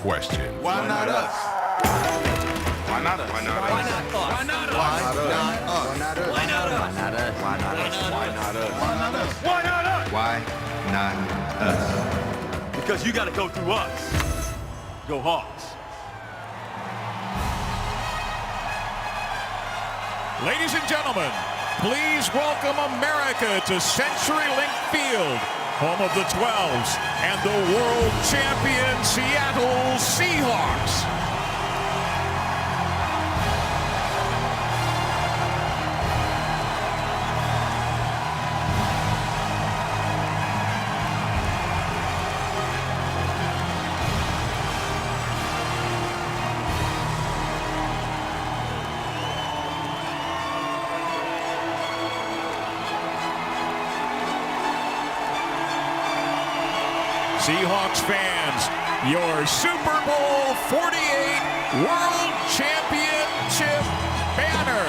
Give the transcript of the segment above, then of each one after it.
question. Why not us? Why not us? Why not us? Why not us? Why not us? Why not us? Why not us? Why not us? Why not us? Why not us? Why not us? Why not us? Why not us? Because you got to go through us. Go Hawks. Ladies and gentlemen, please welcome America to CenturyLink Field, home of the 12s and the world champion Seattle Seahawks. Seahawks fans, your Super Bowl 48 World Championship banner.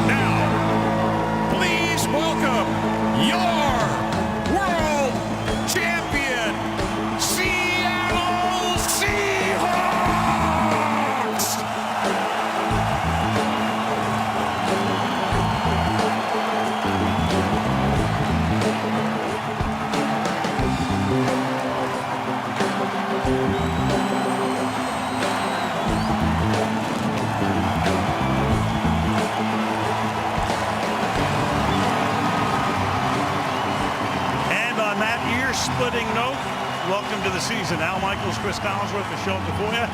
Now, please welcome your world champion, Seattle Seahawks! Splitting note, welcome to the season. Al Michaels, Chris Collinsworth, the show before you.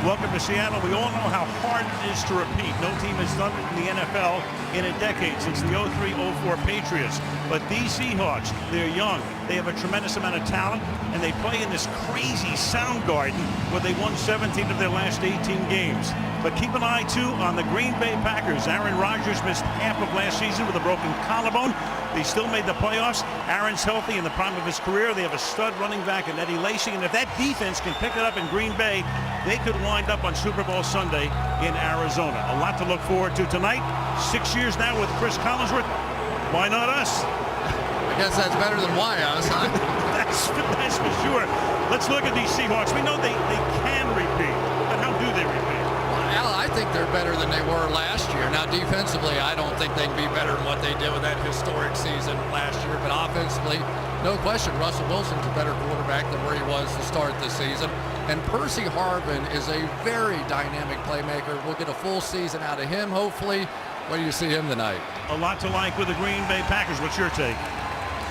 Welcome to Seattle. We all know how hard it is to repeat. No team has done it in the NFL in a decade, since the 03-04 Patriots. But these Seahawks, they're young. They have a tremendous amount of talent, and they play in this crazy sound garden where they won 17 of their last 18 games. But keep an eye, too, on the Green Bay Packers. Aaron Rodgers missed half of last season with a broken collarbone. They still made the playoffs. Aaron's healthy in the prime of his career. They have a stud running back in Eddie Lacy. And if that defense can pick it up in Green Bay, they could wind up on Super Bowl Sunday in Arizona. A lot to look forward to tonight. 6 years now with Chris Collinsworth. Why not us? I guess that's better than why us, huh? that's for sure. Let's look at these Seahawks. We know they can repeat, but how do they repeat? Well, I think they're better than they were last year. Now, defensively, I don't think they can be better than what they did with that historic season last year. But offensively, no question, Russell Wilson's a better quarterback than where he was to start the season. And Percy Harvin is a very dynamic playmaker. We'll get a full season out of him, hopefully. What do you see him tonight? A lot to like with the Green Bay Packers. What's your take?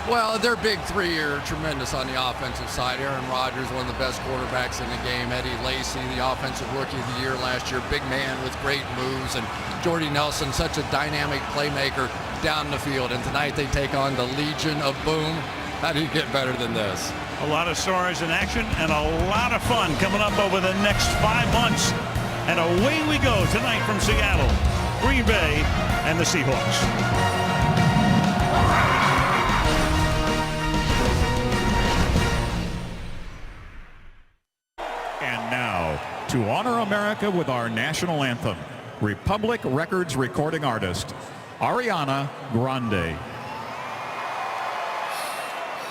Well, their big three are tremendous on the offensive side. Aaron Rodgers, one of the best quarterbacks in the game. Eddie Lacy, the offensive rookie of the year last year. Big man with great moves. And Jordy Nelson, such a dynamic playmaker down the field. And tonight they take on the Legion of Boom. How do you get better than this? A lot of stars in action and a lot of fun coming up over the next 5 months. And away we go tonight from Seattle, Green Bay, and the Seahawks. And now, to honor America with our national anthem, Republic Records recording artist, Ariana Grande.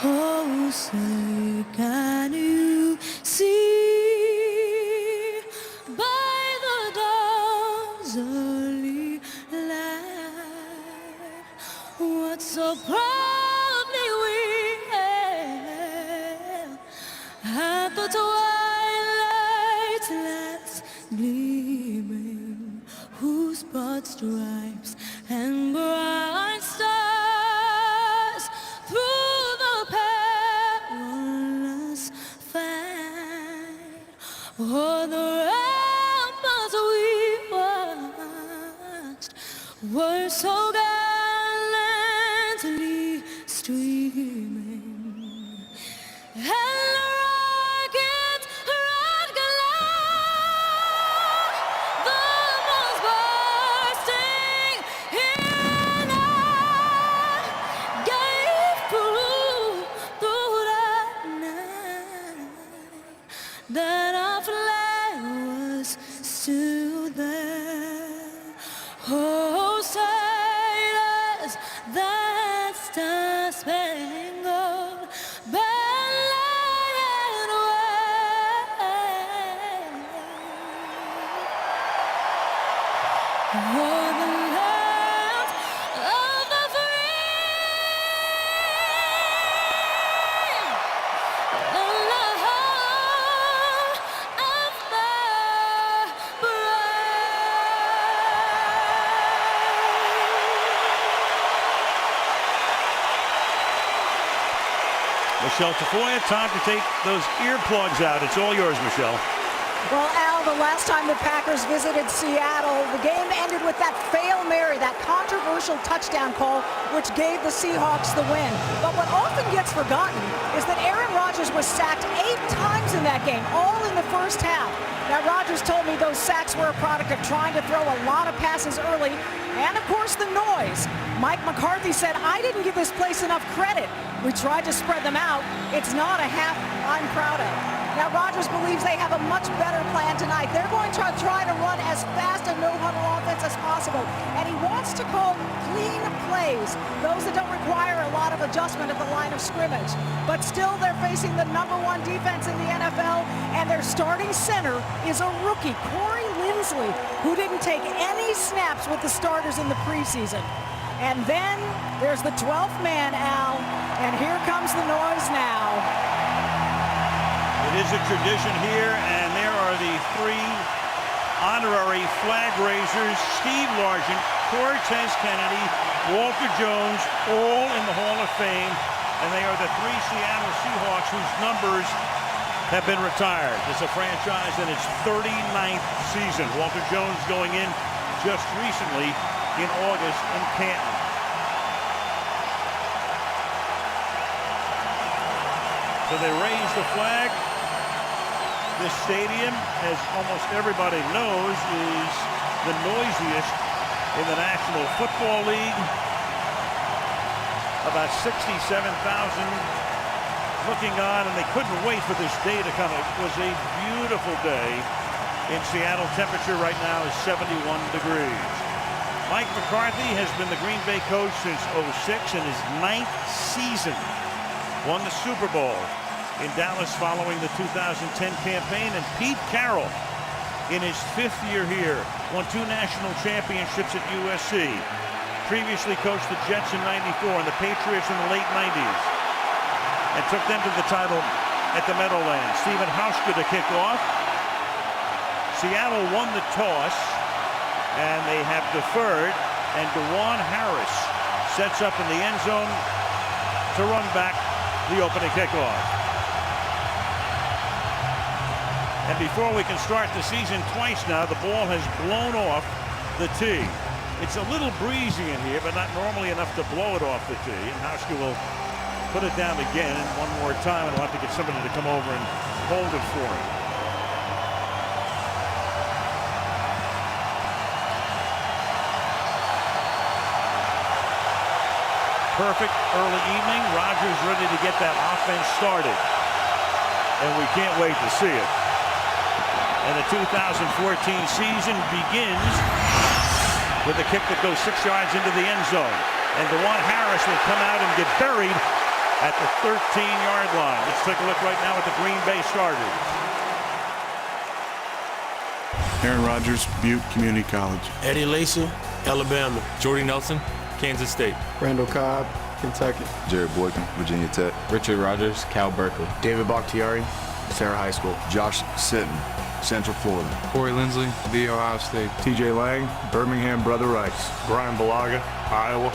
Oh, say, can you see by the dawn's early light what so proudly we hailed at the twilight's last gleaming, whose broad stripes and bright stars through the perilous fight o'er the ramparts we watched were so gallantly streaming, and the rocket that our flag was still there. Oh, sailors, that star-spangled banner wave. For the land of the free and the home of the brave. Michelle Tafoya, time to take those earplugs out. It's all yours, Michelle. Well, Al, the last time the Packers visited Seattle, the game ended with that Hail Mary, that controversial touchdown call, which gave the Seahawks the win. But what often gets forgotten is that Aaron Rodgers was sacked 8 times in that game, all in the first half. Now, Rodgers told me those sacks were a product of trying to throw a lot of passes early, and of course the noise. Mike McCarthy said, "I didn't give this place enough credit. We tried to spread them out. It's not a half I'm proud of." Now, Rodgers believes they have a much better plan tonight. They're going to try to run as fast a no-huddle offense as possible, and he wants to call clean plays, those that don't require a lot of adjustment at the line of scrimmage. But still, they're facing the #1 defense in the NFL, and their starting center is a rookie, Corey Linsley, who didn't take any snaps with the starters in the preseason. And then there's the 12th man, Al, and here comes the noise now. It is a tradition here, and there are the 3 honorary flag raisers: Steve Largent, Cortez Kennedy, Walter Jones, all in the Hall of Fame. And they are the 3 Seattle Seahawks whose numbers have been retired. It's a franchise in its 39th season. Walter Jones going in just recently in August in Canton. So they raise the flag. This stadium, as almost everybody knows, is the noisiest in the National Football League. About 67,000 looking on, and they couldn't wait for this day to come. It was a beautiful day in Seattle. Temperature right now is 71 degrees. Mike McCarthy has been the Green Bay coach since '06 in his 9th season. Won the Super Bowl in Dallas following the 2010 campaign, and Pete Carroll in his 5th year here won 2 national championships at USC. Previously coached the Jets in '94 and the Patriots in the late '90s, and took them to the title at the Meadowlands. Stephen Hauschka to kick off. Seattle won the toss, and they have deferred, and DeJuan Harris sets up in the end zone to run back the opening kickoff. And before we can start the season, twice now the ball has blown off the tee. It's a little breezy in here, but not normally enough to blow it off the tee. And Hauschka will put it down again, and one more time, and he'll have to get somebody to come over and hold it for him. Perfect early evening. Rodgers ready to get that offense started, and we can't wait to see it. And the 2014 season begins with a kick that goes 6 yards into the end zone. And DeJuan Harris will come out and get buried at the 13-yard line. Let's take a look right now at the Green Bay starters. Aaron Rodgers, Butte Community College. Eddie Lacy, Alabama. Jordy Nelson, Kansas State. Randall Cobb, Kentucky. Jared Boykin, Virginia Tech. Richard Rogers, Cal Berkeley. David Bakhtiari, Sarah High School. Josh Sitton, Central Florida. Corey Linsley, The Ohio State. TJ Lang, Birmingham Brother Rice. Brian Balaga, Iowa.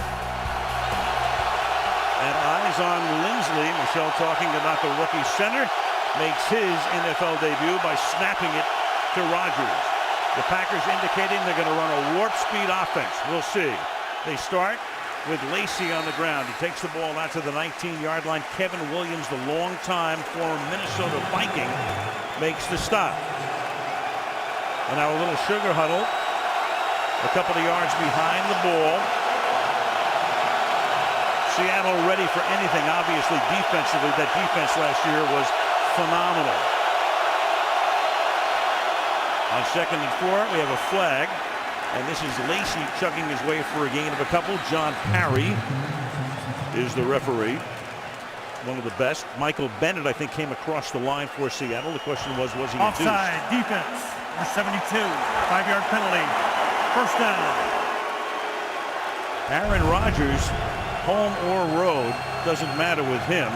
And eyes on Linsley. Michelle talking about the rookie center. Makes his NFL debut by snapping it to Rodgers. The Packers indicating they're going to run a warp speed offense. We'll see. They start with Lacy on the ground. He takes the ball out to the 19-yard line. Kevin Williams, the longtime former Minnesota Viking, makes the stop. And now a little sugar huddle. A couple of yards behind the ball. Seattle ready for anything. Obviously, defensively, that defense last year was phenomenal. On 2nd and 4, we have a flag. And this is Lacey chugging his way for a gain of a couple. John Parry is the referee. One of the best. Michael Bennett, I think, came across the line for Seattle. The question was he induced? Offside, defense, number 72, 5-yard penalty, first down. Aaron Rodgers, home or road, doesn't matter with him.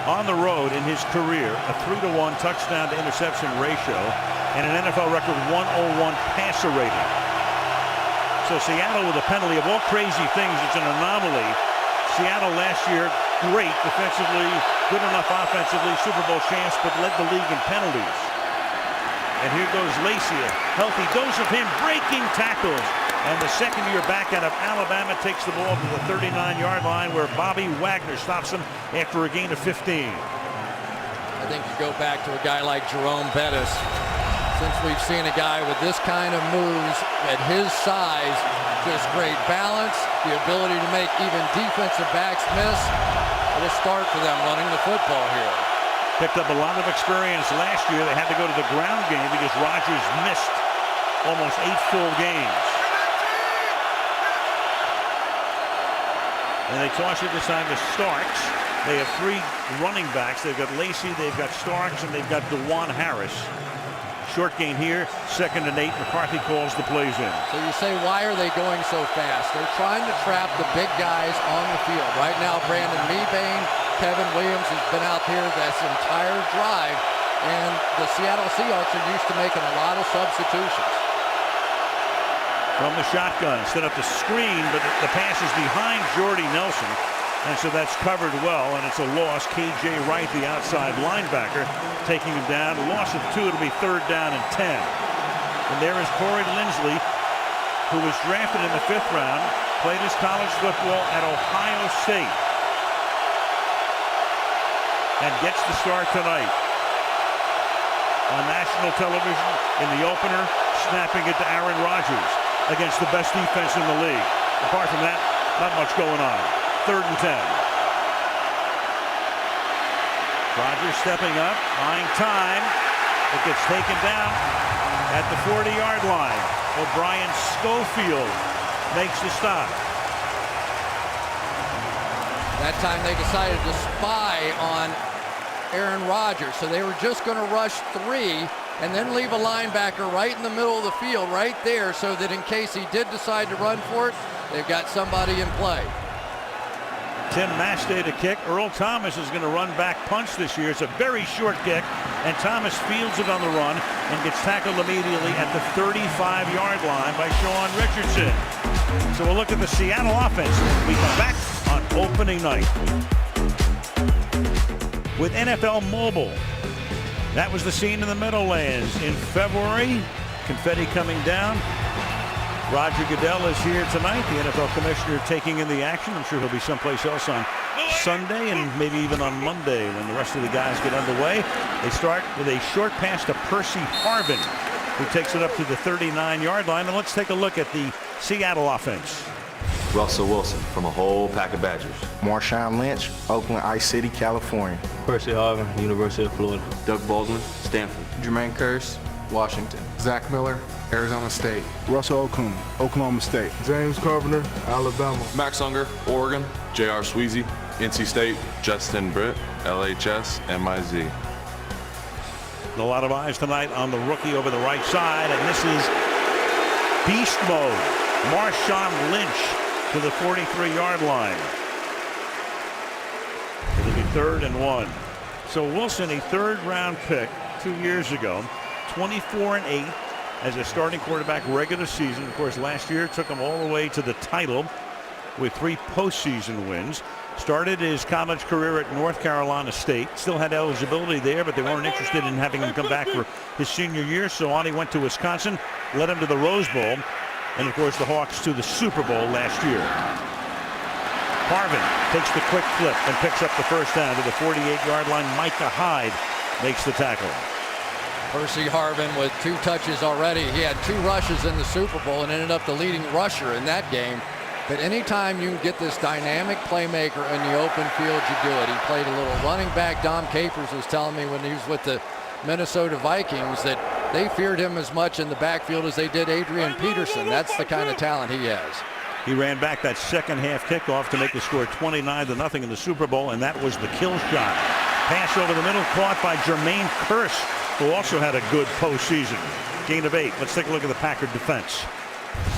On the road in his career, a 3-to-1 touchdown to interception ratio and an NFL record 101 passer rating. So Seattle with a penalty of all crazy things, it's an anomaly. Seattle last year, great defensively, good enough offensively, Super Bowl champs, but led the league in penalties. And here goes Lacey, a healthy dose of him breaking tackles. And the second-year back out of Alabama takes the ball to the 39-yard line where Bobby Wagner stops him after a gain of 15. I think you go back to a guy like Jerome Bettis. Since we've seen a guy with this kind of moves at his size, just great balance, the ability to make even defensive backs miss. It'll start for them running the football here. Picked up a lot of experience last year. They had to go to the ground game because Rodgers missed almost 8 full games. And they toss it this time to Starks. They have 3 running backs. They've got Lacey, they've got Starks, and they've got DeJuan Harris. Short gain here, 2nd and 8. McCarthy calls the plays in. So you say, why are they going so fast? They're trying to trap the big guys on the field. Right now, Brandon Mebane, Kevin Williams has been out there this entire drive, and the Seattle Seahawks are used to making a lot of substitutions. From the shotgun, set up the screen, but the pass is behind Jordy Nelson. And so that's covered well, and it's a loss. KJ Wright, the outside linebacker, taking him down. A loss of 2, it'll be 3rd down and 10. And there is Corey Linsley, who was drafted in the 5th round, played his college football at Ohio State, and gets the start tonight. On national television in the opener, snapping it to Aaron Rodgers against the best defense in the league. Apart from that, not much going on. 3rd and 10. Rodgers stepping up, buying time. It gets taken down at the 40-yard line. O'Brien Schofield makes the stop. That time they decided to spy on Aaron Rodgers, so they were just going to rush 3 and then leave a linebacker right in the middle of the field, right there, so that in case he did decide to run for it, they've got somebody in play. Tim Mastay to kick. Earl Thomas is going to run back punch this year. It's a very short kick, and Thomas fields it on the run and gets tackled immediately at the 35-yard line by Sean Richardson. So we'll look at the Seattle offense when we come back on opening night with NFL Mobile. That was the scene in the Meadowlands in February. Confetti coming down. Roger Goodell is here tonight, the NFL commissioner taking in the action. I'm sure he'll be someplace else on Sunday and maybe even on Monday when the rest of the guys get underway. They start with a short pass to Percy Harvin, who takes it up to the 39-yard line. And let's take a look at the Seattle offense. Russell Wilson from a whole pack of Badgers. Marshawn Lynch, Oakland, Ice City, California. Percy Harvin, University of Florida. Doug Baldwin, Stanford. Jermaine Kearse, Washington. Zach Miller, Arizona State. Russell Okung, Oklahoma State. James Carpenter, Alabama. Max Unger, Oregon. J.R. Sweezy, NC State. Justin Britt, LHS, MIZ. A lot of eyes tonight on the rookie over the right side, and this is beast mode. Marshawn Lynch to the 43-yard line. It'll be 3rd and 1. So Wilson, a 3rd-round pick 2 years ago, 24-8 as a starting quarterback regular season. Of course, last year took him all the way to the title with 3 postseason wins. Started his college career at North Carolina State. Still had eligibility there, but they weren't interested in having him come back for his senior year. So on he went to Wisconsin, led him to the Rose Bowl, and of course the Hawks to the Super Bowl last year. Harvin takes the quick flip and picks up the first down to the 48-yard line. Micah Hyde makes the tackle. Percy Harvin with 2 touches already. He had 2 rushes in the Super Bowl and ended up the leading rusher in that game. But anytime you can get this dynamic playmaker in the open field, you do it. He played a little running back. Dom Capers was telling me when he was with the Minnesota Vikings that they feared him as much in the backfield as they did Adrian Peterson. That's the kind of talent he has. He ran back that second half kickoff to make the score 29-0 in the Super Bowl, and that was the kill shot. Pass over the middle caught by Jermaine Kearse, who also had a good postseason. Gain of 8. Let's take a look at the Packer defense.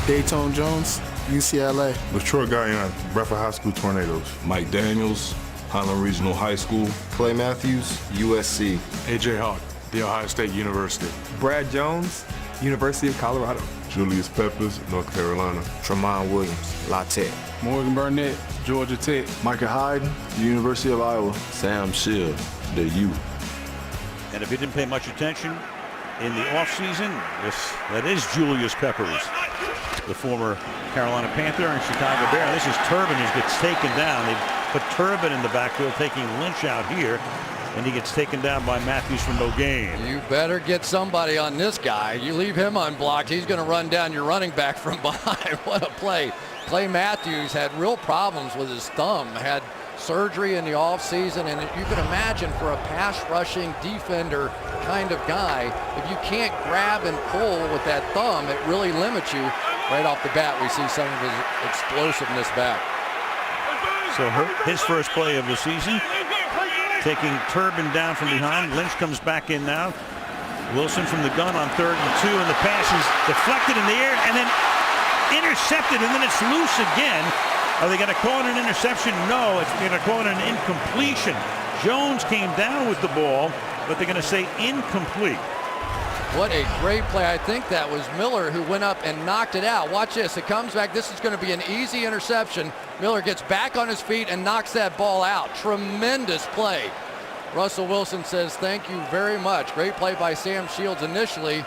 Dayton Jones, UCLA. Latroy Guyon, Bradford High School Tornadoes. Mike Daniels, Highland Regional High School. Clay Matthews, USC. AJ Hawk, The Ohio State University. Brad Jones, University of Colorado. Julius Peppers, North Carolina. Tremont Williams, La Tech. Morgan Burnett, Georgia Tech. Micah Hyde, University of Iowa. Sam Shield, the U. And if you didn't pay much attention in the offseason, that is Julius Peppers, the former Carolina Panther and Chicago Bear. This is Turbin who gets taken down. They put Turbin in the backfield, taking Lynch out here, and he gets taken down by Matthews for no gain. You better get somebody on this guy. You leave him unblocked, he's going to run down your running back from behind. What a play. Clay Matthews had real problems with his thumb, had surgery in the offseason, and you can imagine for a pass rushing defender kind of guy, if you can't grab and pull with that thumb, it really limits you. Right off the bat, we see some of his explosiveness back. So his first play of the season, taking Turbin down from behind. Lynch comes back in now. Wilson from the gun on 3rd and 2, and the pass is deflected in the air and then intercepted, and then it's loose again. Are they going to call it an interception? No, it's going to call it an incompletion. Jones came down with the ball, but they're going to say incomplete. What a great play. I think that was Miller who went up and knocked it out. Watch this. It comes back. This is going to be an easy interception. Miller gets back on his feet and knocks that ball out. Tremendous play. Russell Wilson says thank you very much. Great play by Sam Shields initially,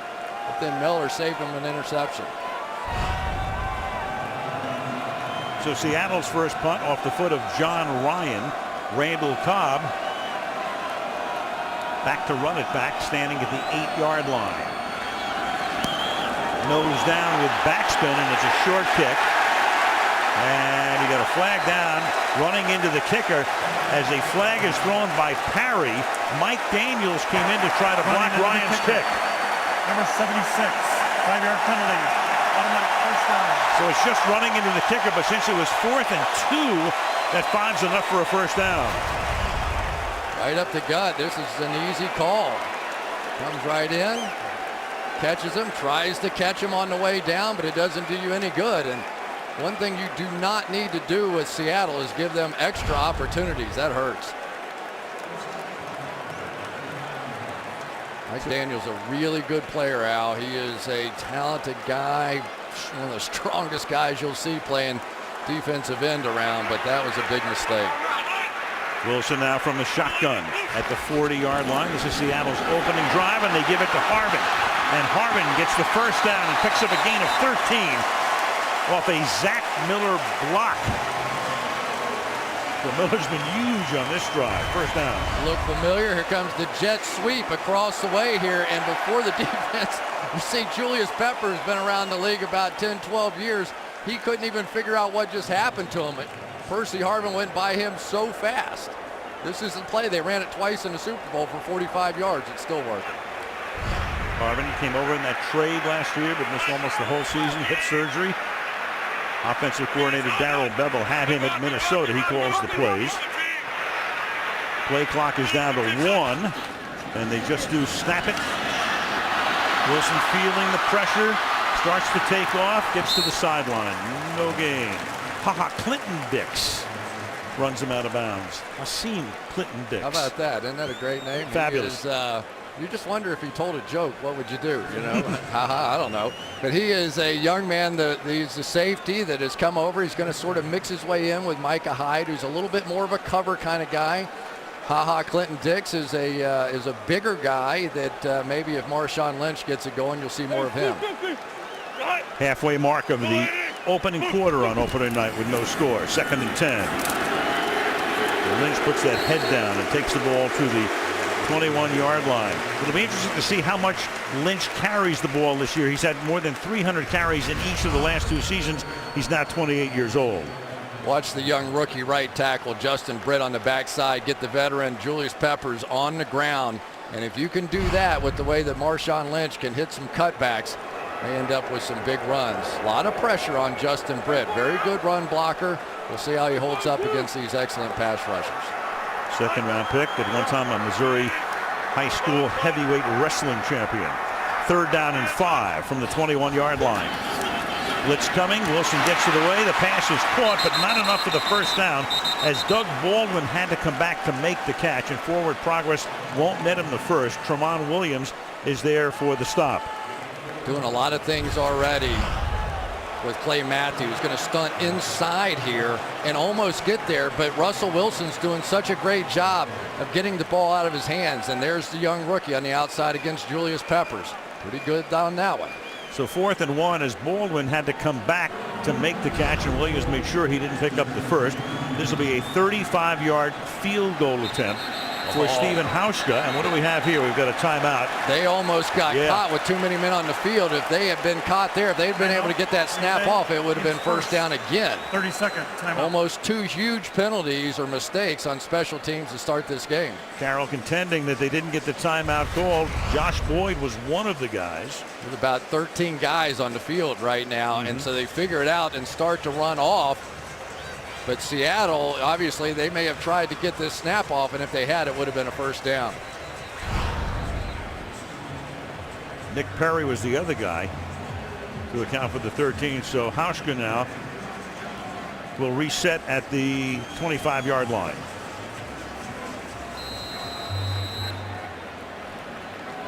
but then Miller saved him an interception. So Seattle's first punt off the foot of John Ryan. Randall Cobb back to run it back, standing at the 8-yard line. Nose down with backspin, and it's a short kick. And he got a flag down, running into the kicker. As a flag is thrown by Parry, Mike Daniels came in to try to block Ryan's kick. Number 76, 5-yard penalty. Automatic first down. So it's just running into the kicker, but since it was 4th and 2, that 5's enough for a first down. Right up the gut. This is an easy call. Comes right in, catches him, tries to catch him on the way down, but it doesn't do you any good. And one thing you do not need to do with Seattle is give them extra opportunities. That hurts. Mike Daniels, a really good player, Al. He is a talented guy, one of the strongest guys you'll see playing defensive end around, but that was a big mistake. Wilson now from the shotgun at the 40-yard line. This is Seattle's opening drive, and they give it to Harvin. And Harvin gets the first down and picks up a gain of 13 off a Zach Miller block. So Miller's been huge on this drive. First down. Look familiar. Here comes the jet sweep across the way here, and before the defense, you see Julius Peppers been around the league about 10, 12 years. He couldn't even figure out what just happened to him. Percy Harvin went by him so fast. This is the play. They ran it twice in the Super Bowl for 45 yards. It's still working. Harvin came over in that trade last year, but missed almost the whole season. Hip surgery. Offensive coordinator Darrell Bevel had him at Minnesota. He calls the plays. Play clock is down to 1, and they just do snap it. Wilson feeling the pressure, starts to take off, gets to the sideline. No gain. Clinton Dix runs him out of bounds. Hakeem Clinton Dix. How about that? Isn't that a great name? Fabulous. You just wonder if he told a joke, what would you do? You know, I don't know. But he is a young man he's a safety that has come over. He's going to sort of mix his way in with Micah Hyde, who's a little bit more of a cover kind of guy. Clinton Dix is a bigger guy that maybe if Marshawn Lynch gets it going, you'll see more of him. Halfway mark of the opening quarter on opening night with no score. 2nd and 10. Lynch puts that head down and takes the ball to the 21-yard line. It'll be interesting to see how much Lynch carries the ball this year. He's had more than 300 carries in each of the last 2 seasons. He's now 28 years old. Watch the young rookie right tackle Justin Britt on the backside get the veteran Julius Peppers on the ground. And if you can do that with the way that Marshawn Lynch can hit some cutbacks, they end up with some big runs. A lot of pressure on Justin Britt. Very good run blocker. We'll see how he holds up against these excellent pass rushers. Second-round pick, at one time a Missouri high school heavyweight wrestling champion. 3rd down and 5 from the 21-yard line. Blitz coming. Wilson gets it away. The pass is caught, but not enough for the first down, as Doug Baldwin had to come back to make the catch, and forward progress won't net him the first. Tramon Williams is there for the stop. Doing a lot of things already with Clay Matthews. Going to stunt inside here and almost get there, but Russell Wilson's doing such a great job of getting the ball out of his hands, and there's the young rookie on the outside against Julius Peppers. Pretty good down that one. So 4th and 1 as Baldwin had to come back to make the catch, and Williams made sure he didn't pick up the first. This will be a 35-yard field goal attempt for Stephen Hauschka. And what do we have here? We've got a timeout. They almost got caught with too many men on the field. If they had been caught there, if they'd been able to get that snap off, it would have been first down again. 30-second timeout. Almost 2 huge penalties or mistakes on special teams to start this game. Carroll contending that they didn't get the timeout called. Josh Boyd was one of the guys. There's about 13 guys on the field right now, and so they figure it out and start to run off. But Seattle, obviously, they may have tried to get this snap off, and if they had, it would have been a first down. Nick Perry was the other guy to account for the 13. So Hauschka now will reset at the 25-yard line.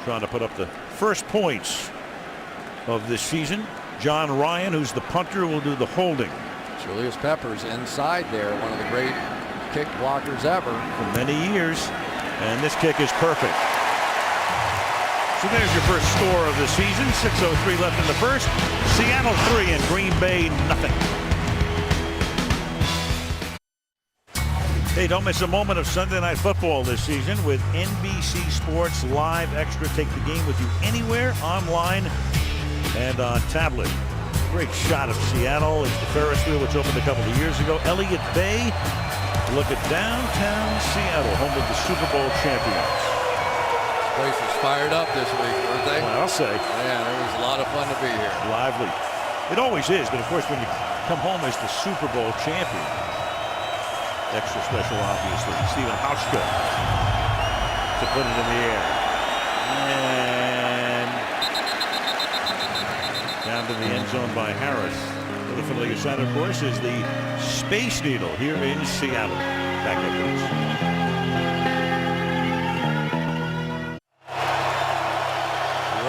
Trying to put up the first points of this season. John Ryan, who's the punter, will do the holding. Julius Peppers inside there, one of the great kick blockers ever. For many years, and this kick is perfect. So there's your first score of the season. 6:03 left in the first. Seattle 3 and Green Bay nothing. Hey, don't miss a moment of Sunday Night Football this season with NBC Sports Live Extra. Take the game with you anywhere, online, and on tablet. Great shot of Seattle. It's the Ferris wheel, which opened a couple of years ago. Elliott Bay. Look at downtown Seattle, home of the Super Bowl champions. This place was fired up this week, weren't they? Well, I'll say. Man, it was a lot of fun to be here. Lively. It always is, but of course, when you come home as the Super Bowl champion, extra special, obviously. Stephen Hauschka to put it in the air. And down to the end zone by Harris. The familiar sight, of course, is the Space Needle here in Seattle. Back up, please.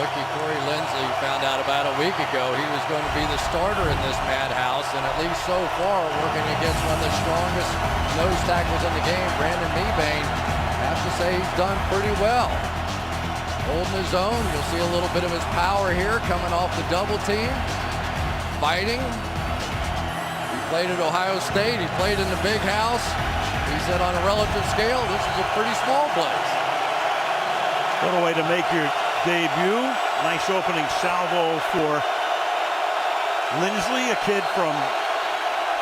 Rookie Corey Linsley found out about a week ago he was going to be the starter in this madhouse, and at least so far working against one of the strongest nose tackles in the game, Brandon Mebane. Have to say he's done pretty well. Holding his own. You'll see a little bit of his power here coming off the double team. Fighting. He played at Ohio State. He played in the big house. He said on a relative scale, this is a pretty small place. What a way to make your debut. Nice opening salvo for Linsley, a kid from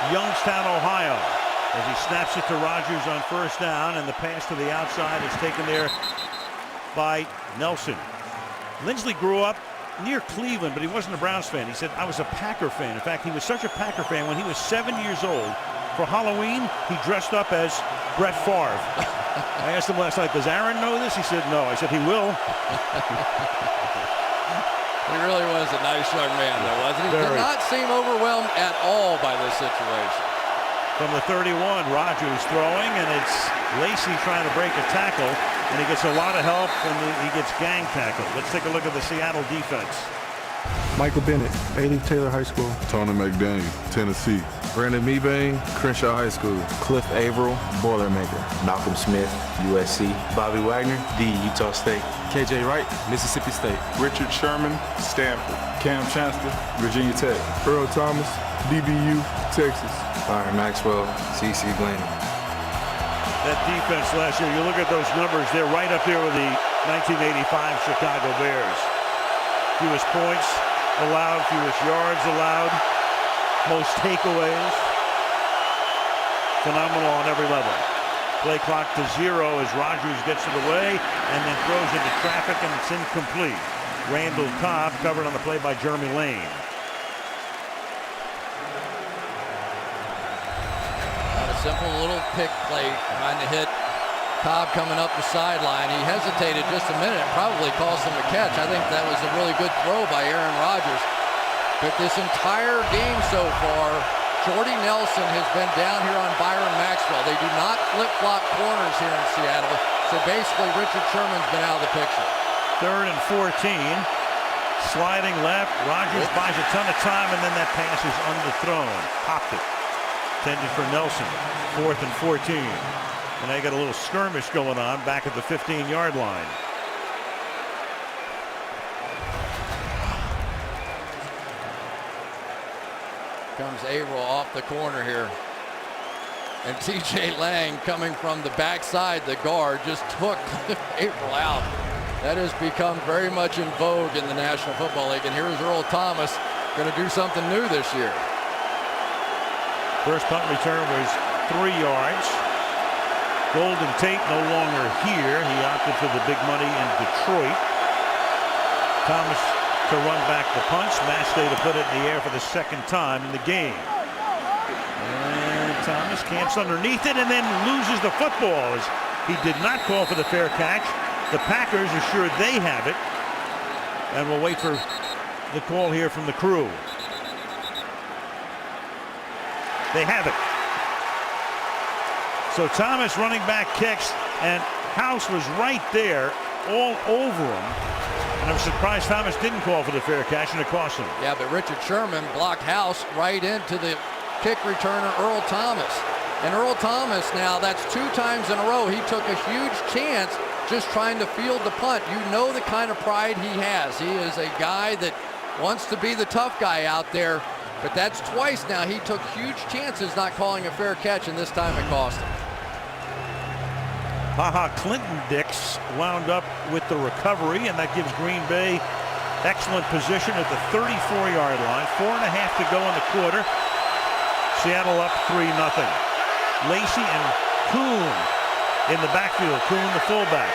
Youngstown, Ohio, as he snaps it to Rodgers on first down, and the pass to the outside is taken there by Nelson. Linsley grew up near Cleveland, but he wasn't a Browns fan. He said, I was a Packer fan. In fact, he was such a Packer fan when he was 7 years old. For Halloween, he dressed up as Brett Favre. I asked him last night, does Aaron know this? He said, no. I said, he will. He really was a nice young man, though, wasn't he? Did not seem overwhelmed at all by this situation. From the 31, Rodgers throwing, and it's Lacey trying to break a tackle, and he gets a lot of help, and he gets gang tackled. Let's take a look at the Seattle defense. Michael Bennett, A.D. Taylor High School. Tony McDaniel, Tennessee. Brandon Mebane, Crenshaw High School. Cliff Averill, Boilermaker. Malcolm Smith, USC. Bobby Wagner, D. Utah State. KJ Wright, Mississippi State. Richard Sherman, Stanford. Cam Chancellor, Virginia Tech. Earl Thomas, DBU, Texas. Byron Maxwell, C.C. Glennon. That defense last year, you look at those numbers, they're right up there with the 1985 Chicago Bears. Fewest points allowed, fewest yards allowed, most takeaways. Phenomenal on every level. Play clock to 0 as Rogers gets it away and then throws into traffic, and it's incomplete. Randall Cobb covered on the play by Jeremy Lane. A simple little pick play trying to hit Cobb coming up the sideline. He hesitated just a minute and probably caused him a catch. I think that was a really good throw by Aaron Rodgers. But this entire game so far, Jordy Nelson has been down here on Byron Maxwell. They do not flip-flop corners here in Seattle. So basically, Richard Sherman's been out of the picture. 3rd and 14. Sliding left. Rodgers buys a ton of time, and then that pass is underthrown. Popped it. Intended for Nelson. 4th and 14. And they got a little skirmish going on back at the 15-yard line. Comes Averill off the corner here. And TJ Lang coming from the backside, the guard, just took Averill out. That has become very much in vogue in the National Football League. And here's Earl Thomas going to do something new this year. First punt return was 3 yards. Golden Tate no longer here. He opted for the big money in Detroit. Thomas to run back the punch. Mastay to put it in the air for the 2nd time in the game. And Thomas camps underneath it and then loses the football as he did not call for the fair catch. The Packers are sure they have it. And we'll wait for the call here from the crew. They have it. So Thomas running back kicks, and House was right there all over him. And I'm surprised Thomas didn't call for the fair catch, and it cost him. Yeah, but Richard Sherman blocked House right into the kick returner Earl Thomas. And Earl Thomas now, that's 2 times in a row. He took a huge chance just trying to field the punt. You know the kind of pride he has. He is a guy that wants to be the tough guy out there. But that's twice now. He took huge chances not calling a fair catch, and this time it cost him. Clinton Dix wound up with the recovery, and that gives Green Bay excellent position at the 34-yard line. 4.5 to go in the quarter. Seattle up 3-0. Lacey and Kuhn in the backfield. Kuhn the fullback.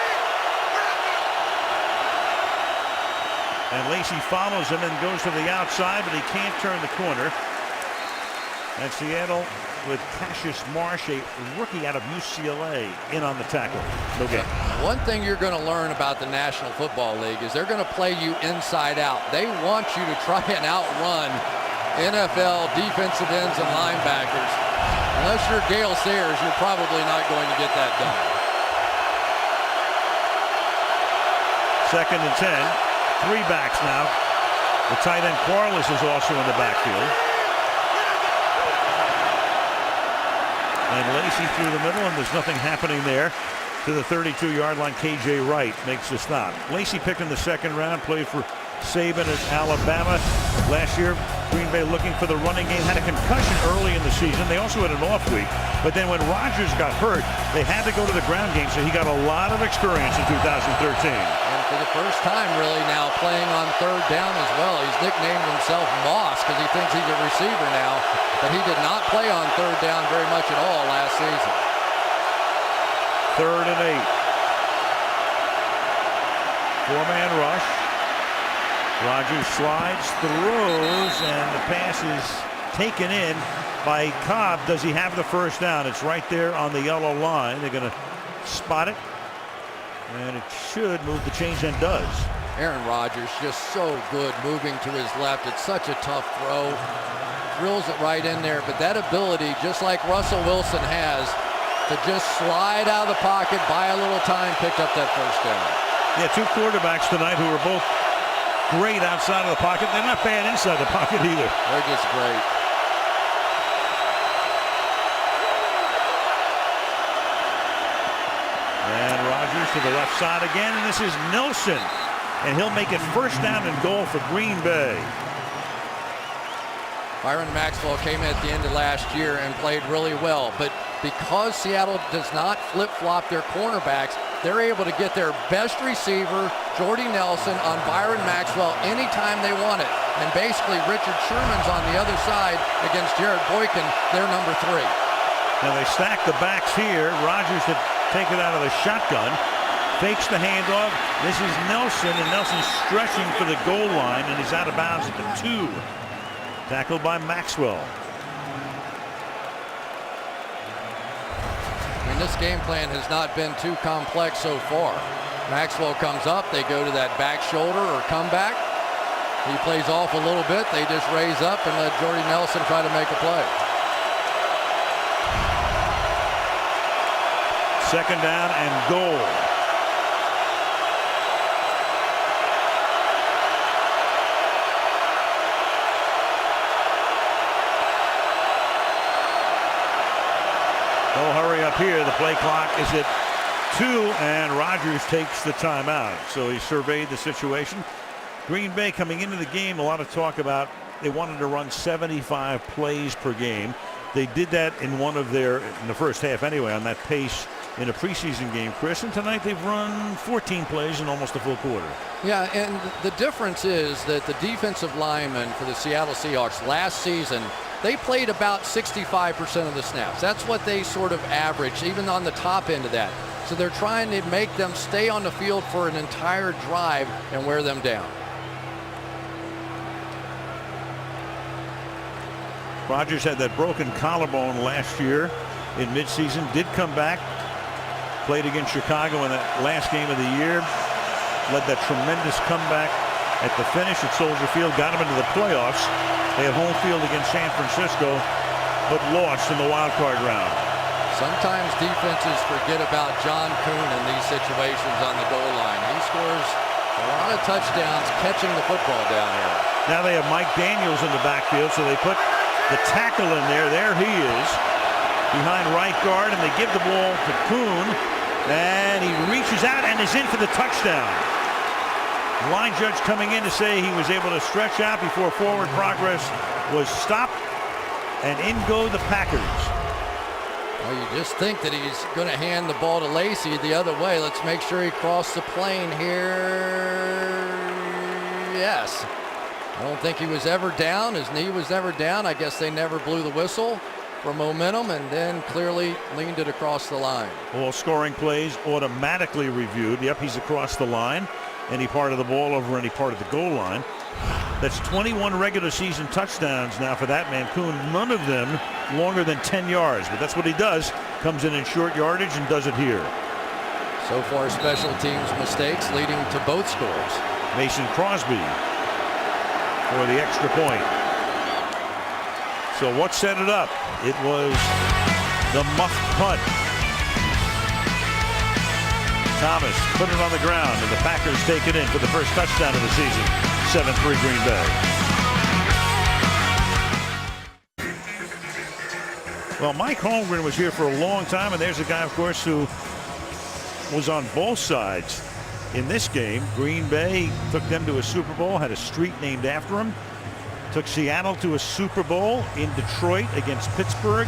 And Lacey follows him and goes to the outside, but he can't turn the corner. And Seattle with Cassius Marsh, a rookie out of UCLA, in on the tackle. No gain. One thing you're going to learn about the National Football League is they're going to play you inside out. They want you to try and outrun NFL defensive ends and linebackers. Unless you're Gale Sayers, you're probably not going to get that done. 2nd and 10. 3 backs now. The tight end Quarles is also in the backfield. And Lacey through the middle, and there's nothing happening there. To the 32-yard line, KJ Wright makes the stop. Lacey picked in the 2nd round, played for Saban at Alabama. Last year, Green Bay looking for the running game, had a concussion early in the season. They also had an off week. But then when Rodgers got hurt, they had to go to the ground game, so he got a lot of experience in 2013. And for the first time, really, now playing on 3rd down as well. He's nicknamed himself Moss because he thinks he's a receiver now. But he did not play on 3rd down very much at all last season. 3rd and 8. 4-man rush. Rodgers slides, throws, and the pass is taken in by Cobb. Does he have the first down? It's right there on the yellow line. They're going to spot it, and it should move the chains, and does. Aaron Rodgers just so good moving to his left. It's such a tough throw. Drills it right in there, but that ability, just like Russell Wilson has, to just slide out of the pocket, buy a little time, picked up that first down. Yeah, 2 quarterbacks tonight who are both great outside of the pocket. They're not bad inside the pocket either. They're just great. And Rodgers to the left side again, and this is Nelson. And he'll make it 1st down and goal for Green Bay. Byron Maxwell came in at the end of last year and played really well, but because Seattle does not flip-flop their cornerbacks, they're able to get their best receiver, Jordy Nelson, on Byron Maxwell anytime they want it. And basically, Richard Sherman's on the other side against Jared Boykin, their number 3. Now they stack the backs here. Rodgers to take it out of the shotgun. Fakes the handoff. This is Nelson, and Nelson's stretching for the goal line, and he's out of bounds at the 2. Tackled by Maxwell. I mean, this game plan has not been too complex so far. Maxwell comes up, they go to that back shoulder or comeback. He plays off a little bit, they just raise up and let Jordy Nelson try to make a play. Second down and goal. No hurry up here. The play clock is at 2, and Rodgers takes the timeout. So he surveyed the situation. Green Bay coming into the game, a lot of talk about they wanted to run 75 plays per game. They did that in the first half anyway, on that pace in a preseason game, Chris. And tonight they've run 14 plays in almost a full quarter. Yeah, and the difference is that the defensive linemen for the Seattle Seahawks last season, they played about 65% of the snaps. That's what they sort of averaged, even on the top end of that. So they're trying to make them stay on the field for an entire drive and wear them down. Rodgers had that broken collarbone last year in midseason, did come back, played against Chicago in that last game of the year, led that tremendous comeback at the finish at Soldier Field, got him into the playoffs. They had home field against San Francisco, but lost in the wild card round. Sometimes defenses forget about John Kuhn in these situations on the goal line. He scores a lot of touchdowns catching the football down here. Now they have Mike Daniels in the backfield, so they put the tackle in there. There he is behind right guard, and they give the ball to Kuhn, and he reaches out and is in for the touchdown. Line judge coming in to say he was able to stretch out before forward progress was stopped, and in go the Packers. Well, you just think that he's going to hand the ball to Lacy the other way. Let's make sure he crossed the plane here. Yes. I don't think he was ever down. His knee was never down. I guess they never blew the whistle for momentum, and then clearly leaned it across the line. All scoring plays automatically reviewed. Yep, he's across the line. Any part of the ball over any part of the goal line. That's 21 regular season touchdowns now for that man Kuhn. None of them longer than 10 yards, but that's what he does. Comes in short yardage and does it here. So far, special teams mistakes leading to both scores. Mason Crosby for the extra point. So what set it up? It was the muff punt. Thomas put it on the ground, and the Packers take it in for the first touchdown of the season. 7-3 Green Bay. Well, Mike Holmgren was here for a long time, and there's a guy, of course, who was on both sides in this game. Green Bay took them to a Super Bowl, had a street named after him. Took Seattle to a Super Bowl in Detroit against Pittsburgh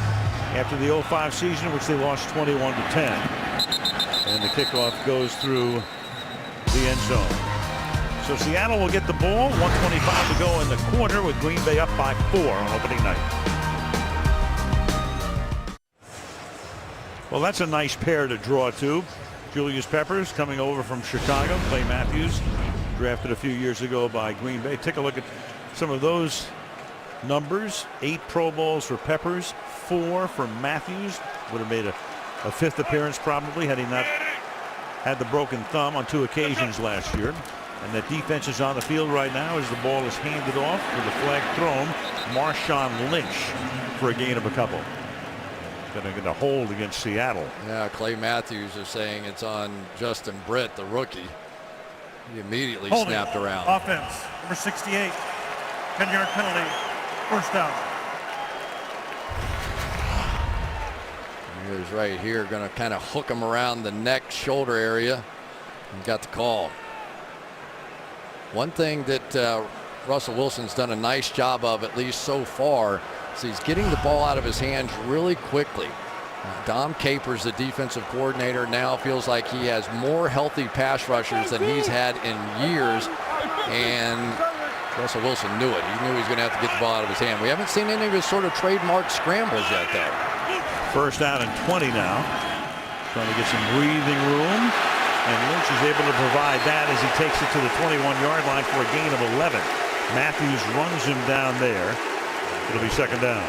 after the 05 season, which they lost 21-10. And the kickoff goes through the end zone. So Seattle will get the ball. 1:25 to go in the quarter, with Green Bay up by 4 on opening night. Well, that's a nice pair to draw to. Julius Peppers coming over from Chicago. Clay Matthews, drafted a few years ago by Green Bay. Take a look at some of those numbers. 8 Pro Bowls for Peppers, 4 for Matthews. Would have made a 5th appearance probably had he not had the broken thumb on 2 occasions last year. And the defense is on the field right now as the ball is handed off with the flag thrown. Marshawn Lynch for a gain of a couple. Going to hold against Seattle. Yeah, Clay Matthews is saying it's on Justin Britt, the rookie. He immediately snapped around. Offense, number 68. 10-yard penalty, first down. Here's right here, going to kind of hook him around the neck, shoulder area, and got the call. One thing that Russell Wilson's done a nice job of, at least so far, is he's getting the ball out of his hands really quickly. Dom Capers, the defensive coordinator, now feels like he has more healthy pass rushers than he's had in years, and Russell Wilson knew it. He knew he was going to have to get the ball out of his hand. We haven't seen any of his sort of trademark scrambles yet, though. First down and 20 now. Trying to get some breathing room. And Lynch is able to provide that as he takes it to the 21-yard line for a gain of 11. Matthews runs him down there. It'll be second down.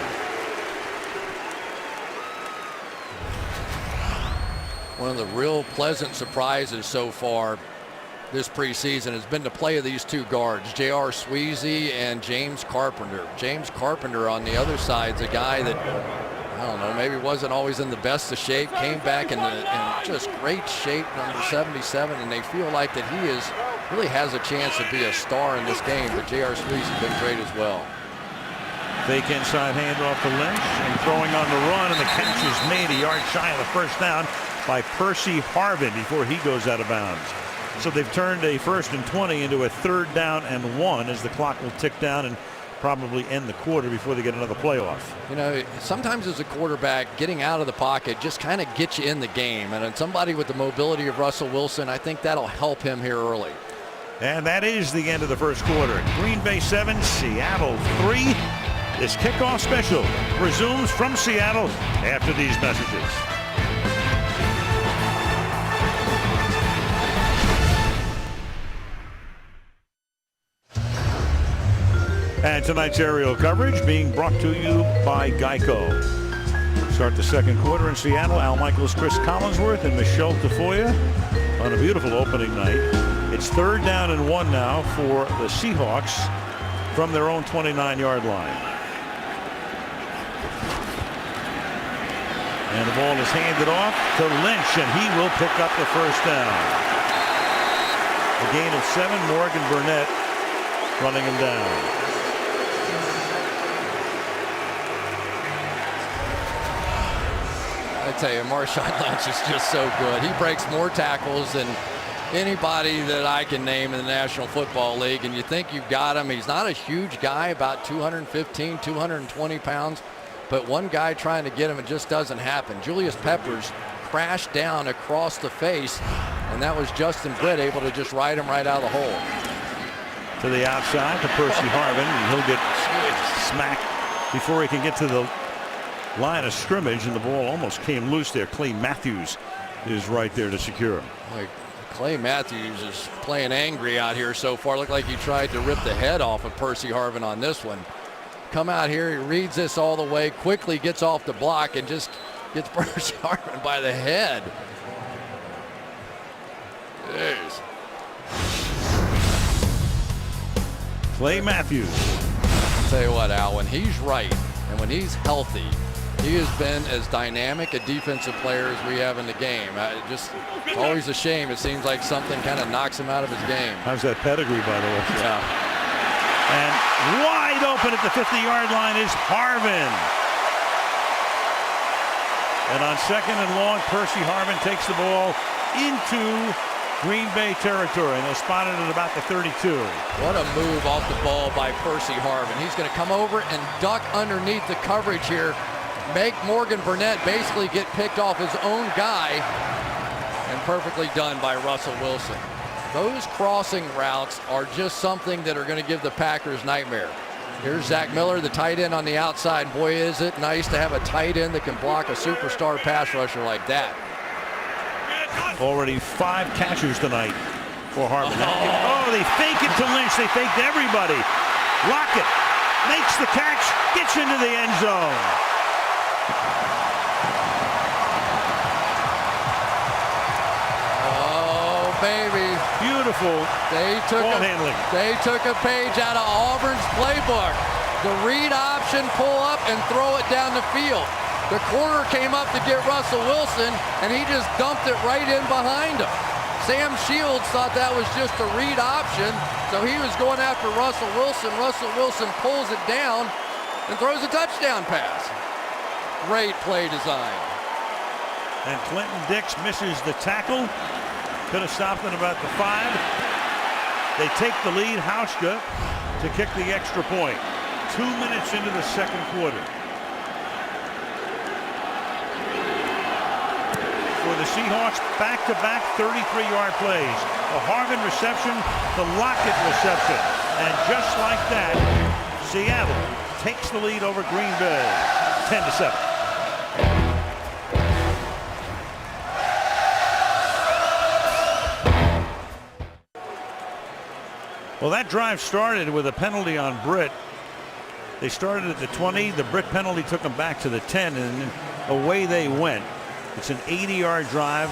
One of the real pleasant surprises so far this preseason has been the play of these two guards, J.R. Sweezy and James Carpenter. James Carpenter on the other side is a guy that, I don't know, maybe wasn't always in the best of shape, came back in just great shape, number 77, and they feel like that he really has a chance to be a star in this game, but J.R. Sweezy's been great as well. Fake inside handoff to Lynch, and throwing on the run, and the catch is made a yard shy of the first down by Percy Harvin before he goes out of bounds. So they've turned a 1st and 20 into a 3rd down and 1 as the clock will tick down and probably end the quarter before they get another play off. You know, sometimes as a quarterback, getting out of the pocket just kind of gets you in the game. And somebody with the mobility of Russell Wilson, I think that'll help him here early. And that is the end of the first quarter. Green Bay 7, Seattle 3. This kickoff special resumes from Seattle after these messages. And tonight's aerial coverage being brought to you by Geico. Start the second quarter in Seattle. Al Michaels, Chris Collinsworth, and Michelle Tafoya on a beautiful opening night. It's 3rd down and 1 now for the Seahawks from their own 29-yard line. And the ball is handed off to Lynch, and he will pick up the first down. A gain of 7, Morgan Burnett running him down. I tell you, Marshawn Lynch is just so good. He breaks more tackles than anybody that I can name in the National Football League, and you think you've got him. He's not a huge guy, about 215, 220 pounds, but one guy trying to get him, it just doesn't happen. Julius Peppers crashed down across the face, and that was Justin Britt able to just ride him right out of the hole. To the outside to Percy Harvin, and he'll get smacked before he can get to the line of scrimmage, and the ball almost came loose there. Clay Matthews is right there to secure him. Clay Matthews is playing angry out here so far. Looked like he tried to rip the head off of Percy Harvin on this one. Come out here, he reads this all the way, quickly gets off the block and just gets Percy Harvin by the head. Jeez. Clay Matthews. I'll tell you what, Al, when he's right and when he's healthy, he has been as dynamic a defensive player as we have in the game. It's always a shame. It seems like something kind of knocks him out of his game. How's that pedigree, by the way? Yeah. And wide open at the 50-yard line is Harvin. And on 2nd and long, Percy Harvin takes the ball into Green Bay territory, and they'll spot it at about the 32. What a move off the ball by Percy Harvin. He's going to come over and duck underneath the coverage here, make Morgan Burnett basically get picked off his own guy, and perfectly done by Russell Wilson. Those crossing routes are just something that are going to give the Packers nightmare. Here's Zach Miller, the tight end on the outside. Boy, is it nice to have a tight end that can block a superstar pass rusher like that. Already 5 catches tonight for Harvin. Oh, they fake it to Lynch. They faked everybody. Lockett makes the catch, gets into the end zone. Oh, baby. Beautiful ball handling. They took a page out of Auburn's playbook. The read option, pull up and throw it down the field. The corner came up to get Russell Wilson, and he just dumped it right in behind him. Sam Shields thought that was just a read option, so he was going after Russell Wilson. Russell Wilson pulls it down and throws a touchdown pass. Great play design. And Clinton Dix misses the tackle. Could have stopped at about the 5. They take the lead, Hauschka, to kick the extra point. 2 minutes into the second quarter. For the Seahawks, back-to-back 33-yard plays. A Harvin reception, the Lockett reception. And just like that, Seattle takes the lead over Green Bay, 10-7. Well, that drive started with a penalty on Britt. They started at the 20. The Britt penalty took them back to the 10, and away they went. It's an 80-yard drive,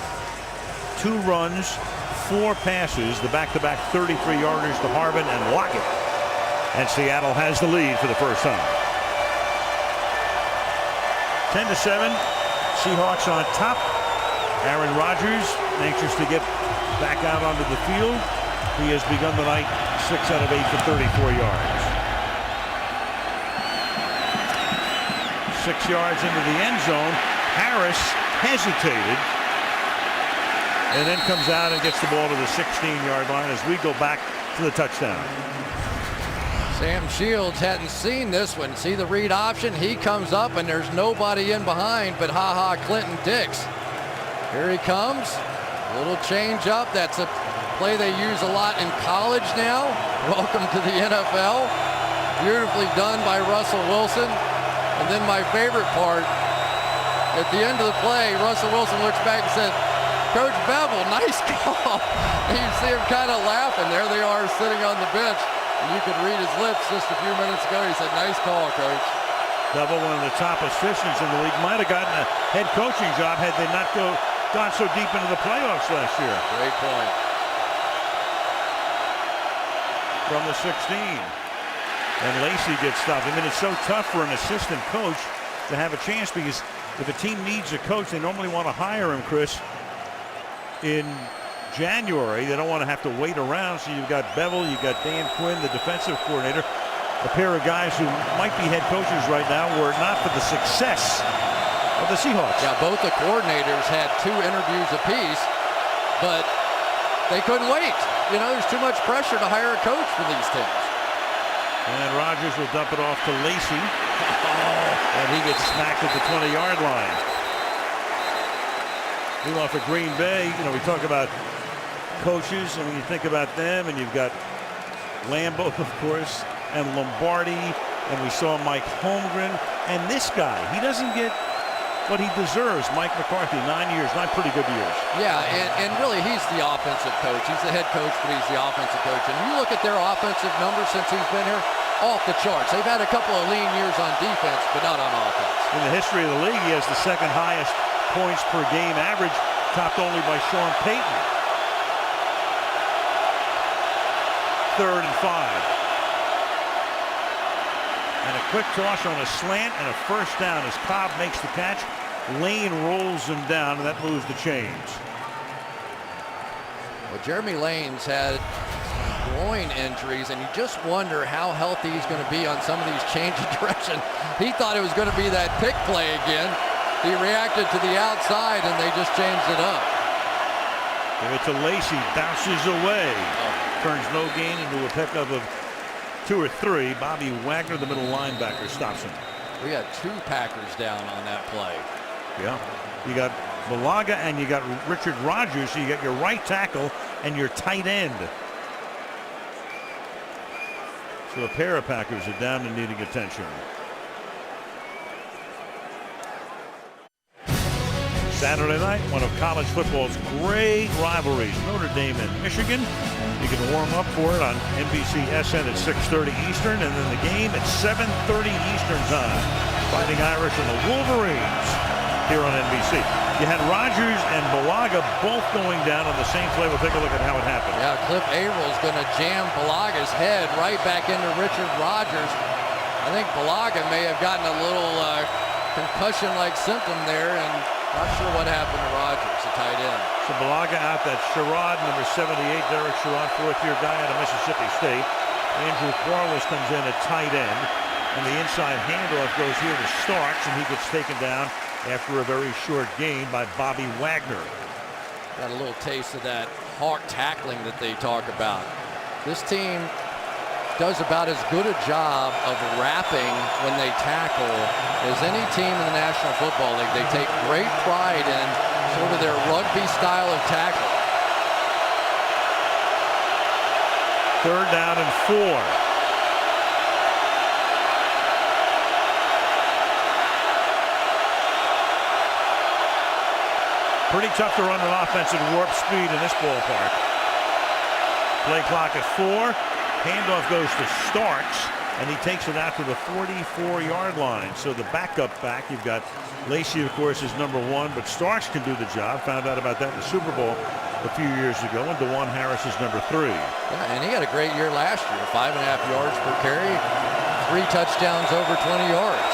2 runs, 4 passes, the back-to-back 33-yarders to Harbin and Lockett. And Seattle has the lead for the first time. 10-7, Seahawks on top. Aaron Rodgers anxious to get back out onto the field. He has begun the night 6 out of 8 for 34 yards. 6 yards into the end zone. Harris hesitated and then comes out and gets the ball to the 16-yard line as we go back to the touchdown. Sam Shields hadn't seen this one. See the read option? He comes up and there's nobody in behind but Clinton Dix. Here he comes. A little change up. That's a play they use a lot in college now. Welcome to the NFL. Beautifully done by Russell Wilson. And then my favorite part, at the end of the play, Russell Wilson looks back and said, Coach Bevel, nice call. And you see him kind of laughing. There they are sitting on the bench. And you could read his lips just a few minutes ago. He said, nice call, Coach. Bevel, one of the top assistants in the league, might have gotten a head coaching job had they not gone so deep into the playoffs last year. Great point. From the 16. And Lacey gets stopped. I mean, it's so tough for an assistant coach to have a chance because if a team needs a coach, they normally want to hire him, Chris, in January. They don't want to have to wait around. So you've got Bevel, you've got Dan Quinn, the defensive coordinator, a pair of guys who might be head coaches right now were it not for the success of the Seahawks. Yeah, both the coordinators had 2 interviews apiece, but they couldn't wait. You know, there's too much pressure to hire a coach for these teams. And Rodgers will dump it off to Lacey. And he gets smacked at the 20-yard line. Meanwhile, for Green Bay, you know, we talk about coaches, and when you think about them, and you've got Lambeau, of course, and Lombardi, and we saw Mike Holmgren, and this guy, he doesn't get what he deserves. Mike McCarthy, 9 years, 9 pretty good years. Yeah, and really he's the offensive coach. He's the head coach, but he's the offensive coach. And you look at their offensive numbers since he's been here, off the charts. They've had a couple of lean years on defense, but not on offense. In the history of the league, he has the 2nd highest points per game average, topped only by Sean Payton. 3rd and 5. And a quick toss on a slant and a first down as Cobb makes the catch. Lane rolls him down, and that moves the chains. Well, Jeremy Lane's had groin injuries, and you just wonder how healthy he's going to be on some of these change of direction. He thought it was going to be that pick play again. He reacted to the outside, and they just changed it up. Give it to Lacey, bounces away. Turns no gain into a pickup of 2 or 3. Bobby Wagner, the middle linebacker, stops him. We had 2 Packers down on that play. Yeah. You got Balaga and you got Richard Rodgers, so you got your right tackle and your tight end. So a pair of Packers are down and needing attention. Saturday night, one of college football's great rivalries, Notre Dame and Michigan. You can warm up for it on NBC SN at 6:30 Eastern, and then the game at 7:30 Eastern time. Fighting Irish and the Wolverines here on NBC. You had Rodgers and Balaga both going down on the same play. We'll take a look at how it happened. Yeah, Cliff Avrill's going to jam Balaga's head right back into Richard Rodgers. I think Balaga may have gotten a little concussion-like symptom there, and not sure what happened to Rodgers, the tight end. So Balaga out. That's Sherrod, number 78, Derek Sherrod, 4th-year guy out of Mississippi State. Andrew Quarles comes in at tight end, and the inside handoff goes here to Starks, and he gets taken down after a very short gain by Bobby Wagner. Got a little taste of that hard tackling that they talk about. This team does about as good a job of wrapping when they tackle as any team in the National Football League. They take great pride in sort of their rugby style of tackle. 3rd down and 4. Pretty tough to run an offense at warp speed in this ballpark. Play clock at 4. Handoff goes to Starks, and he takes it out to the 44-yard line. So the backup back, you've got Lacey, of course, is number 1, but Starks can do the job. Found out about that in the Super Bowl a few years ago, and DeJuan Harris is number 3. Yeah, and he had a great year last year. 5.5 yards per carry, 3 touchdowns over 20 yards.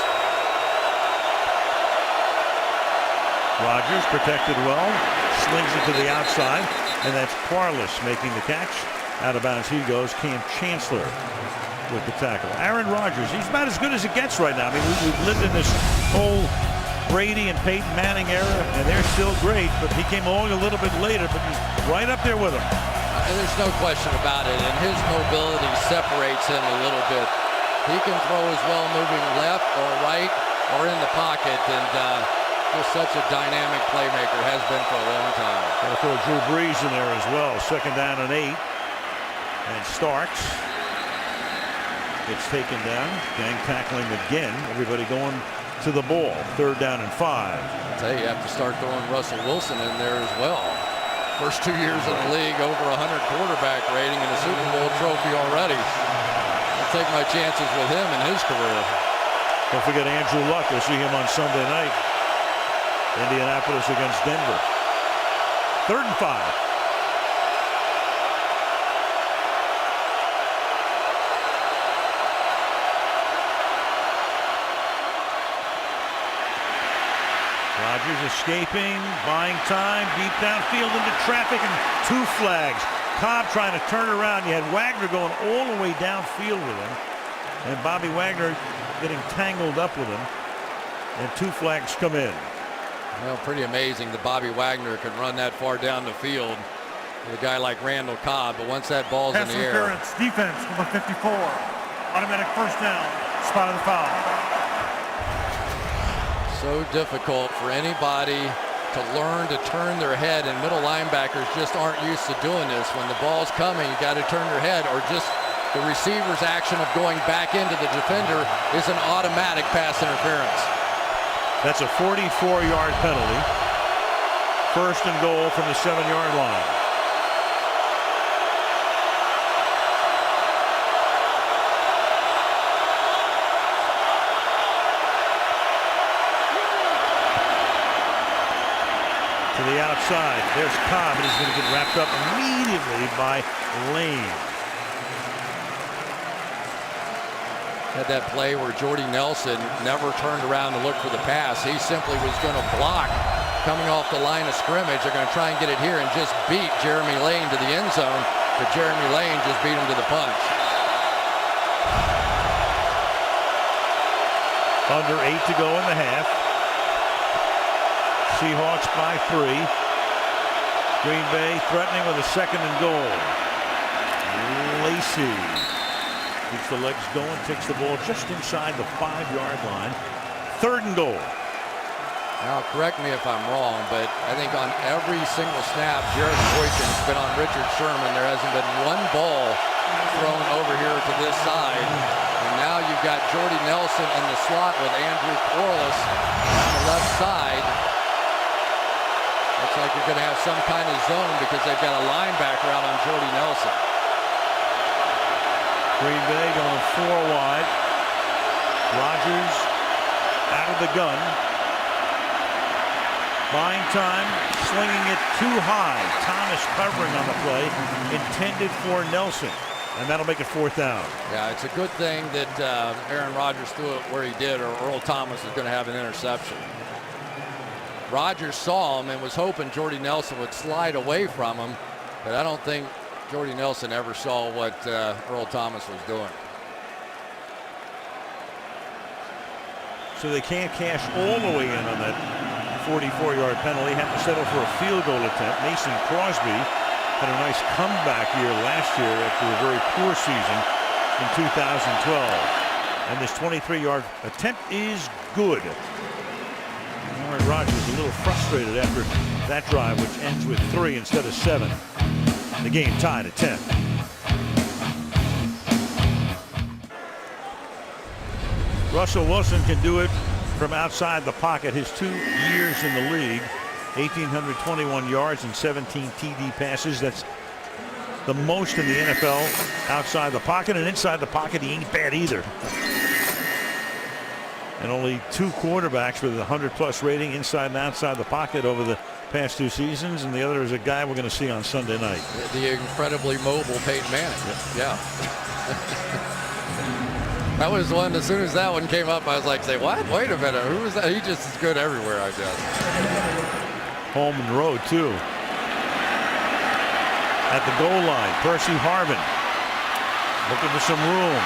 Rodgers protected well, slings it to the outside, and that's Parlis making the catch. Out of bounds he goes. Cam Chancellor with the tackle. Aaron Rodgers, he's about as good as it gets right now. I mean, we've lived in this whole Brady and Peyton Manning era, and they're still great, but he came along a little bit later, but he's right up there with them. There's no question about it, and his mobility separates him a little bit. He can throw as well moving left or right or in the pocket, and just such a dynamic playmaker, has been for a long time. Got to throw Drew Brees in there as well. 2nd down and 8. And Starks gets taken down. Gang tackling again. Everybody going to the ball. 3rd down and 5. I'll tell you, you have to start throwing Russell Wilson in there as well. First 2 years in the league, over 100 quarterback rating and a Super Bowl trophy already. I'll take my chances with him in his career. Don't forget Andrew Luck. We'll see him on Sunday night. Indianapolis against Denver. 3rd and 5. Rodgers escaping, buying time, deep downfield into traffic, and 2 flags. Cobb trying to turn around. You had Wagner going all the way downfield with him, and Bobby Wagner getting tangled up with him, and 2 flags come in. Well, pretty amazing that Bobby Wagner can run that far down the field with a guy like Randall Cobb, but once that ball's in the air. Interference, defense, number 54. Automatic 1st down, spot of the foul. So difficult for anybody to learn to turn their head, and middle linebackers just aren't used to doing this. When the ball's coming, you got to turn your head, or just the receiver's action of going back into the defender is an automatic pass interference. That's a 44-yard penalty. 1st and goal from the 7-yard line. To the outside. There's Cobb, and he's going to get wrapped up immediately by Lane. Had that play where Jordy Nelson never turned around to look for the pass. He simply was going to block coming off the line of scrimmage. They're going to try and get it here and just beat Jeremy Lane to the end zone, but Jeremy Lane just beat him to the punch. Under 8 to go in the half. Seahawks by 3. Green Bay threatening with a 2nd and goal. Lacey keeps the legs going, takes the ball just inside the 5-yard line. 3rd and goal. Now, correct me if I'm wrong, but I think on every single snap, Jared Boykin's been on Richard Sherman. There hasn't been one ball thrown over here to this side. And now you've got Jordy Nelson in the slot with Andrew Corliss on the left side. Looks like you're going to have some kind of zone because they've got a linebacker out on Jordy Nelson. Green Bay going 4 wide. Rodgers out of the gun. Buying time, slinging it too high. Thomas covering on the play, intended for Nelson. And that'll make it 4th down. Yeah, it's a good thing that Aaron Rodgers threw it where he did, or Earl Thomas is going to have an interception. Rodgers saw him and was hoping Jordy Nelson would slide away from him, but I don't think Jordy Nelson ever saw what Earl Thomas was doing. So they can't cash all the way in on that 44-yard penalty. Have to settle for a field goal attempt. Mason Crosby had a nice comeback year last year after a very poor season in 2012. And this 23-yard attempt is good. Aaron Rodgers a little frustrated after that drive, which ends with 3 instead of 7. The game tied at 10. Russell Wilson can do it from outside the pocket. His 2 years in the league, 1,821 yards and 17 TD passes. That's the most in the NFL outside the pocket, and inside the pocket he ain't bad either. And only 2 quarterbacks with a 100+ rating inside and outside the pocket over the past 2 seasons, and the other is a guy we're going to see on Sunday night. The incredibly mobile Peyton Manning. Yeah. That was one, as soon as that one came up, I was like, say, what? Wait a minute, who was that? He just is good everywhere, I guess. Home and road, too. At the goal line, Percy Harvin looking for some room.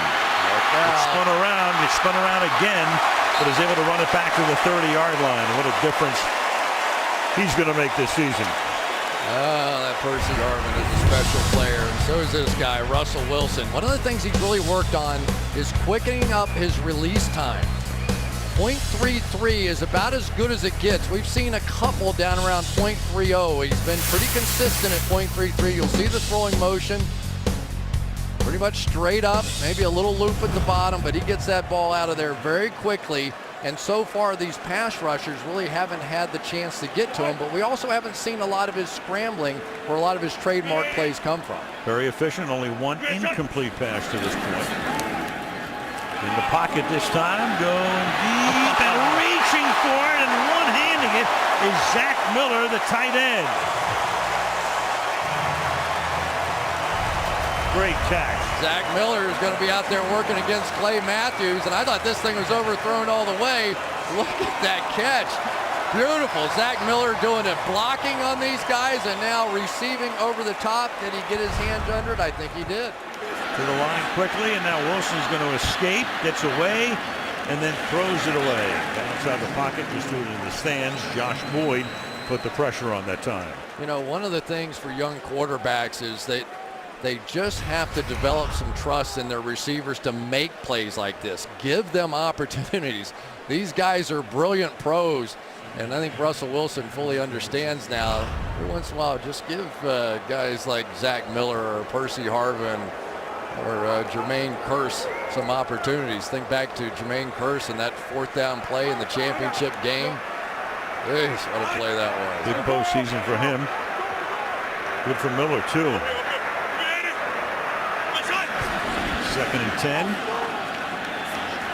It's spun around again, but is able to run it back to the 30-yard line. What a difference he's going to make this season. That Percy Harvin is a special player, and so is this guy, Russell Wilson. One of the things he's really worked on is quickening up his release time. .33 is about as good as it gets. We've seen a couple down around .30. He's been pretty consistent at .33. You'll see the throwing motion. Pretty much straight up, maybe a little loop at the bottom, but he gets that ball out of there very quickly. And so far, these pass rushers really haven't had the chance to get to him, but we also haven't seen a lot of his scrambling where a lot of his trademark plays come from. Very efficient, only 1 incomplete pass to this point. In the pocket this time, going deep and reaching for it, and one-handing it is Zach Miller, the tight end. Great catch. Zach Miller is going to be out there working against Clay Matthews, and I thought this thing was overthrown all the way. Look at that catch. Beautiful. Zach Miller doing it, blocking on these guys, and now receiving over the top. Did he get his hand under it? I think he did. To the line quickly, and now Wilson's going to escape, gets away, and then throws it away. Outside the pocket, just threw it in the stands. Josh Boyd put the pressure on that time. You know, one of the things for young quarterbacks is that they just have to develop some trust in their receivers to make plays like this. Give them opportunities. These guys are brilliant pros, and I think Russell Wilson fully understands now. Every once in a while, just give guys like Zach Miller or Percy Harvin or Jermaine Kearse some opportunities. Think back to Jermaine Kearse and that 4th down play in the championship game. Jeez, what a play that was. Big postseason for him. Good for Miller, too. 2nd and 10.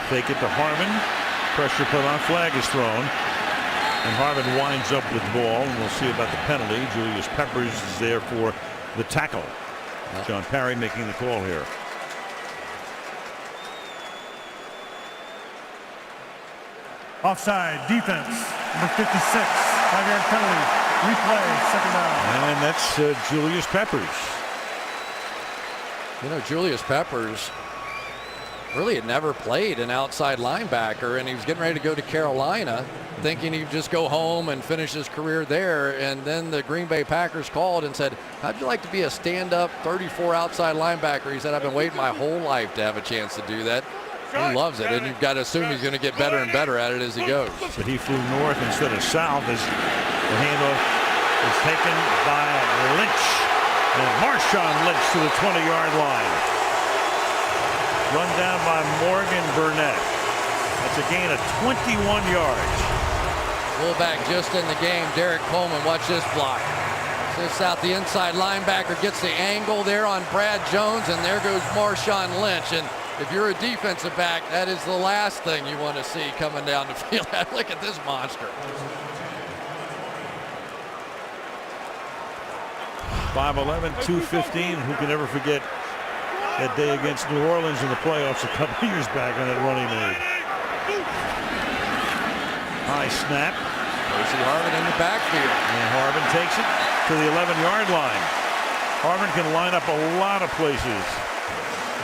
Fake it to Harvin. Pressure put on, flag is thrown. And Harvin winds up with the ball, and we'll see about the penalty. Julius Peppers is there for the tackle. John Parry making the call here. Offside, defense, number 56, 5-yard penalty, replay, 2nd down. And that's Julius Peppers. You know, Julius Peppers really had never played an outside linebacker, and he was getting ready to go to Carolina, thinking he'd just go home and finish his career there. And then the Green Bay Packers called and said, how'd you like to be a stand-up 34 outside linebacker? He said, I've been waiting my whole life to have a chance to do that. He loves it, and you've got to assume he's going to get better and better at it as he goes. But he flew north instead of south as the handoff is taken by Lynch. And Marshawn Lynch to the 20-yard line. Run down by Morgan Burnett. That's a gain of 21 yards. Fullback just in the game, Derek Coleman. Watch this block. Sits out the inside linebacker, gets the angle there on Brad Jones, and there goes Marshawn Lynch. And if you're a defensive back, that is the last thing you want to see coming down the field. Look at this monster. 5'11", 215. Who can ever forget that day against New Orleans in the playoffs a couple years back on that run he made. High snap. Percy Harvin in the backfield. And Harvin takes it to the 11-yard line. Harvin can line up a lot of places.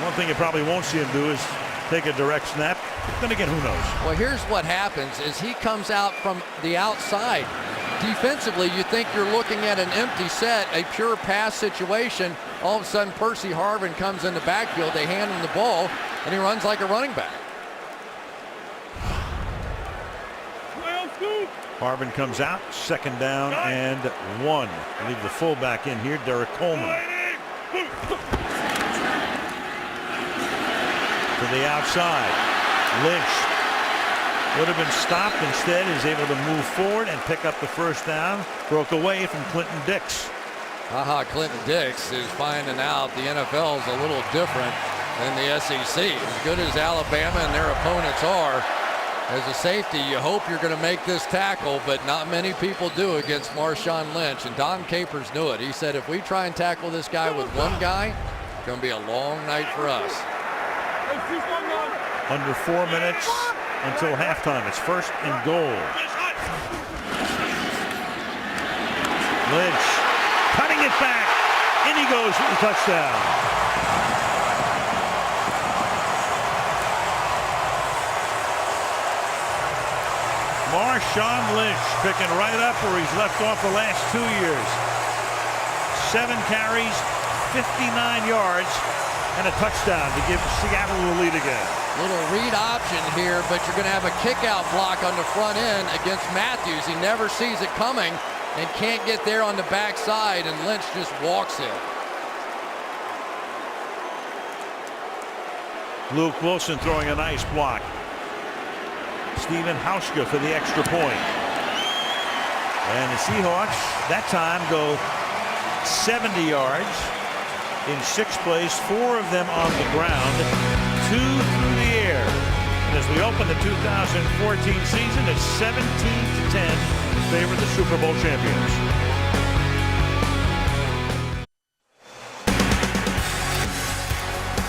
One thing you probably won't see him do is take a direct snap. Then again, who knows? Well, here's what happens is he comes out from the outside. Defensively, you think you're looking at an empty set, a pure pass situation. All of a sudden, Percy Harvin comes in the backfield. They hand him the ball, and he runs like a running back. Harvin comes out, 2nd down and 1. Leave the fullback in here, Derek Coleman. To the outside, Lynch would have been stopped. Instead, is able to move forward and pick up the 1st down. Broke away from Clinton Dix. Clinton Dix is finding out the NFL is a little different than the SEC. As good as Alabama and their opponents are, as a safety, you hope you're going to make this tackle, but not many people do against Marshawn Lynch. And Don Capers knew it. He said, if we try and tackle this guy with one guy, it's going to be a long night for us. Under 4 minutes until halftime. It's 1st and goal. Lynch cutting it back. In he goes for the touchdown. Marshawn Lynch picking right up where he's left off the last 2 years. 7 carries, 59 yards, and a touchdown to give Seattle the lead again. Little read option here, but you're going to have a kick-out block on the front end against Matthews. He never sees it coming and can't get there on the backside, and Lynch just walks in. Luke Wilson throwing a nice block. Steven Hauschka for the extra point. And the Seahawks that time go 70 yards in 6 plays, 4 of them on the ground, 2 through the air. And as we open the 2014 season, it's 17-10 in favor of the Super Bowl champions.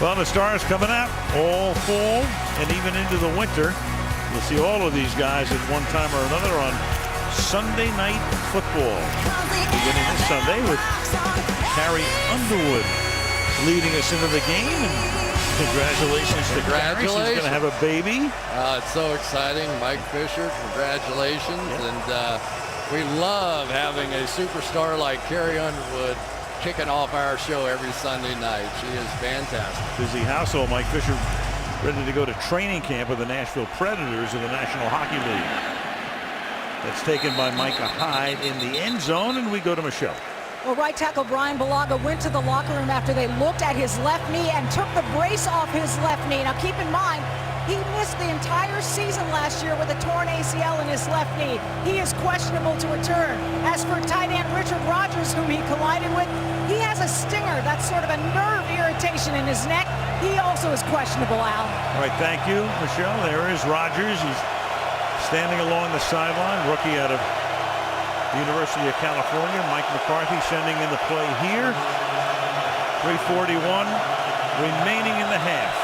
Well, the Stars coming up all fall and even into the winter. You'll see all of these guys at one time or another on Sunday Night Football. Beginning this Sunday with Carrie Underwood leading us into the game. And congratulations to Carrie. She's going to have a baby. It's so exciting. Mike Fisher, congratulations. Yep. And we love having a superstar like Carrie Underwood kicking off our show every Sunday night. She is fantastic. Busy household. Mike Fisher ready to go to training camp with the Nashville Predators of the National Hockey League. That's taken by Micah Hyde in the end zone, and we go to Michelle. Well, right tackle Brian Balaga went to the locker room after they looked at his left knee and took the brace off his left knee. Now keep in mind, he missed the entire season last year with a torn ACL in his left knee. He is questionable to return. As for tight end Richard Rodgers, whom he collided with, he has a stinger. That's sort of a nerve irritation in his neck. He also is questionable, Al. All right, thank you, Michelle. There is Rodgers. He's standing along the sideline, rookie out of the University of California. Mike McCarthy sending in the play here. 3:41 remaining in the half.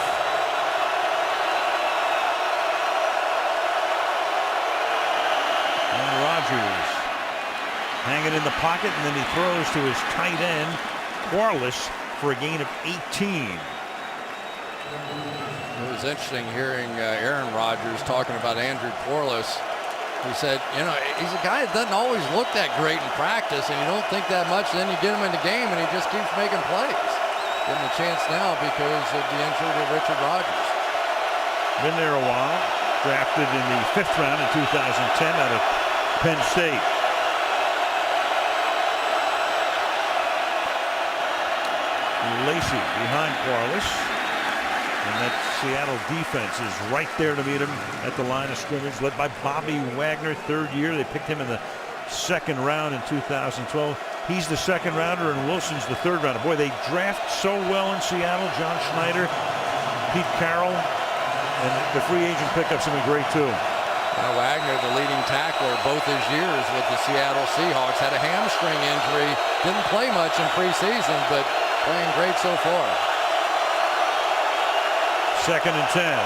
And Rodgers hanging in the pocket, and then he throws to his tight end, Quarles, for a gain of 18. It was interesting hearing Aaron Rodgers talking about Andrew Quarles. He said, you know, he's a guy that doesn't always look that great in practice, and you don't think that much, then you get him in the game, and he just keeps making plays. Getting a chance now because of the injury to Richard Rodgers. Been there a while. Drafted in the 5th round in 2010 out of Penn State. Lacey behind Quarles. And that Seattle defense is right there to meet him at the line of scrimmage, led by Bobby Wagner, 3rd year. They picked him in the 2nd round in 2012. He's the 2nd rounder, and Wilson's the 3rd rounder. Boy, they draft so well in Seattle. John Schneider, Pete Carroll, and the free agent pickups have been great too. Wagner, the leading tackler both his years with the Seattle Seahawks, had a hamstring injury. Didn't play much in preseason, but playing great so far. 2nd and 10.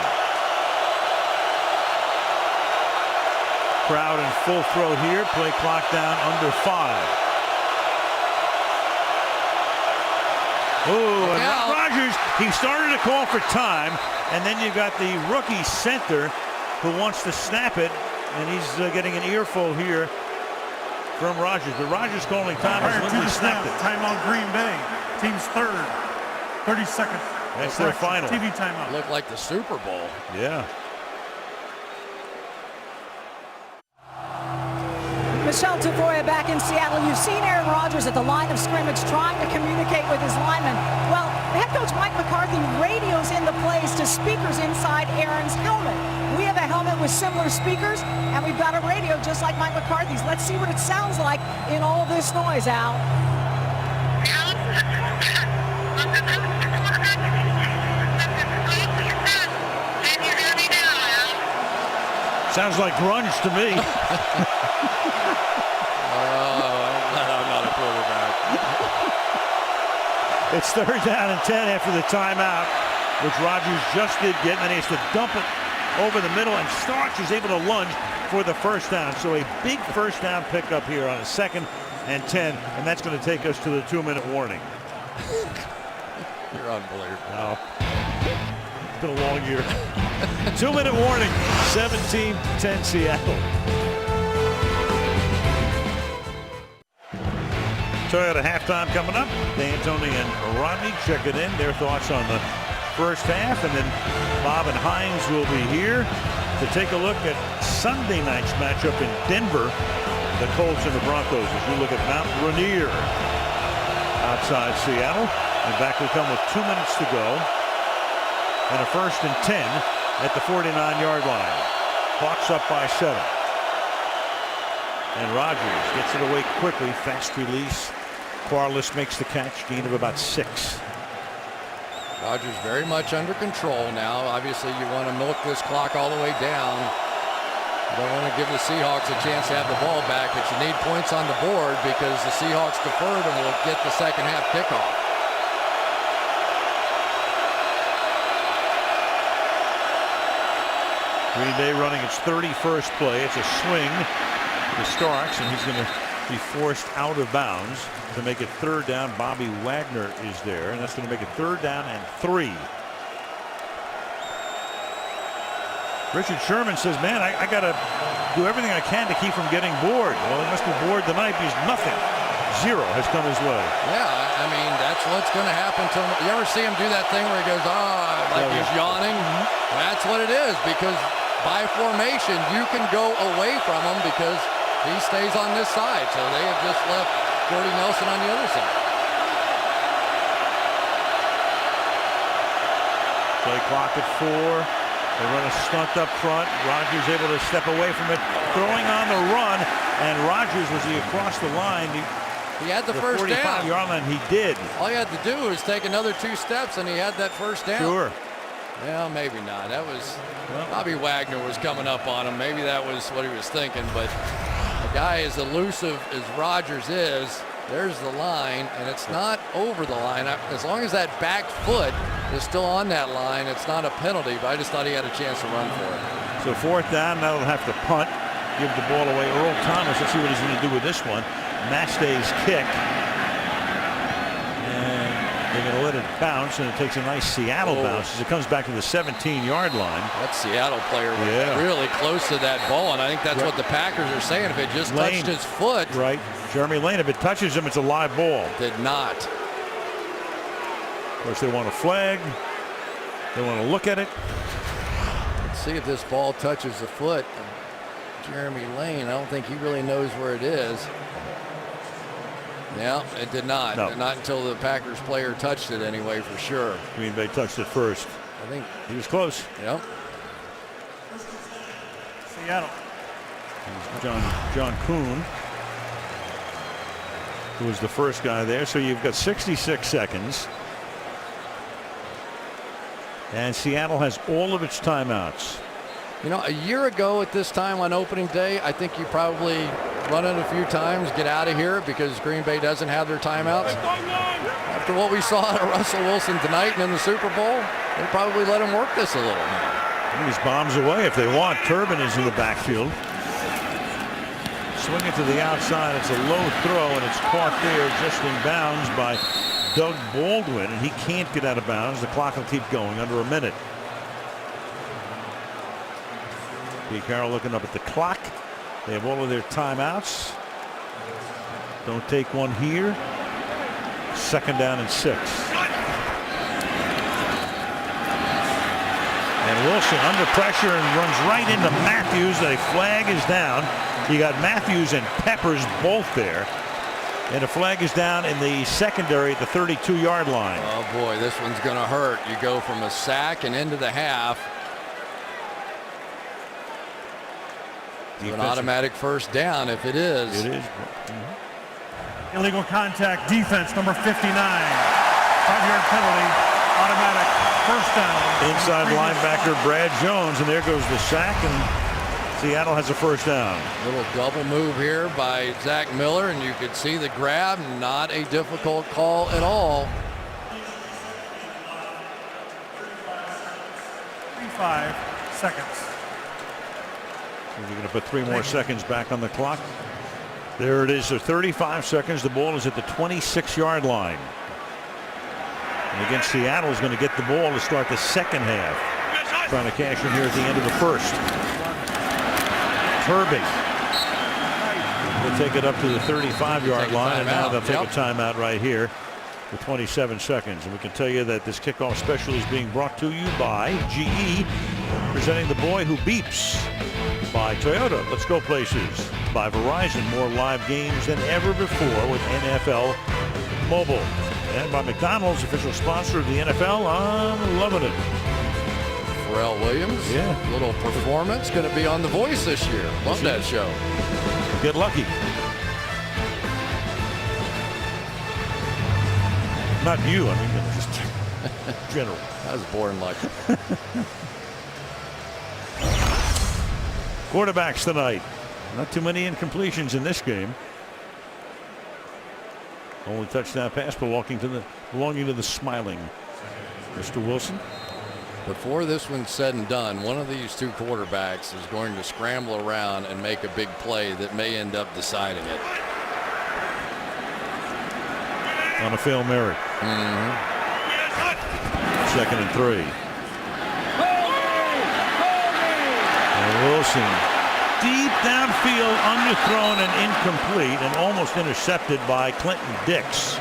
Crowd in full throat here. Play clock down under 5. Oh, and Rodgers, he started to call for time, and then you got the rookie center who wants to snap it, and he's getting an earful here from Rodgers. But Rodgers calling time. Prior to the snap, timeout Green Bay. Team's 3rd. 30 seconds. That's their final. TV timeout. Looked like the Super Bowl. Yeah. Michelle Tafoya back in Seattle. You've seen Aaron Rodgers at the line of scrimmage trying to communicate with his linemen. Well, head coach Mike McCarthy radios in the plays to speakers inside Aaron's helmet. We have a helmet with similar speakers, and we've got a radio just like Mike McCarthy's. Let's see what it sounds like in all this noise, Al. Sounds like grunge to me. I'm not a quarterback. It's 3rd down and 10 after the timeout, which Rodgers just did get, and then he has to dump it over the middle, and Starks is able to lunge for the first down. So a big first down pickup here on a 2nd and 10, and that's going to take us to the 2-minute warning. You're unbelievable. Wow. It's been a long year. 2-minute warning, 17-10 Seattle. Toyota halftime coming up. D'Antoni and Rodney checking in. Their thoughts on the first half, and then Bob and Hines will be here to take a look at Sunday night's matchup in Denver. The Colts and the Broncos as we look at Mount Rainier outside Seattle. And back we come with 2 minutes to go. And a 1st and 10 at the 49-yard line. Hawks up by 7. And Rodgers gets it away quickly. Fast release. Quarles makes the catch. Gain of about 6. Rodgers very much under control now. Obviously, you want to milk this clock all the way down. You don't want to give the Seahawks a chance to have the ball back, but you need points on the board because the Seahawks deferred and will get the second half kickoff. Green Bay running its 31st play. It's a swing to Starks, and he's going to be forced out of bounds to make it 3rd down. Bobby Wagner is there, and that's going to make it 3rd down and 3. Richard Sherman says, man, I got to do everything I can to keep from getting bored. Well, he must be bored tonight because nothing. 0 has come his way. Yeah, I mean, that's what's going to happen to him. You ever see him do that thing where he goes, like he's yawning? That's what it is, because by formation, you can go away from him because he stays on this side. So they have just left Jordy Nelson on the other side. Play clock at 4. They run a stunt up front. Rodgers able to step away from it. Throwing on the run. And Rodgers, was he across the line? He had the first down. 45-yard line, he did. All he had to do was take another 2 steps, and he had that first down. Sure. Well, maybe not. That was Bobby Wagner was coming up on him. Maybe that was what he was thinking. But a guy as elusive as Rodgers is, there's the line, and it's not over the line. As long as that back foot is still on that line, it's not a penalty. But I just thought he had a chance to run for it. So 4th down, now they'll have to punt, give the ball away. Earl Thomas, let's see what he's going to do with this one. Match day's kick. And they're going to let it bounce, and it takes a nice Seattle bounce as it comes back to the 17-yard line. That Seattle player was really close to that ball, and I think that's what the Packers are saying. If it just touched his foot. Right. Jeremy Lane, if it touches him, it's a live ball. Did not. Of course, they want a flag. They want to look at it. Let's see if this ball touches the foot of Jeremy Lane. I don't think he really knows where it is. Yeah, it did not. No. Not until the Packers player touched it anyway, for sure. Green Bay touched it first. I think he was close. Yep. Seattle. John Kuhn, who was the first guy there. So you've got 66 seconds. And Seattle has all of its timeouts. You know, a year ago at this time on opening day, I think you probably run it a few times, get out of here because Green Bay doesn't have their timeouts. After what we saw out of Russell Wilson tonight and in the Super Bowl, they probably let him work this a little. These bombs away if they want. Turbin is in the backfield. Swing it to the outside. It's a low throw, and it's caught there just in bounds by Doug Baldwin, and he can't get out of bounds. The clock will keep going under a minute. Pete Carroll looking up at the clock. They have all of their timeouts. Don't take one here. 2nd down and 6. And Wilson under pressure and runs right into Matthews. A flag is down. You got Matthews and Peppers both there. And a flag is down in the secondary at the 32-yard line. Oh boy, this one's going to hurt. You go from a sack and into the half. An automatic first down if it is. It is. Illegal contact defense, number 59. 5-yard penalty, automatic first down. Inside linebacker Brad Jones, and there goes the sack, and Seattle has a first down. Little double move here by Zach Miller, and you could see the grab. Not a difficult call at all. 35 seconds. We're going to put 3 more seconds back on the clock. There it is, 35 seconds. The ball is at the 26-yard line. And again, Seattle is going to get the ball to start the second half. Trying to cash in here at the end of the first. Turby will take it up to the 35-yard line, and now they'll take a timeout right here with 27 seconds. And we can tell you that this kickoff special is being brought to you by GE, presenting the boy who beeps. By Toyota, let's go places. By Verizon, more live games than ever before with NFL Mobile. And by McDonald's, official sponsor of the NFL. I'm loving it. Pharrell Williams, little performance, going to be on The Voice this year. Love that show. Get lucky. Not you, I mean, just general. I was born lucky. Quarterbacks tonight. Not too many incompletions in this game. Only touchdown pass belonging to the smiling Mr. Wilson. Before this one's said and done, one of these two quarterbacks is going to scramble around and make a big play that may end up deciding it. On a Hail Mary. Second and 3. And Wilson deep downfield, underthrown and incomplete, and almost intercepted by Clinton Dix.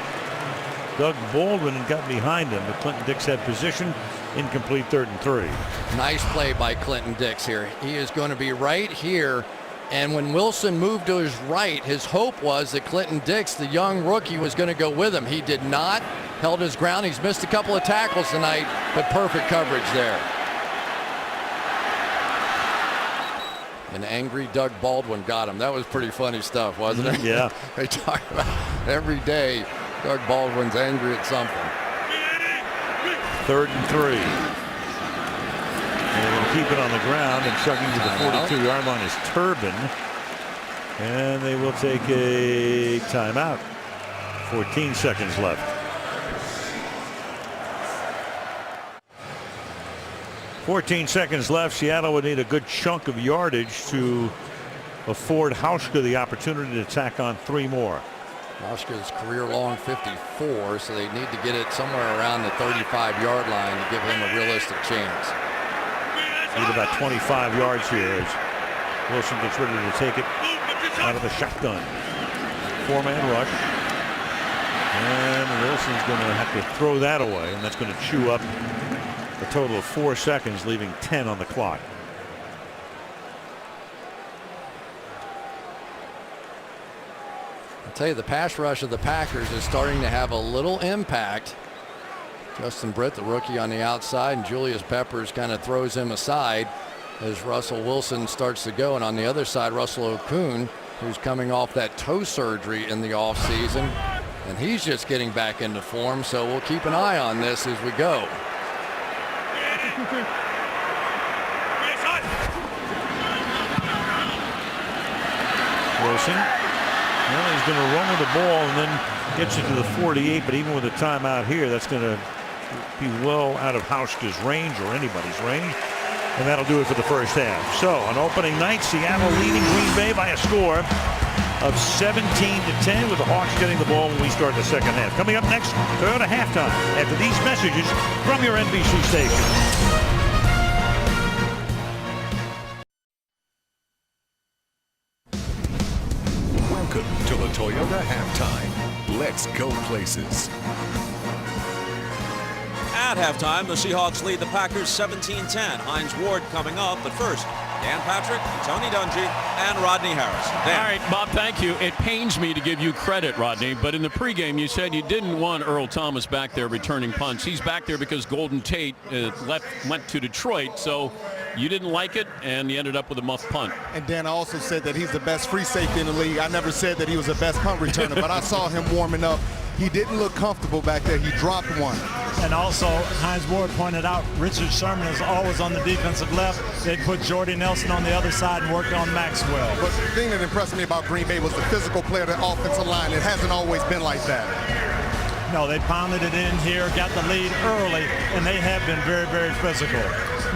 Doug Baldwin got behind him, but Clinton Dix had position. Incomplete, 3rd and 3. Nice play by Clinton Dix here. He is going to be right here. And when Wilson moved to his right, his hope was that Clinton Dix, the young rookie, was going to go with him. He did not. Held his ground. He's missed a couple of tackles tonight, but perfect coverage there. An angry Doug Baldwin got him. That was pretty funny stuff, wasn't it? Yeah. They talk about every day Doug Baldwin's angry at something. 3rd and 3. And they'll keep it on the ground, and chugging to the 42-yard line is Turbin. And they will take a timeout. 14 seconds left. 14 seconds left. Seattle would need a good chunk of yardage to afford Hauschka the opportunity to tack on 3 more. Hauschka's career-long 54, so they need to get it somewhere around the 35-yard line to give him a realistic chance. Need about 25 yards here as Wilson gets ready to take it out of the shotgun. 4-man rush. And Wilson's going to have to throw that away, and that's going to chew up a total of 4 seconds, leaving 10 on the clock. I'll tell you, the pass rush of the Packers is starting to have a little impact. Justin Britt, the rookie, on the outside, and Julius Peppers kind of throws him aside as Russell Wilson starts to go. And on the other side, Russell Okung, who's coming off that toe surgery in the offseason, and he's just getting back into form. So we'll keep an eye on this as we go. Wilson. Well, he's going to run with the ball and then gets it to the 48, but even with a timeout here, that's going to be well out of Hauschka's range or anybody's range, and that'll do it for the first half. So on opening night, Seattle leading Green Bay by a score of 17-10, with the Hawks getting the ball when we start the second half. Coming up next, Toyota halftime after these messages from your NBC station. Welcome to the Toyota halftime. Let's go places. At halftime, the Seahawks lead the Packers 17-10. Hines Ward coming up, but first, Dan Patrick, Tony Dungy, and Rodney Harris. Dan. All right, Bob, thank you. It pains me to give you credit, Rodney, but in the pregame you said you didn't want Earl Thomas back there returning punts. He's back there because Golden Tate went to Detroit, so you didn't like it, and you ended up with a muff punt. And Dan, I also said that he's the best free safety in the league. I never said that he was the best punt returner, but I saw him warming up. He didn't look comfortable back there. He dropped one. And also, Hines Ward pointed out, Richard Sherman is always on the defensive left. They put Jordy Nelson on the other side and worked on Maxwell. But the thing that impressed me about Green Bay was the physical play of the offensive line. It hasn't always been like that. No, they pounded it in here, got the lead early, and they have been very, very physical.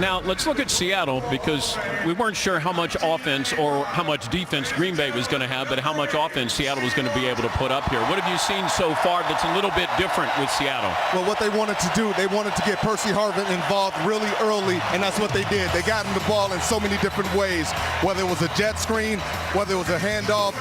Now, let's look at Seattle, because we weren't sure how much offense or how much defense Green Bay was going to have, but how much offense Seattle was going to be able to put up here. What have you seen so far that's a little bit different with Seattle? Well, what they wanted to do, they wanted to get Percy Harvin involved really early, and that's what they did. They got him the ball in so many different ways, whether it was a jet screen, whether it was a handoff.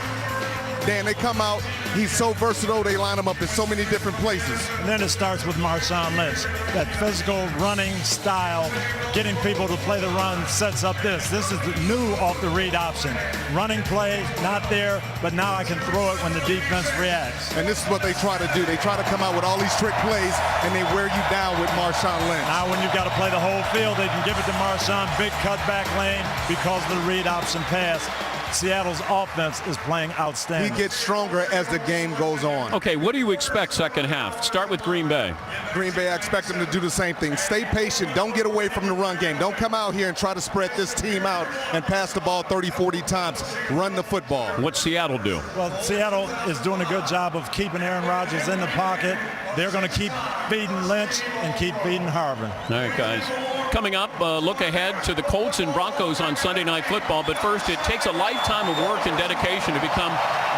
Dan, they come out, he's so versatile, they line him up in so many different places. And then it starts with Marshawn Lynch. That physical running style, getting people to play the run, sets up this. This is new off the read option. Running play, not there, but now I can throw it when the defense reacts. And this is what they try to do. They try to come out with all these trick plays, and they wear you down with Marshawn Lynch. Now when you've got to play the whole field, they can give it to Marshawn, big cutback lane, because of the read option pass. Seattle's offense is playing outstanding. He gets stronger as the game goes on. Okay, what do you expect second half? Start with Green Bay. Green Bay, I expect them to do the same thing. Stay patient. Don't get away from the run game. Don't come out here and try to spread this team out and pass the ball 30, 40 times. Run the football. What's Seattle do? Well, Seattle is doing a good job of keeping Aaron Rodgers in the pocket. They're going to keep feeding Lynch and keep feeding Harvin. All right, guys. Coming up, look ahead to the Colts and Broncos on Sunday Night Football. But first, it takes a lifetime of work and dedication to become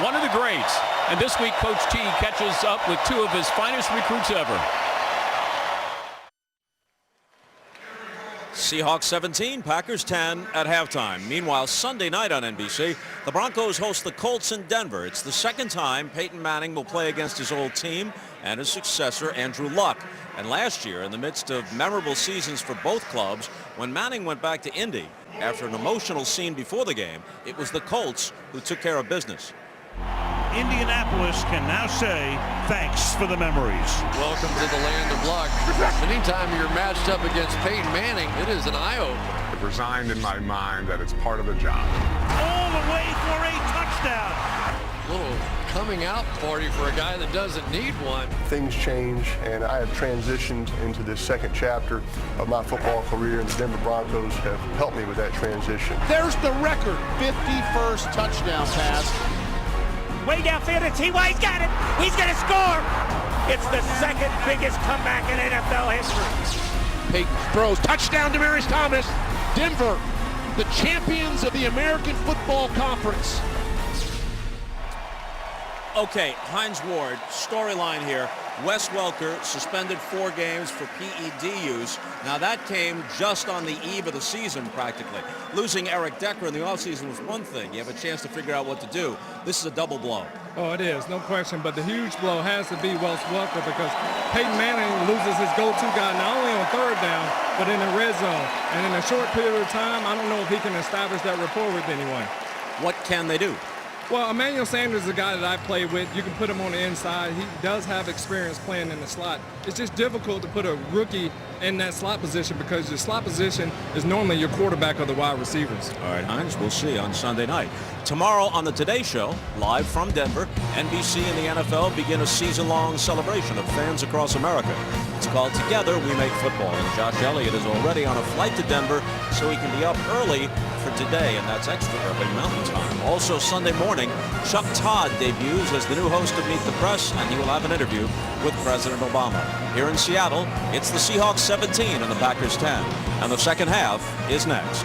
one of the greats. And this week, Coach T catches up with two of his finest recruits ever. Seahawks 17, Packers 10 at halftime. Meanwhile, Sunday night on NBC, the Broncos host the Colts in Denver. It's the second time Peyton Manning will play against his old team and his successor, Andrew Luck. And last year, in the midst of memorable seasons for both clubs, when Manning went back to Indy after an emotional scene before the game, it was the Colts who took care of business. Indianapolis can now say thanks for the memories. Welcome to the land of luck. Anytime you're matched up against Peyton Manning, it is an eye-opener. I've resigned in my mind that it's part of the job. All the way for a touchdown. Little coming out party for a guy that doesn't need one. Things change, and I have transitioned into this second chapter of my football career, and the Denver Broncos have helped me with that transition. There's the record 51st touchdown pass. Way downfield, and T.Y.'s got it. He's going to score. It's the second biggest comeback in NFL history. Peyton throws. Touchdown, Demaryius Thomas. Denver, the champions of the American Football Conference. Okay, Hines Ward, storyline here. Wes Welker suspended 4 games for PED use. Now that came just on the eve of the season practically. Losing Eric Decker in the offseason was one thing. You have a chance to figure out what to do. This is a double blow. Oh, it is, no question. But the huge blow has to be Wes Welker, because Peyton Manning loses his go-to guy not only on third down, but in the red zone. And in a short period of time, I don't know if he can establish that rapport with anyone. What can they do? Well, Emmanuel Sanders is a guy that I've played with. You can put him on the inside. He does have experience playing in the slot. It's just difficult to put a rookie in that slot position, because your slot position is normally your quarterback or the wide receivers. All right, Hines, we'll see on Sunday night. Tomorrow on the Today Show, live from Denver, NBC and the NFL begin a season-long celebration of fans across America. It's called Together We Make Football, and Josh Elliott is already on a flight to Denver so he can be up early for today, and that's extra early Mountain Time. Also Sunday morning, Chuck Todd debuts as the new host of Meet the Press, and he will have an interview with President Obama. Here in Seattle, it's the Seahawks 17 and the Packers 10, and the second half is next.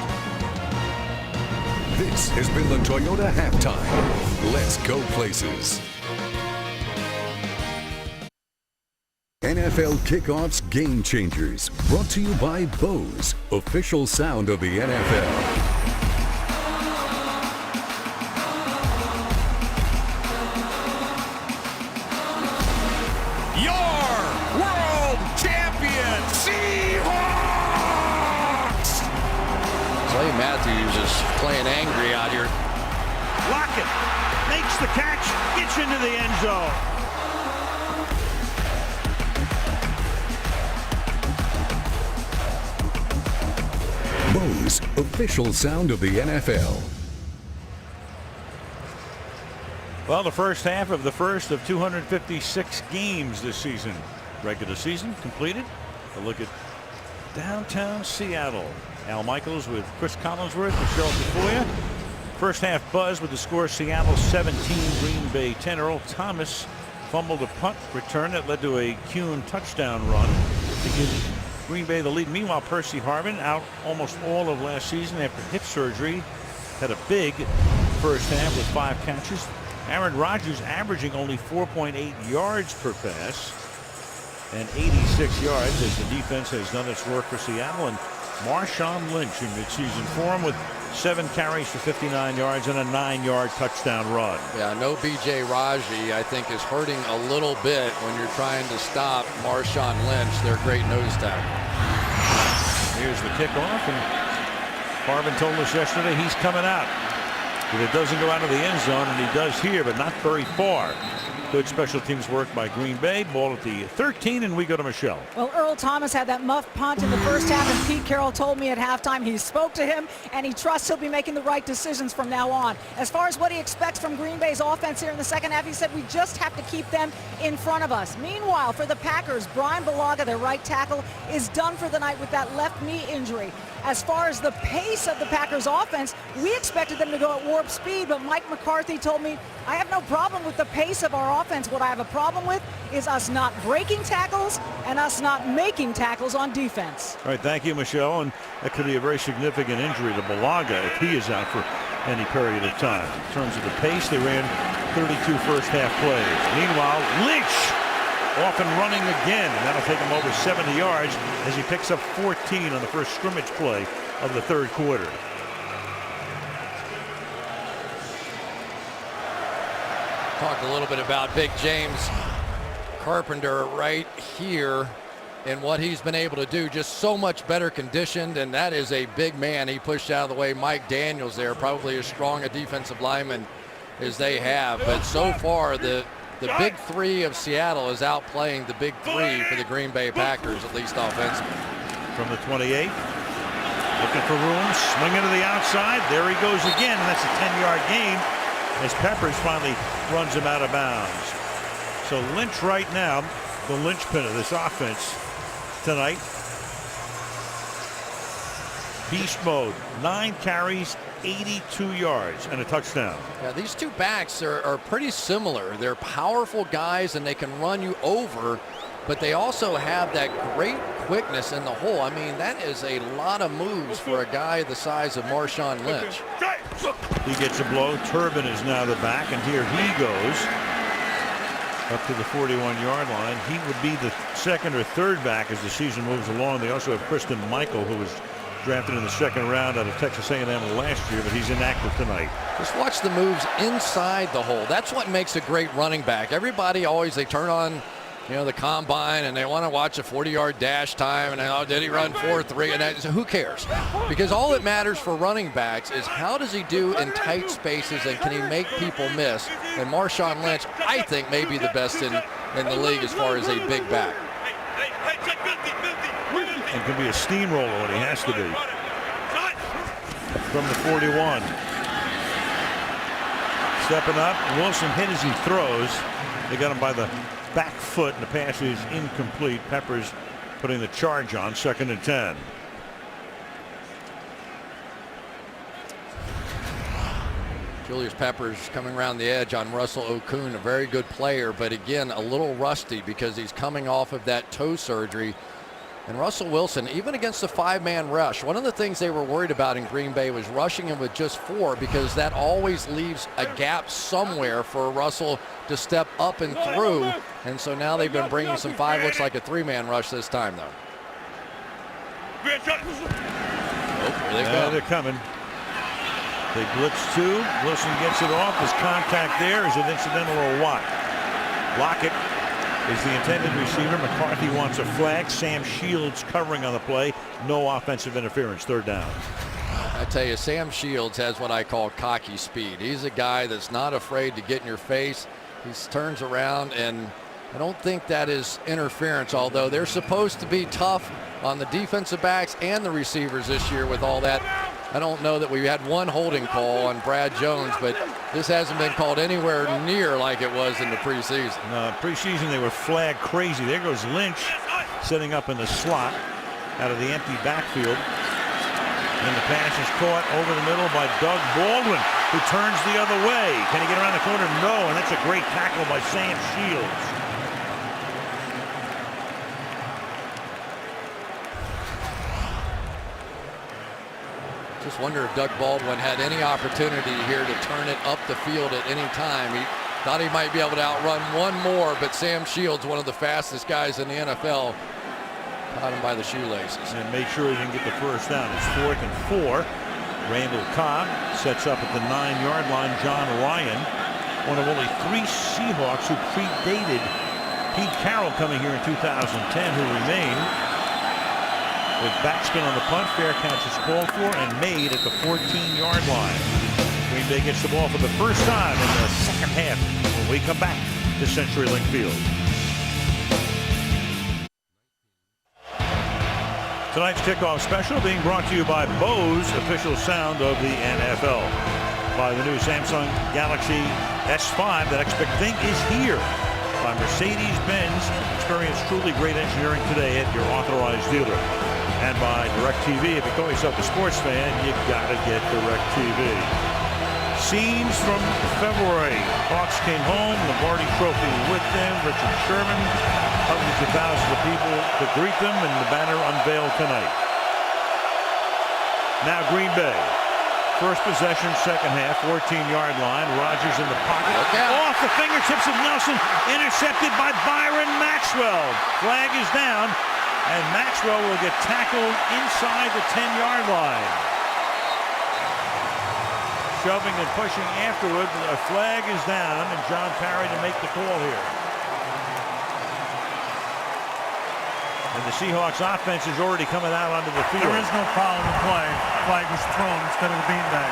This has been the Toyota Halftime. Let's go places. NFL Kickoffs Game Changers, brought to you by Bose, official sound of the NFL. Matthews is playing angry out here. Lockett makes the catch, gets into the end zone. Bose, official sound of the NFL. Well, the first half of the first of 256 games this season. regular season completed. A look at downtown Seattle. Al Michaels with Chris Collinsworth, Michelle Tafoya. First half buzz with the score: Seattle 17, Green Bay 10. Earl Thomas fumbled a punt return that led to a Kuhn touchdown run to give Green Bay the lead. Meanwhile, Percy Harvin out almost all of last season after hip surgery. Had a big first half with 5 catches. Aaron Rodgers averaging only 4.8 yards per pass and 86 yards as the defense has done its work for Seattle. And Marshawn Lynch in midseason form with 7 carries for 59 yards and a 9-yard touchdown run. Yeah, no B.J. Raji, I think, is hurting a little bit when you're trying to stop Marshawn Lynch, their great nose tackle. Here's the kickoff, and Harvin told us yesterday he's coming out. If it doesn't go out of the end zone, and he does here, but not very far. Good special teams work by Green Bay. Ball at the 13, and we go to Michelle. Well, Earl Thomas had that muff punt in the first half, and Pete Carroll told me at halftime he spoke to him, and he trusts he'll be making the right decisions from now on. As far as what he expects from Green Bay's offense here in the second half, he said we just have to keep them in front of us. Meanwhile, for the Packers, Brian Bulaga, their right tackle, is done for the night with that left knee injury. As far as the pace of the Packers offense, we expected them to go at warp speed, but Mike McCarthy told me, I have no problem with the pace of our offense. What I have a problem with is us not breaking tackles and us not making tackles on defense. All right, thank you, Michelle. And that could be a very significant injury to Bulaga if he is out for any period of time. In terms of the pace, they ran 32 first half plays. Meanwhile, Lynch off and running again, and that'll take him over 70 yards as he picks up 14 on the first scrimmage play of the third quarter. Talk a little bit about Big James Carpenter right here and what he's been able to do. Just so much better conditioned, and that is a big man he pushed out of the way. Mike Daniels there, probably as strong a defensive lineman as they have, but so far the big three of Seattle is outplaying the big three for the Green Bay Packers, at least offensively. From the 28, looking for room, swinging to the outside. There he goes again, and that's a 10-yard gain as Peppers finally runs him out of bounds. So Lynch right now, the linchpin of this offense tonight. Beast mode, 9 carries, 82 yards and a touchdown. Yeah, these two backs are pretty similar. They're powerful guys and they can run you over, but they also have that great quickness in the hole. I mean, that is a lot of moves for a guy the size of Marshawn Lynch. He gets a blow. Turbin is now the back, and here he goes up to the 41-yard line. He would be the second or third back as the season moves along. They also have Kristen Michael, who was drafted in the second round out of Texas A&M last year, but he's inactive tonight. Just watch the moves inside the hole. That's what makes a great running back. Everybody always, they turn on, you know, the combine and they want to watch a 40-yard dash time and oh, did he run 4.3? And so who cares? Because all that matters for running backs is how does he do in tight spaces and can he make people miss? And Marshawn Lynch, I think, may be the best in the league as far as a big back. And can be a steamroller when he has to be. From the 41. Stepping up, Wilson hit as he throws. They got him by the back foot, and the pass is incomplete. Peppers putting the charge on, 2nd and 10. Julius Peppers coming around the edge on Russell Okun, a very good player, but again, a little rusty because he's coming off of that toe surgery. And Russell Wilson, even against the 5-man rush, one of the things they were worried about in Green Bay was rushing him with just 4 because that always leaves a gap somewhere for Russell to step up and through. And so now they've been bringing some 5, looks like a 3-man rush this time, though. Oh, here they go. They're coming. They blitz 2. Wilson gets it off. Is contact there? Is it incidental or what? Lockett is the intended receiver. McCarthy wants a flag. Sam Shields covering on the play. No offensive interference. 3rd down. I tell you, Sam Shields has what I call cocky speed. He's a guy that's not afraid to get in your face. He turns around, and I don't think that is interference, although they're supposed to be tough on the defensive backs and the receivers this year with all that I don't know that we had one holding call on Brad Jones, but this hasn't been called anywhere near like it was in the preseason. Preseason they were flagged crazy. There goes Lynch setting up in the slot out of the empty backfield. And the pass is caught over the middle by Doug Baldwin, who turns the other way. Can he get around the corner? No, and that's a great tackle by Sam Shields. Just wonder if Doug Baldwin had any opportunity here to turn it up the field at any time. He thought he might be able to outrun one more, but Sam Shields, one of the fastest guys in the NFL, caught him by the shoelaces. And made sure he didn't get the first down. It's 4th and 4. Randall Cobb sets up at the 9-yard line. John Ryan, one of only 3 Seahawks who predated Pete Carroll coming here in 2010, who remained. With backspin on the punt, fair catch is called for and made at the 14-yard line. Green Bay gets the ball for the first time in the second half when we come back to CenturyLink Field. Tonight's kickoff special being brought to you by Bose, official sound of the NFL. By the new Samsung Galaxy S5, that expect think is here. By Mercedes-Benz, experience truly great engineering today at your authorized dealer. And by DirecTV, if you call yourself a sports fan, you gotta get DirecTV. Scenes from February. Hawks came home, Lombardi Trophy with them, Richard Sherman, hundreds of thousands of people to greet them, and the banner unveiled tonight. Now Green Bay. First possession, second half, 14-yard line. Rodgers in the pocket. Off the fingertips of Nelson, intercepted by Byron Maxwell. Flag is down, and Maxwell will get tackled inside the 10-yard line. Shoving and pushing afterward. A flag is down, and John Parry to make the call here. And the Seahawks offense is already coming out onto the field. There is no foul in the play. Flag was thrown instead of the beanbag.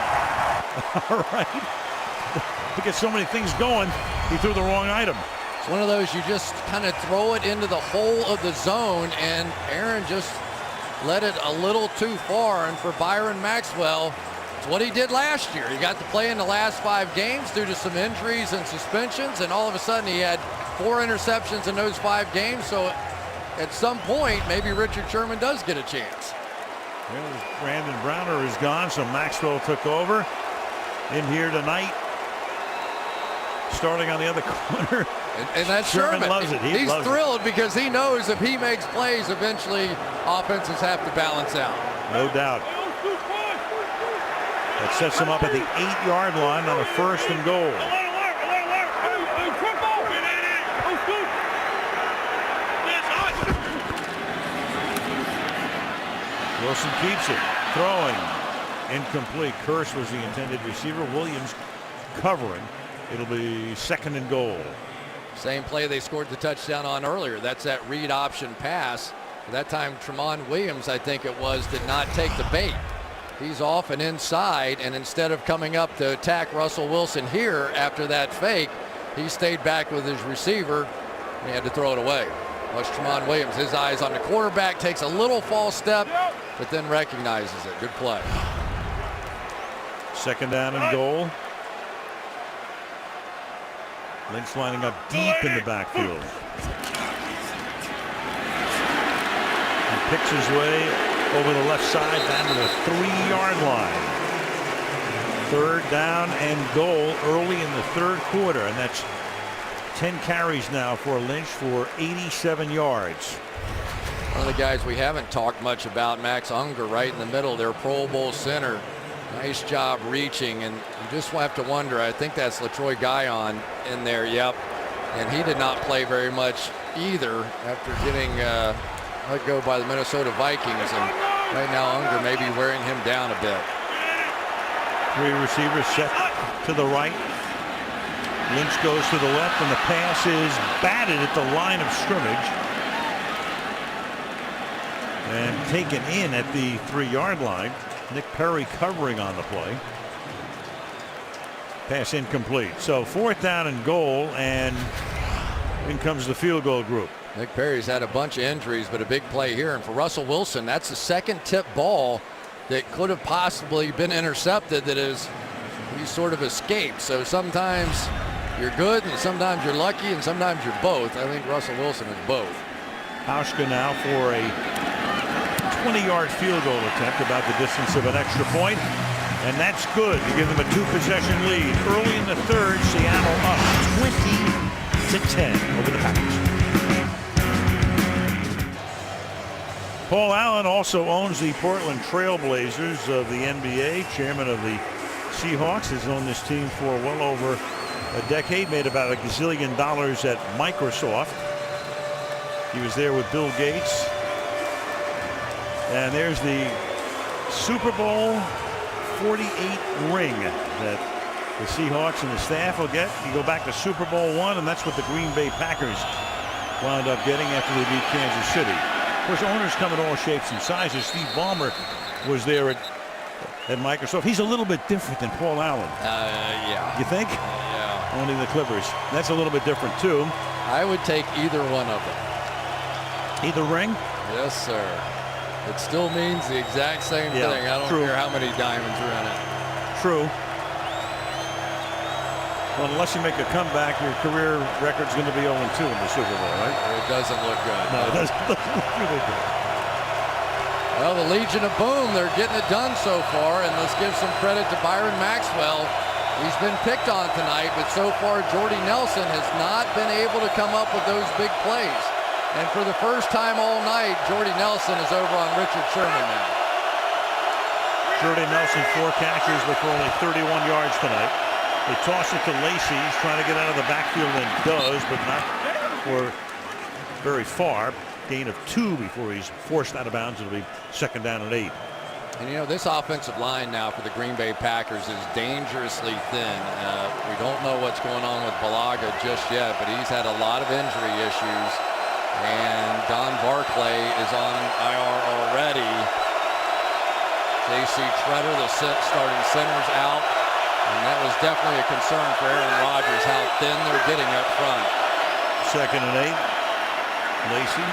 All right. To get so many things going, he threw the wrong item. It's one of those you just kind of throw it into the hole of the zone, and Aaron just let it a little too far. And for Byron Maxwell, it's what he did last year. He got to play in the last 5 games due to some injuries and suspensions, and all of a sudden he had 4 interceptions in those 5 games. So at some point, maybe Richard Sherman does get a chance. Well, Brandon Browner is gone, so Maxwell took over. In here tonight, starting on the other corner. And that's Sherman. Loves it. He's thrilled because he knows if he makes plays, eventually offenses have to balance out. No doubt. That sets him up at the 8-yard line on a 1st and goal. Wilson keeps it, throwing, incomplete. Kearse was the intended receiver. Williams covering. It'll be 2nd and goal. Same play they scored the touchdown on earlier. That's that read option pass. That time Tramon Williams, I think it was, did not take the bait. He's off and inside, and instead of coming up to attack Russell Wilson here after that fake, he stayed back with his receiver, and he had to throw it away. Watch Tramon Williams, his eyes on the quarterback, takes a little false step, but then recognizes it. Good play. 2nd down and goal. Lynch lining up deep in the backfield. He picks his way over the left side down to the 3-yard line. 3rd down and goal early in the 3rd quarter, and that's 10 carries now for Lynch for 87 yards. One of the guys we haven't talked much about, Max Unger, right in the middle, their Pro Bowl center. Nice job reaching, and you just have to wonder, I think that's LaTroy Guion in there, yep. And he did not play very much either after getting let go by the Minnesota Vikings, and right now Unger may be wearing him down a bit. 3 receivers set to the right. Lynch goes to the left, and the pass is batted at the line of scrimmage. And taken in at the 3-yard line. Nick Perry covering on the play. Pass incomplete. So 4th down and goal, and in comes the field goal group. Nick Perry's had a bunch of injuries, but a big play here. And for Russell Wilson, that's the 2nd tip ball that could have possibly been intercepted that he sort of escaped. So sometimes you're good and sometimes you're lucky and sometimes you're both. I think Russell Wilson is both. Hauschka now for a 20-yard field goal attempt, about the distance of an extra point. And that's good to give them a 2-possession lead. Early in the third, Seattle up 20-10 over the Packers. Paul Allen also owns the Portland Trail Blazers of the NBA. Chairman of the Seahawks, has owned this team for well over a decade. Made about $1 gazillion at Microsoft. He was there with Bill Gates. And there's the Super Bowl 48 ring that the Seahawks and the staff will get. You go back to Super Bowl I, and that's what the Green Bay Packers wound up getting after they beat Kansas City. Of course, owners come in all shapes and sizes. Steve Ballmer was there at Microsoft. He's a little bit different than Paul Allen. Yeah. You think? Yeah. Owning the Clippers. That's a little bit different, too. I would take either one of them. Either ring? Yes, sir. It still means the exact same thing. I don't care how many diamonds are in it. True. Well, unless you make a comeback, your career record's going to be 0-2 in the Super Bowl, right? It doesn't look good. No, it doesn't look really good. Well, the Legion of Boom, they're getting it done so far, and let's give some credit to Byron Maxwell. He's been picked on tonight, but so far Jordy Nelson has not been able to come up with those big plays. And for the first time all night, Jordy Nelson is over on Richard Sherman now. Jordy Nelson, 4 catches, but for only 31 yards tonight. They toss it to Lacey. He's trying to get out of the backfield and does, but not for very far. Gain of 2 before he's forced out of bounds. It'll be 2nd down and 8. And you know, this offensive line now for the Green Bay Packers is dangerously thin. We don't know what's going on with Balaga just yet, but he's had a lot of injury issues. And Don Barclay is on IR already. J.C. Treader, the starting center's out. And that was definitely a concern for Aaron Rodgers, how thin they're getting up front. 2nd and 8. Lacey.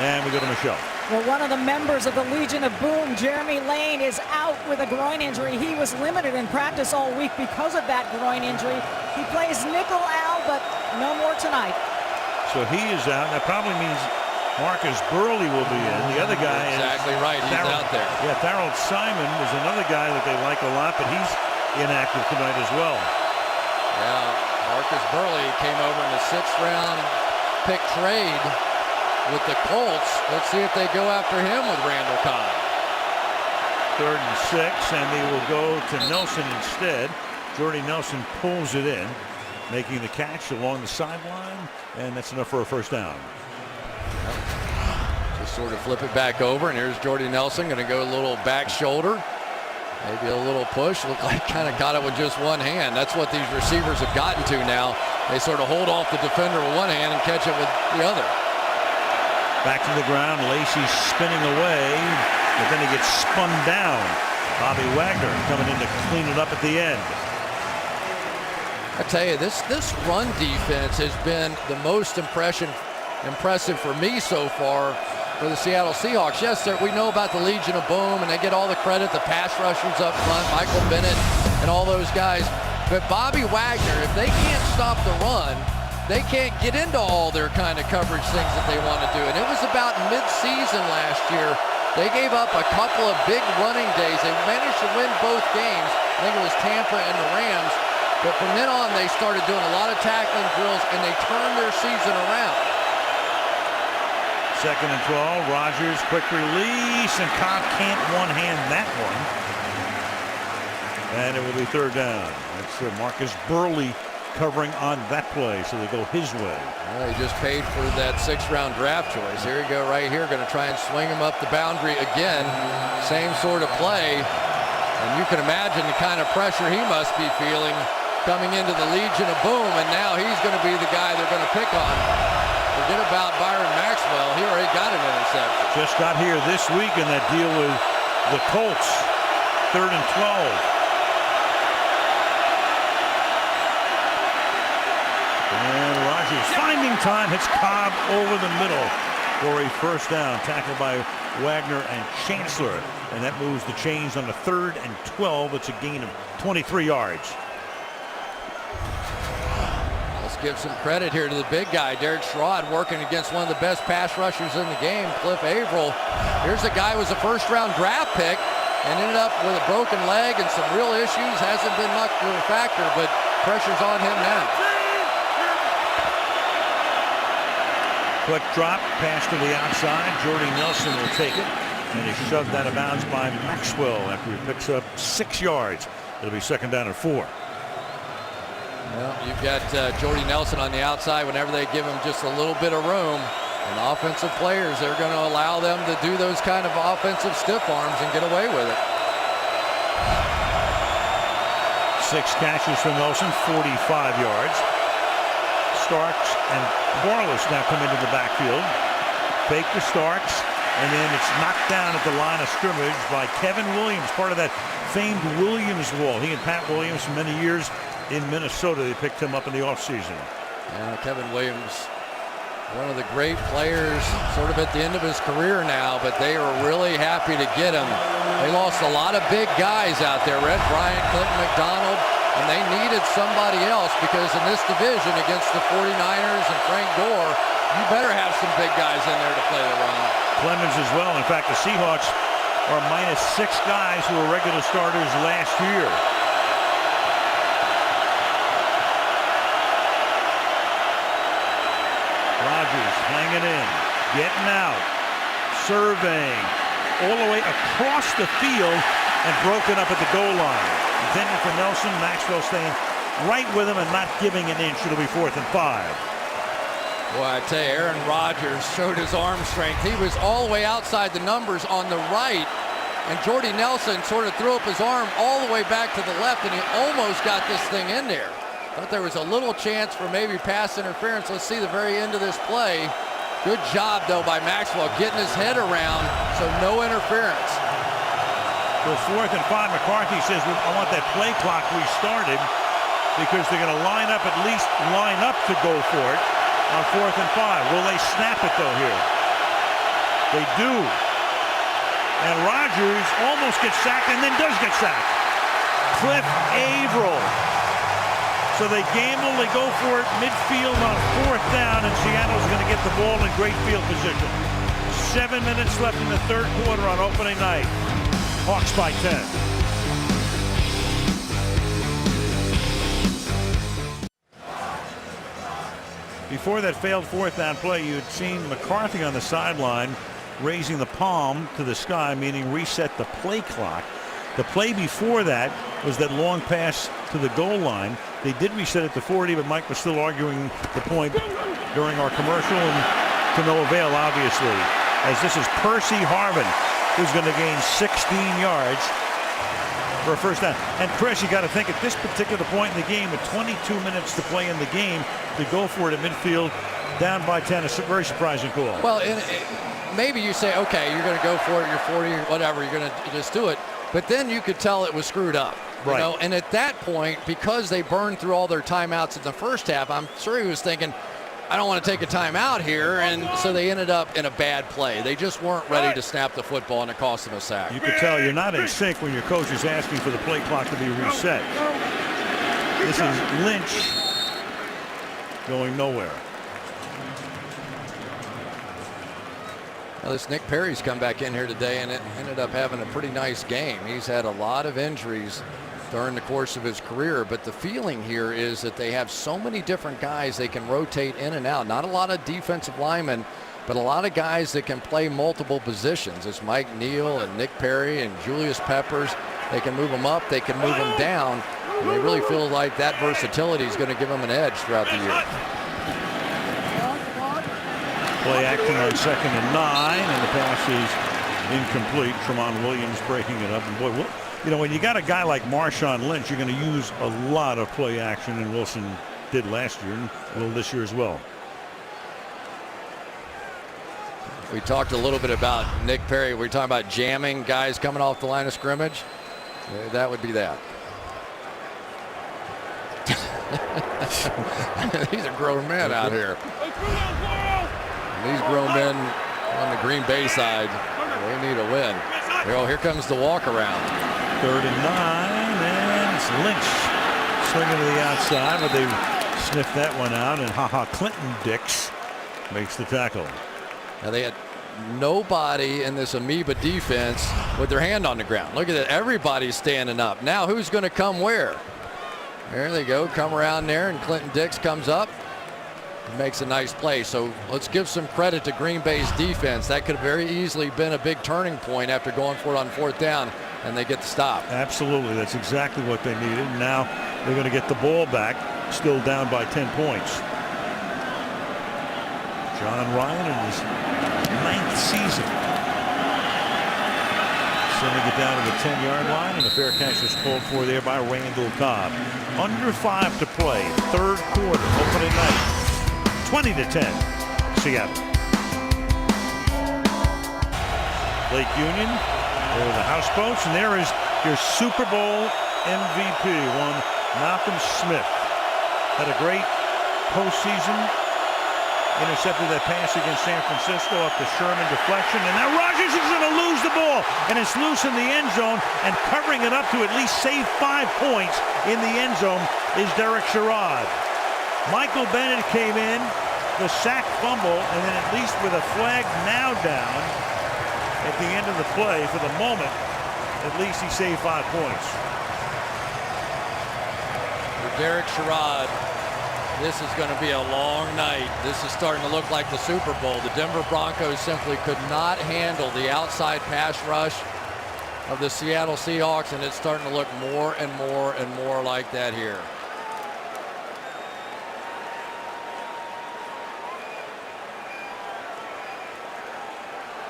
And we go to Michelle. Well, one of the members of the Legion of Boom, Jeremy Lane, is out with a groin injury. He was limited in practice all week because of that groin injury. He plays nickel Al, but no more tonight. So he is out. That probably means Marcus Burley will be in. The other guy exactly right. He's out there. Yeah, Darrell Simon is another guy that they like a lot, but he's inactive tonight as well. Yeah, Marcus Burley came over in the 6th round pick trade with the Colts. Let's see if they go after him with Randall Cobb. 3rd and 6, and they will go to Nelson instead. Jordy Nelson pulls it in, making the catch along the sideline, and that's enough for a 1st down. Just sort of flip it back over, and here's Jordy Nelson going to go a little back shoulder. Maybe a little push. Looked like kind of got it with just one hand. That's what these receivers have gotten to now. They sort of hold off the defender with one hand and catch it with the other. Back to the ground. Lacey spinning away, but then he gets spun down. Bobby Wagner coming in to clean it up at the end. I tell you, this run defense has been the most impressive for me so far for the Seattle Seahawks. Yes, sir, we know about the Legion of Boom, and they get all the credit, the pass rushers up front, Michael Bennett and all those guys. But Bobby Wagner, if they can't stop the run, they can't get into all their kind of coverage things that they want to do. And it was about mid-season last year. They gave up a couple of big running days. They managed to win both games. I think it was Tampa and the Rams. But from then on, they started doing a lot of tackling drills, and they turned their season around. 2nd and 12. Rodgers, quick release, and Cobb can't one-hand that one. And it will be 3rd down. That's Marcus Burley covering on that play, so they go his way. Well, he just paid for that 6th round draft choice. Here you go right here, going to try and swing him up the boundary again. Same sort of play. And you can imagine the kind of pressure he must be feeling coming into the Legion of Boom, and now he's going to be the guy they're going to pick on. Forget about Byron Maxwell. He already got an interception. Just got here this week in that deal with the Colts. 3rd and 12. And Rodgers finding time, hits Cobb over the middle. for a first down. Tackled by Wagner and Chancellor. And that moves the chains on the 3rd and 12. It's a gain of 23 yards. Let's give some credit here to the big guy, Derek Sherrod, working against one of the best pass rushers in the game, Cliff Averill. Here's a guy who was a first-round draft pick and ended up with a broken leg and some real issues. Hasn't been much of a factor, but pressure's on him now. Quick drop, pass to the outside. Jordy Nelson will take it. And he's shoved out of bounds by Maxwell after he picks up 6 yards. It'll be second down and 4. Well, you've got Jordy Nelson on the outside whenever they give him just a little bit of room. And offensive players, they're going to allow them to do those kind of offensive stiff arms and get away with it. 6 catches for Nelson, 45 yards. Starks and Corliss now come into the backfield. Fake to Starks, and then it's knocked down at the line of scrimmage by Kevin Williams, part of that famed Williams wall. He and Pat Williams for many years in Minnesota. They picked him up in the offseason. Kevin Williams, one of the great players, sort of at the end of his career now, but they were really happy to get him. They lost a lot of big guys out there. Red Bryant, Clinton McDonald, and they needed somebody else because in this division against the 49ers and Frank Gore, you better have some big guys in there to play the run. Clemens as well. In fact, the Seahawks are -6 guys who were regular starters last year. Rodgers hanging in, getting out, surveying, all the way across the field and broken up at the goal line. Intended for Nelson. Maxwell staying right with him and not giving an inch. It'll be 4th and 5. Boy, I tell you, Aaron Rodgers showed his arm strength. He was all the way outside the numbers on the right, and Jordy Nelson sort of threw up his arm all the way back to the left, and he almost got this thing in there. Thought there was a little chance for maybe pass interference. Let's see the very end of this play. Good job, though, by Maxwell, getting his head around, so no interference. So 4th and 5, McCarthy says, I want that play clock restarted because they're going to line up to go for it on 4th and 5. Will they snap it, though, here? They do. And Rodgers almost gets sacked and then does get sacked. Cliff Averill. So they gamble, they go for it midfield on 4th down, and Seattle's going to get the ball in great field position. 7 minutes left in the 3rd quarter on opening night. Hawks by 10. Before that failed 4th down play, you had seen McCarthy on the sideline raising the palm to the sky, meaning reset the play clock. The play before that was that long pass to the goal line. They did reset it to 40, but Mike was still arguing the point during our commercial, and to no avail, obviously, as this is Percy Harvin, who's going to gain 16 yards for a first down. And Chris, you got to think at this particular point in the game, with 22 minutes to play in the game, to go for it at midfield, down by 10, is a very surprising call. Well, maybe you say, okay, you're going to go for it, you're 40, whatever, you're going to just do it. But then you could tell it was screwed up. Right. You know? And at that point, because they burned through all their timeouts in the first half, I'm sure he was thinking, I don't want to take a timeout here, and so they ended up in a bad play. They just weren't ready to snap the football, and it cost them a sack. You could tell you're not in sync when your coach is asking for the play clock to be reset. This is Lynch going nowhere. Now, this Nick Perry's come back in here today and it ended up having a pretty nice game. He's had a lot of injuries during the course of his career, but the feeling here is that they have so many different guys they can rotate in and out. Not a lot of defensive linemen, but a lot of guys that can play multiple positions. It's Mike Neal and Nick Perry and Julius Peppers. They can move them up, they can move them down, and they really feel like that versatility is going to give them an edge throughout the year. Play action on 2nd and 9, and the pass is incomplete. Tramon Williams breaking it up. And boy, you know, when you got a guy like Marshawn Lynch, you're going to use a lot of play action, and Wilson did last year and will this year as well. We talked a little bit about Nick Perry. We're talking about jamming guys coming off the line of scrimmage. That would be that. These are grown men out here. And these grown men On the Green Bay side, we need a win. Here comes the walk around. 3rd and 9, and it's Lynch swinging to the outside, but they sniffed that one out, and Clinton Dix makes the tackle. Now they had nobody in this amoeba defense with their hand on the ground. Look at it, everybody's standing up. Now who's going to come where? There they go, come around there, and Clinton Dix comes up. Makes a nice play. So let's give some credit to Green Bay's defense. That could have very easily been a big turning point after going for it on 4th down, and they get the stop. Absolutely, that's exactly what they needed. Now they're going to get the ball back, still down by 10 points. John Ryan in his 9th season. Sending it down to the 10-yard line, and a fair catch was called for there by Randall Cobb. Under 5 to play, 3rd quarter, opening night. 20-10, Seattle. Lake Union, there are the houseboats, and there is your Super Bowl MVP, one Malcolm Smith. Had a great postseason. Intercepted that pass against San Francisco up the Sherman deflection, and now Rodgers is going to lose the ball, and it's loose in the end zone, and covering it up to at least save 5 points in the end zone is Derek Sherrod. Michael Bennett came in, the sack fumble, and then at least with a flag now down at the end of the play, for the moment, at least he saved 5 points. For Derek Sherrod, this is going to be a long night. This is starting to look like the Super Bowl. The Denver Broncos simply could not handle the outside pass rush of the Seattle Seahawks, and it's starting to look more and more and more like that here.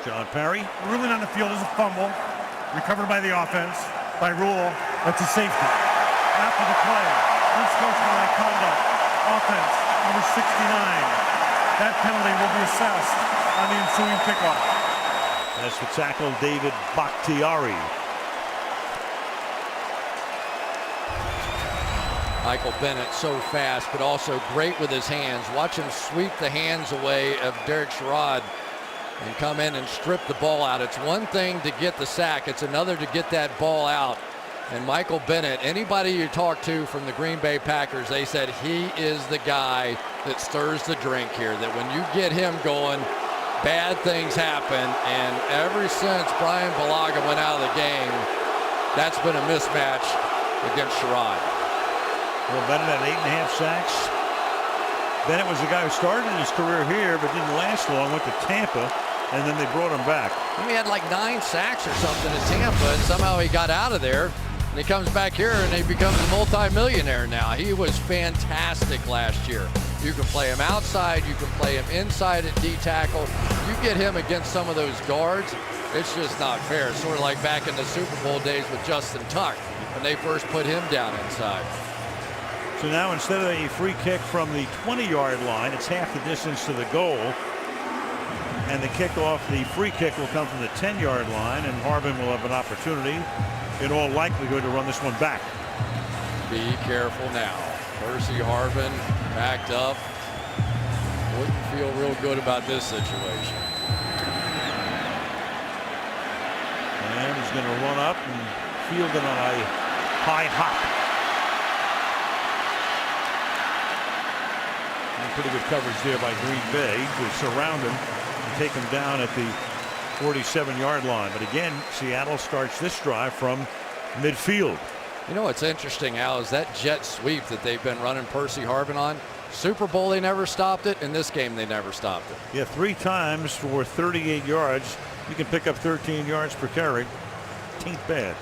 John Parry. Ruling on the field is a fumble, recovered by the offense. By rule, that's a safety. After the play, unsportsmanlike conduct, offense, number 69. That penalty will be assessed on the ensuing kickoff. That's the tackle, David Bakhtiari. Michael Bennett so fast, but also great with his hands. Watch him sweep the hands away of Derek Sherrod and come in and strip the ball out. It's one thing to get the sack, it's another to get that ball out. And Michael Bennett, anybody you talk to from the Green Bay Packers, they said he is the guy that stirs the drink here, that when you get him going, bad things happen. And ever since Brian Bulaga went out of the game, that's been a mismatch against Sherrod. Well, Bennett had 8.5 sacks. Bennett was the guy who started his career here, but didn't last long, went to Tampa, and then they brought him back. He had like 9 sacks or something in Tampa, and somehow he got out of there. And he comes back here, and he becomes a multi-millionaire now. He was fantastic last year. You can play him outside, you can play him inside at D-tackle. You get him against some of those guards, it's just not fair. It's sort of like back in the Super Bowl days with Justin Tuck, when they first put him down inside. So now instead of a free kick from the 20-yard line, it's half the distance to the goal. And the kickoff, the free kick will come from the 10-yard line, and Harbin will have an opportunity, in all likelihood, to run this one back. Be careful now. Percy Harbin backed up. Wouldn't feel real good about this situation. And he's going to run up and field it on a high hop. And pretty good coverage there by Green Bay to surround him and take him down at the 47-yard line. But again, Seattle starts this drive from midfield. You know what's interesting, Al, is that jet sweep that they've been running Percy Harbin on. Super Bowl, they never stopped it. In this game, they never stopped it. Yeah, 3 times for 38 yards. You can pick up 13 yards per carry. Ain't bad.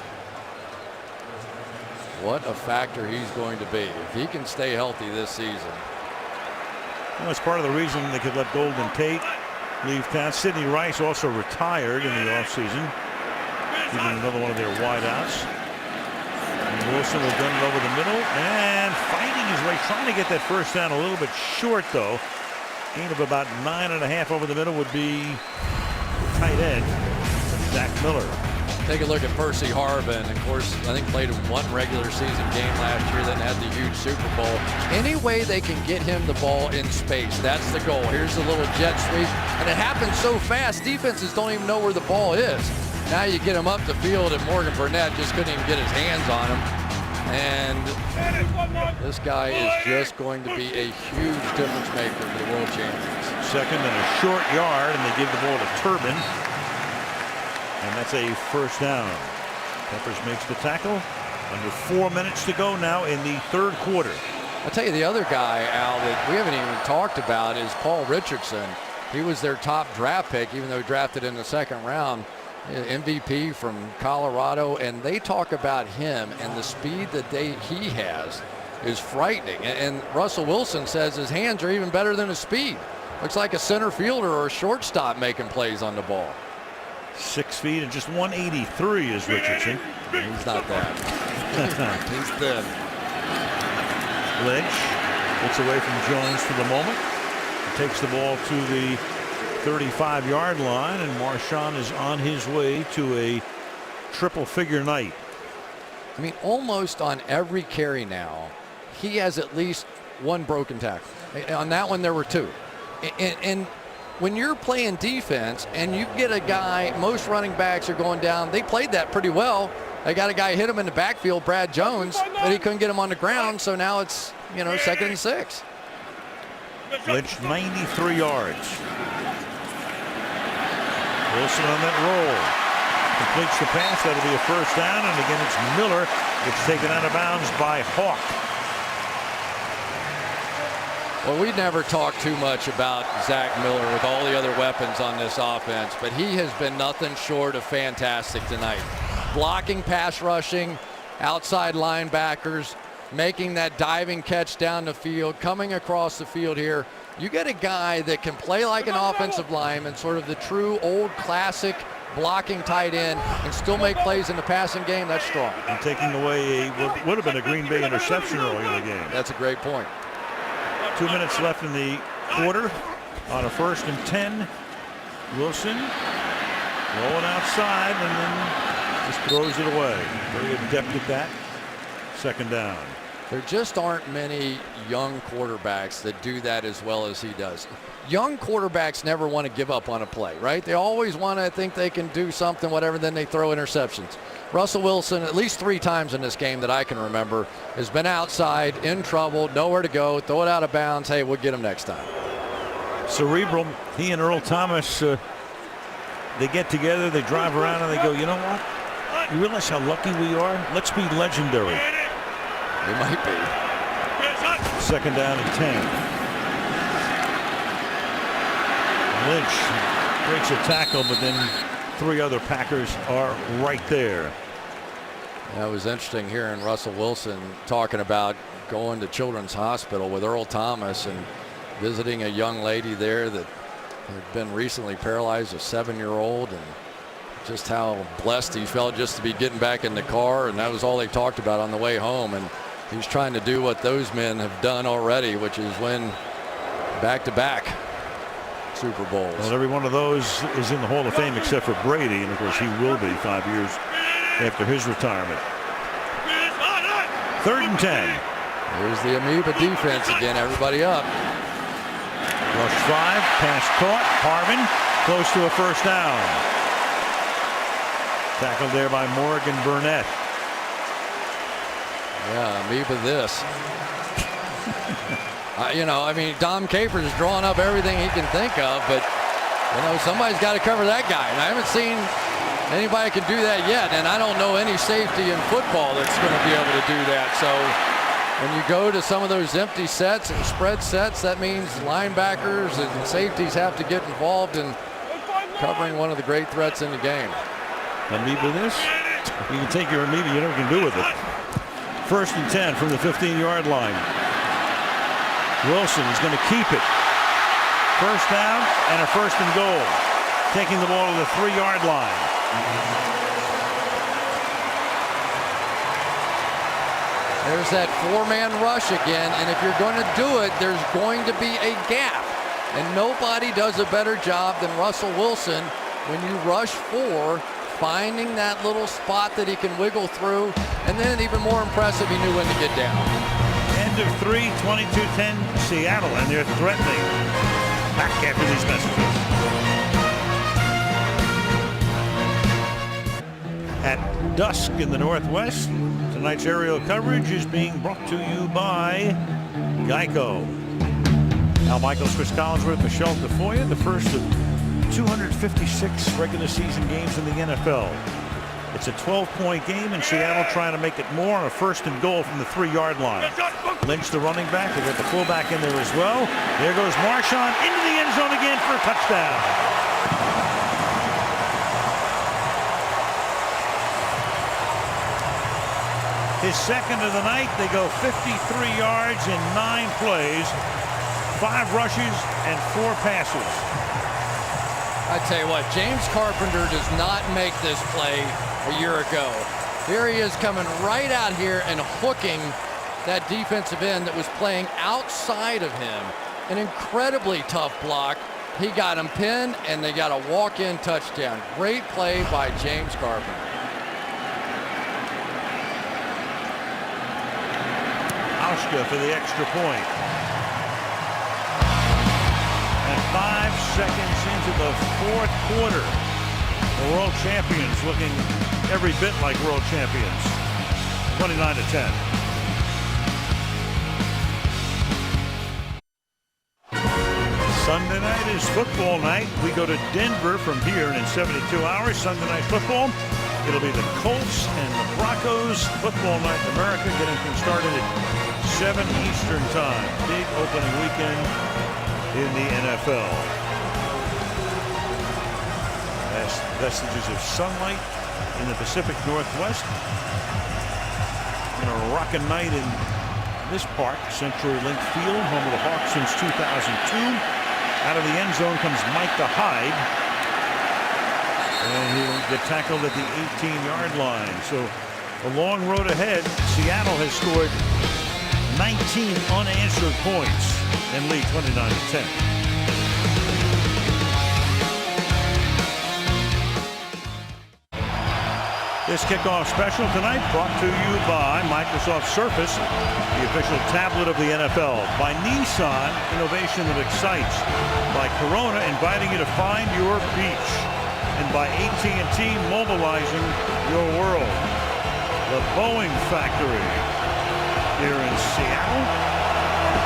What a factor he's going to be if he can stay healthy this season. Well, it's part of the reason they could let Golden Tate leave town. Sidney Rice also retired in the offseason. Even another one of their wideouts. And Wilson will gun it over the middle and fighting his way, trying to get that first down, a little bit short though. Gain of about 9.5 over the middle would be tight end Zach Miller. Take a look at Percy Harvin. Of course, I think played in one regular season game last year, then had the huge Super Bowl. Any way they can get him the ball in space, that's the goal. Here's a little jet sweep, and it happens so fast, defenses don't even know where the ball is. Now you get him up the field, and Morgan Burnett just couldn't even get his hands on him. And this guy is just going to be a huge difference maker for the world champions. Second and a short yard, and they give the ball to Turbin. And that's a first down. Peppers makes the tackle. Under 4 minutes to go now in the third quarter. I'll tell you the other guy, Al, that we haven't even talked about is Paul Richardson. He was their top draft pick, even though drafted in the second round. MVP from Colorado, and they talk about him and the speed that he has is frightening. And Russell Wilson says his hands are even better than his speed. Looks like a center fielder or a shortstop making plays on the ball. 6 feet and just 183 is Richardson. He's not that. He's thin. Lynch gets away from Jones for the moment. He takes the ball to the 35-yard line, and Marshawn is on his way to a triple-figure night. I mean, almost on every carry now, he has at least one broken tackle. On that one, there were two. And when you're playing defense and you get a guy, most running backs are going down. They played that pretty well. They got a guy hit him in the backfield, Brad Jones, but he couldn't get him on the ground. So now it's, 2nd and 6. Lynch 93 yards. Wilson on that roll. Completes the pass. That'll be a first down. And again, it's Miller. It's taken out of bounds by Hawk. Well, we never talk too much about Zach Miller with all the other weapons on this offense, but he has been nothing short of fantastic tonight. Blocking, pass rushing, outside linebackers, making that diving catch down the field, coming across the field here. You get a guy that can play like an offensive lineman, sort of the true old classic blocking tight end, and still make plays in the passing game. That's strong. And taking away what would have been a Green Bay interception early in the game. That's a great point. 2 minutes left in the quarter on a 1st and 10. Wilson rolling outside and then just throws it away. Very adept at that. Second down. There just aren't many young quarterbacks that do that as well as he does. Young quarterbacks never want to give up on a play, right? They always want to think they can do something, whatever, then they throw interceptions. Russell Wilson, at least 3 times in this game that I can remember, has been outside, in trouble, nowhere to go, throw it out of bounds. Hey, we'll get him next time. Cerebral. He and Earl Thomas, they get together, they drive around, and they go, you know what? You realize how lucky we are? Let's be legendary. They might be. Second down and 10. Lynch breaks a tackle, but then 3 other Packers are right there. That was interesting hearing Russell Wilson talking about going to Children's Hospital with Earl Thomas and visiting a young lady there that had been recently paralyzed, a 7-year-old, and just how blessed he felt just to be getting back in the car, and that was all they talked about on the way home. And he's trying to do what those men have done already, which is win back-to-back Super Bowls. Well, every one of those is in the Hall of Fame except for Brady, and of course he will be 5 years after his retirement. 3rd and 10. Here's the Amoeba defense again, everybody up. Rush 5, pass caught. Harvin close to a first down. Tackled there by Morgan Burnett. Yeah, Amoeba this. I mean, Dom Capers is drawing up everything he can think of, but, somebody's got to cover that guy. And I haven't seen anybody can do that yet, and I don't know any safety in football that's going to be able to do that. So when you go to some of those empty sets and spread sets, that means linebackers and safeties have to get involved in covering one of the great threats in the game. Amoeba this. You can take your Amoeba, you never can do with it. 1st and 10 from the 15-yard line. Wilson is going to keep it. First down and a 1st and goal. Taking the ball to the 3-yard line. There's that 4-man rush again, and if you're going to do it, there's going to be a gap. And nobody does a better job than Russell Wilson when you rush 4, finding that little spot that he can wiggle through, and then even more impressive, he knew when to get down. End of 3, 22-10 Seattle, and they're threatening. Back after these messages. At dusk in the Northwest, tonight's aerial coverage is being brought to you by Geico. Al Michaels, Chris Collinsworth, Michelle DeFoya, the first of 256 regular season games in the NFL. It's a 12-point game, and Seattle trying to make it more on a 1st and goal from the 3-yard line. Lynch, the running back, they got the fullback in there as well. There goes Marshawn into the end zone again for a touchdown. His second of the night. They go 53 yards in 9 plays, 5 rushes and 4 passes. I tell you what, James Carpenter does not make this play a year ago. Here he is coming right out here and hooking that defensive end that was playing outside of him. An incredibly tough block. He got him pinned, and they got a walk-in touchdown. Great play by James Carpenter. Auska for the extra point. And 5 seconds into the 4th quarter, the world champions looking every bit like world champions. 29-10. Sunday night is football night. We go to Denver from here, and in 72 hours, Sunday night football. It'll be the Colts and the Broncos. Football night in America getting things started at 7 Eastern time. Big opening weekend in the NFL. Last vestiges of sunlight in the Pacific Northwest. And a rockin' night in this park, Century Link Field, home of the Hawks since 2002. Out of the end zone comes Micah Hyde. And he'll get tackled at the 18-yard line. So a long road ahead. Seattle has scored 19 unanswered points and lead 29-10. This kickoff special tonight brought to you by Microsoft Surface, the official tablet of the NFL. By Nissan, innovation that excites. By Corona, inviting you to find your beach. And by AT&T, mobilizing your world. The Boeing Factory here in Seattle.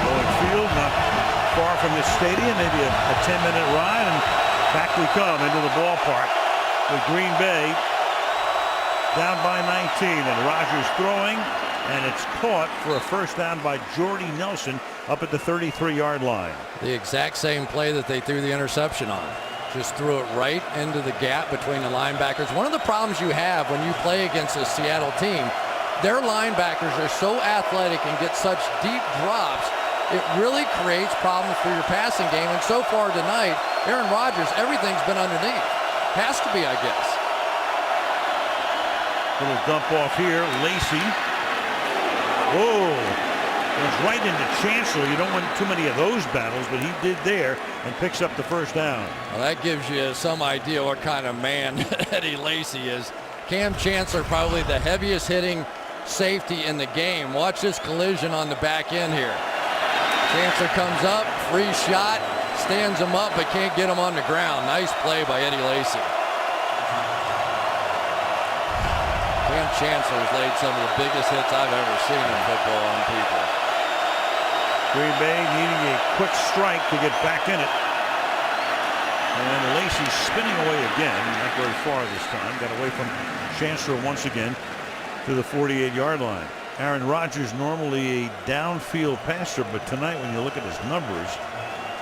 Boeing Field, not far from this stadium, maybe a 10-minute ride, and back we come into the ballpark with Green Bay down by 19, and Rodgers throwing, and it's caught for a first down by Jordy Nelson up at the 33-yard line. The exact same play that they threw the interception on. Just threw it right into the gap between the linebackers. One of the problems you have when you play against a Seattle team, their linebackers are so athletic and get such deep drops, it really creates problems for your passing game. And so far tonight, Aaron Rodgers, everything's been underneath. Has to be, I guess. Little dump off here. Lacey. Whoa. Goes right into Chancellor. You don't want too many of those battles, but he did there and picks up the first down. Well, that gives you some idea what kind of man Eddie Lacy is. Cam Chancellor, probably the heaviest hitting safety in the game. Watch this collision on the back end here. Chancellor comes up, free shot, stands him up, but can't get him on the ground. Nice play by Eddie Lacy. Cam Chancellor's laid some of the biggest hits I've ever seen in football on people. Green Bay needing a quick strike to get back in it. And Lacy spinning away again. Not very far this time. Got away from Chancellor once again to the 48-yard line. Aaron Rodgers, normally a downfield passer, but tonight when you look at his numbers,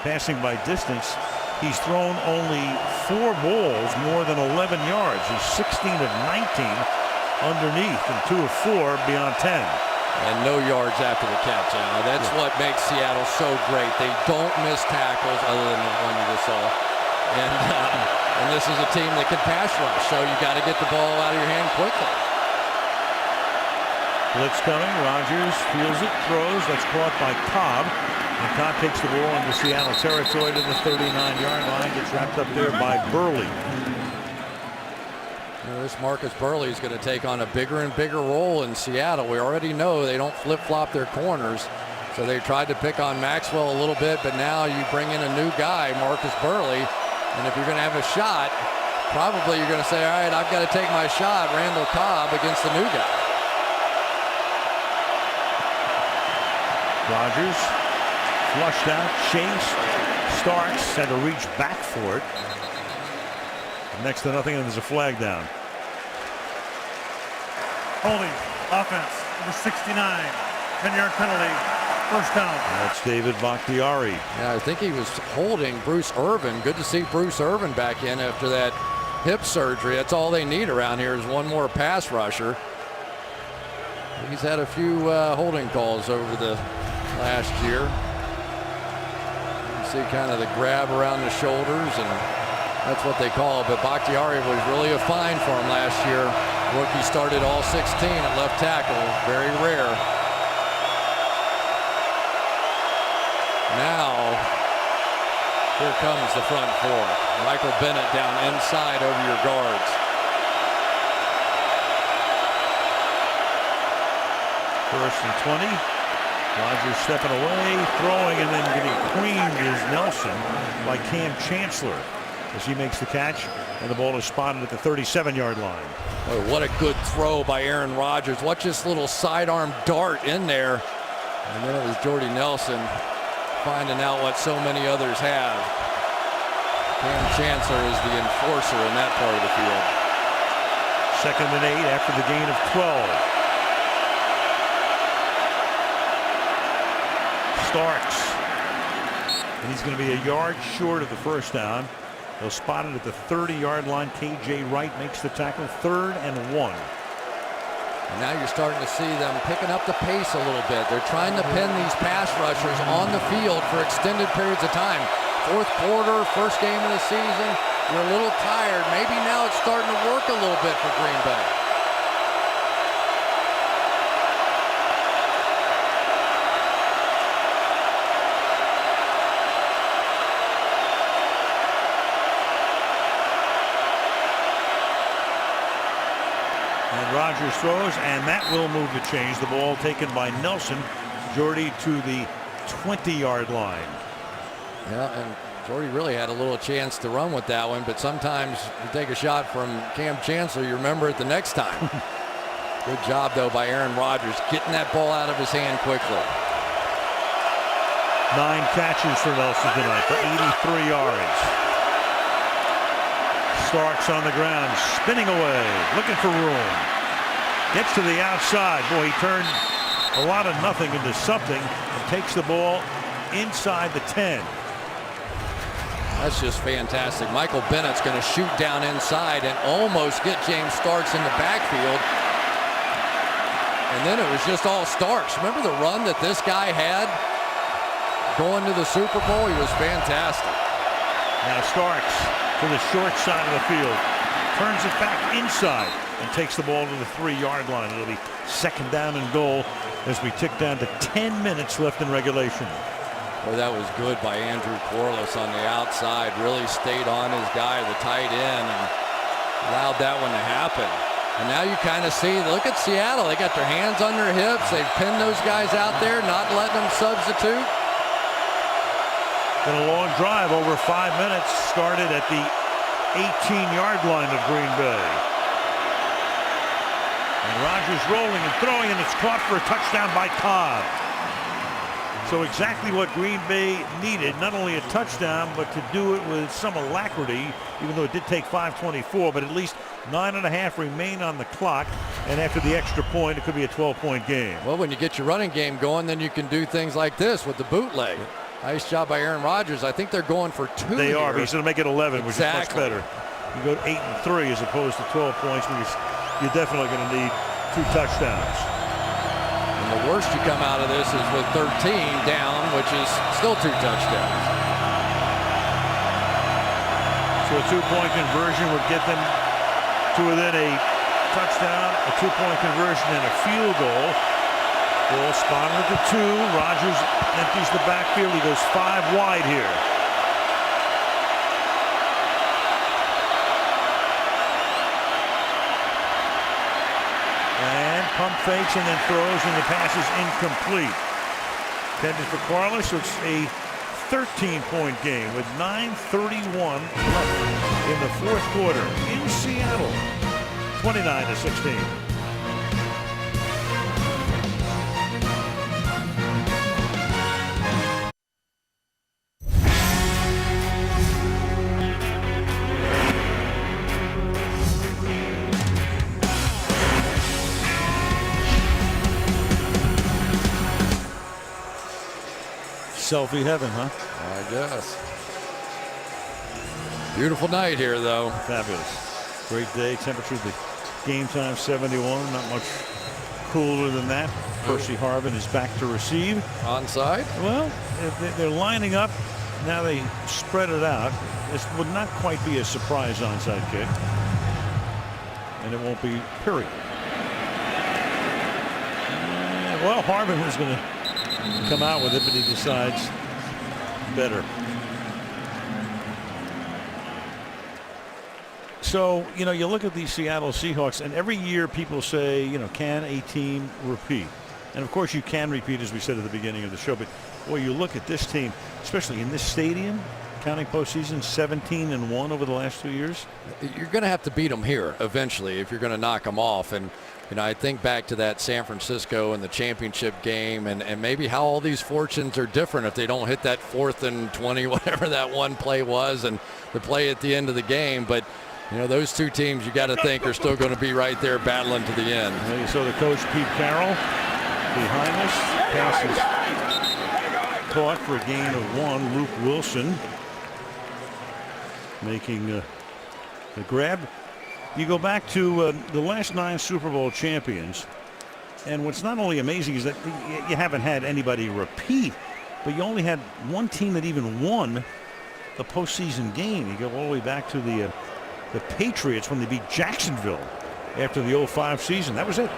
passing by distance, he's thrown only 4 balls more than 11 yards. He's 16 of 19 underneath and 2 of 4 beyond 10. And no yards after the catch. That's what makes Seattle so great. They don't miss tackles other than the one you just saw. And this is a team that can pass rush, so you got to get the ball out of your hand quickly. Blitz coming. Rodgers feels it, throws. That's caught by Cobb. And Cobb takes the ball into Seattle territory to the 39-yard line. Gets wrapped up there by Burley. This course, Marcus Burley is going to take on a bigger and bigger role in Seattle. We already know they don't flip-flop their corners. So they tried to pick on Maxwell a little bit, but now you bring in a new guy, Marcus Burley, and if you're going to have a shot, probably you're going to say, all right, I've got to take my shot, Randall Cobb, against the new guy. Rodgers flushed out, chased. Starks had to reach back for it. Next to nothing, and there's a flag down. Holding, offense, number 69, 10-yard penalty, first down. That's David Bakhtiari. Yeah, I think he was holding Bruce Irvin. Good to see Bruce Irvin back in after that hip surgery. That's all they need around here is one more pass rusher. He's had a few holding calls over the last year. You see kind of the grab around the shoulders, and that's what they call it. But Bakhtiari was really a find for him last year. Rookie started all 16 at left tackle. Very rare. Now, here comes the front four. Michael Bennett down inside over your guards. First and 20. Rodgers stepping away, throwing, and then getting creamed is Nelson by Cam Chancellor as he makes the catch, and the ball is spotted at the 37-yard line. Oh, what a good throw by Aaron Rodgers. Watch this little sidearm dart in there. And then it was Jordy Nelson finding out what so many others have. Cam Chancellor is the enforcer in that part of the field. 2nd and 8 after the gain of 12. Starks. And he's going to be a yard short of the first down. They'll spot it at the 30-yard line. KJ Wright makes the tackle. 3rd and 1. And now you're starting to see them picking up the pace a little bit. They're trying to pin these pass rushers on the field for extended periods of time. Fourth quarter, first game of the season. You're a little tired. Maybe now it's starting to work a little bit for Green Bay. Rodgers throws, and that will move the change. The ball taken by Nelson. Jordy to the 20-yard line. Yeah, and Jordy really had a little chance to run with that one, but sometimes you take a shot from Cam Chancellor, you remember it the next time. Good job, though, by Aaron Rodgers, getting that ball out of his hand quickly. 9 catches for Nelson tonight for 83 yards. Starks on the ground, spinning away, looking for room. Gets to the outside. Boy, he turned a lot of nothing into something and takes the ball inside the 10. That's just fantastic. Michael Bennett's going to shoot down inside and almost get James Starks in the backfield. And then it was just all Starks. Remember the run that this guy had going to the Super Bowl? He was fantastic. Now Starks to the short side of the field. Turns it back inside and takes the ball to the 3-yard line. It'll be 2nd down and goal as we tick down to 10 minutes left in regulation. Well, that was good by Andrew Corliss on the outside. Really stayed on his guy, the tight end, and allowed that one to happen. And now you kind of see, look at Seattle. They got their hands on their hips. They've pinned those guys out there, not letting them substitute. Been a long drive, over 5 minutes. Started at the 18-yard line of Green Bay. And Rodgers rolling and throwing, and it's caught for a touchdown by Cobb. So exactly what Green Bay needed, not only a touchdown, but to do it with some alacrity, even though it did take 5:24, but at least 9.5 remain on the clock. And after the extra point, it could be a 12-point game. Well, when you get your running game going, then you can do things like this with the bootleg. Nice job by Aaron Rodgers. I think they're going for 2 They are, here. but he's going to make it 11, which is much Exactly. better. You go to 8 and 3 as opposed to 12 points, where you're definitely going to need 2 touchdowns. And the worst you come out of this is with 13 down, which is still 2 touchdowns. So a 2-point conversion would get them to within a touchdown, a 2-point conversion, and a field goal. Ball spotted at the 2. Rodgers empties the backfield. He goes 5 wide here. Pump fakes and then throws, and the pass is incomplete. Intended for Quarles, so it's a 13-point game with 9:31 left in the fourth quarter in Seattle, 29-16. Selfie heaven, huh? I guess. Beautiful night here, though. Fabulous. Great day. Temperature at the game time 71. Not much cooler than that. Percy Harvin is back to receive. Onside? Well, they're lining up. Now they spread it out. This would not quite be a surprise onside kick. And it won't be period. Well, Harvin was going to come out with it, but he decides better. So, you know, you look at these Seattle Seahawks, and every year people say, you know, can a team repeat? And of course you can repeat, as we said at the beginning of the show, but boy, you look at this team, especially in this stadium, counting postseason, 17-1 over the last 2 years. You're going to have to beat them here eventually if you're going to knock them off. And you know, I think back to that San Francisco and the championship game, and maybe how all these fortunes are different if they don't hit that 4th and 20, whatever that one play was, and the play at the end of the game. But you know, those two teams, you got to think, are still going to be right there battling to the end. Well, you saw the coach, Pete Carroll, behind us. Pass is caught for a gain of 1. Luke Wilson making the grab. You go back to the last 9 Super Bowl champions, and what's not only amazing is that you haven't had anybody repeat, but you only had one team that even won a postseason game. You go all the way back to the Patriots when they beat Jacksonville after the 05 season. That was it.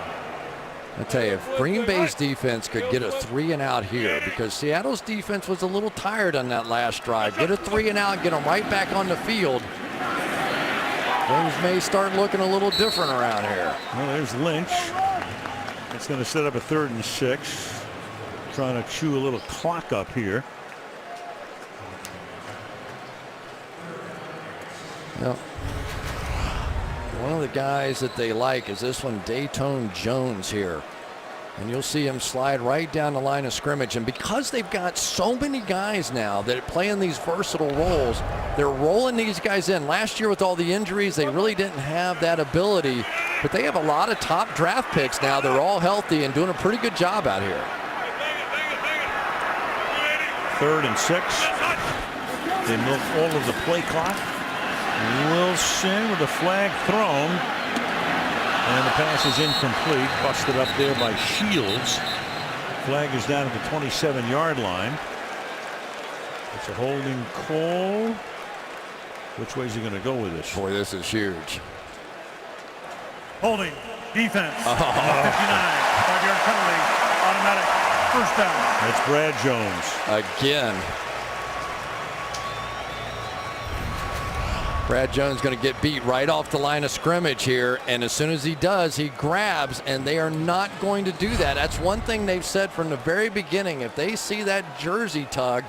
I tell you, if Green Bay's defense could get a 3-and-out here, because Seattle's defense was a little tired on that last drive, get a 3-and-out, get them right back on the field, things may start looking a little different around here. Well, there's Lynch. It's going to set up a 3rd and 6. Trying to chew a little clock up here. Yep. One of the guys that they like is this one, Dayton Jones here. And you'll see him slide right down the line of scrimmage. And because they've got so many guys now that play in these versatile roles, they're rolling these guys in. Last year with all the injuries, they really didn't have that ability. But they have a lot of top draft picks now. They're all healthy and doing a pretty good job out here. 3rd and 6. They milk all of the play clock. Wilson with the flag thrown, and the pass is incomplete. Busted up there by Shields. Flag is down at the 27-yard line. It's a holding call. Which way is he going to go with this? Boy, this is huge. Holding, defense, 59, 5-yard penalty, automatic first down. That's Brad Jones. Again. Brad Jones going to get beat right off the line of scrimmage here, and as soon as he does, he grabs, and they are not going to do that. That's one thing they've said from the very beginning. If they see that jersey tug,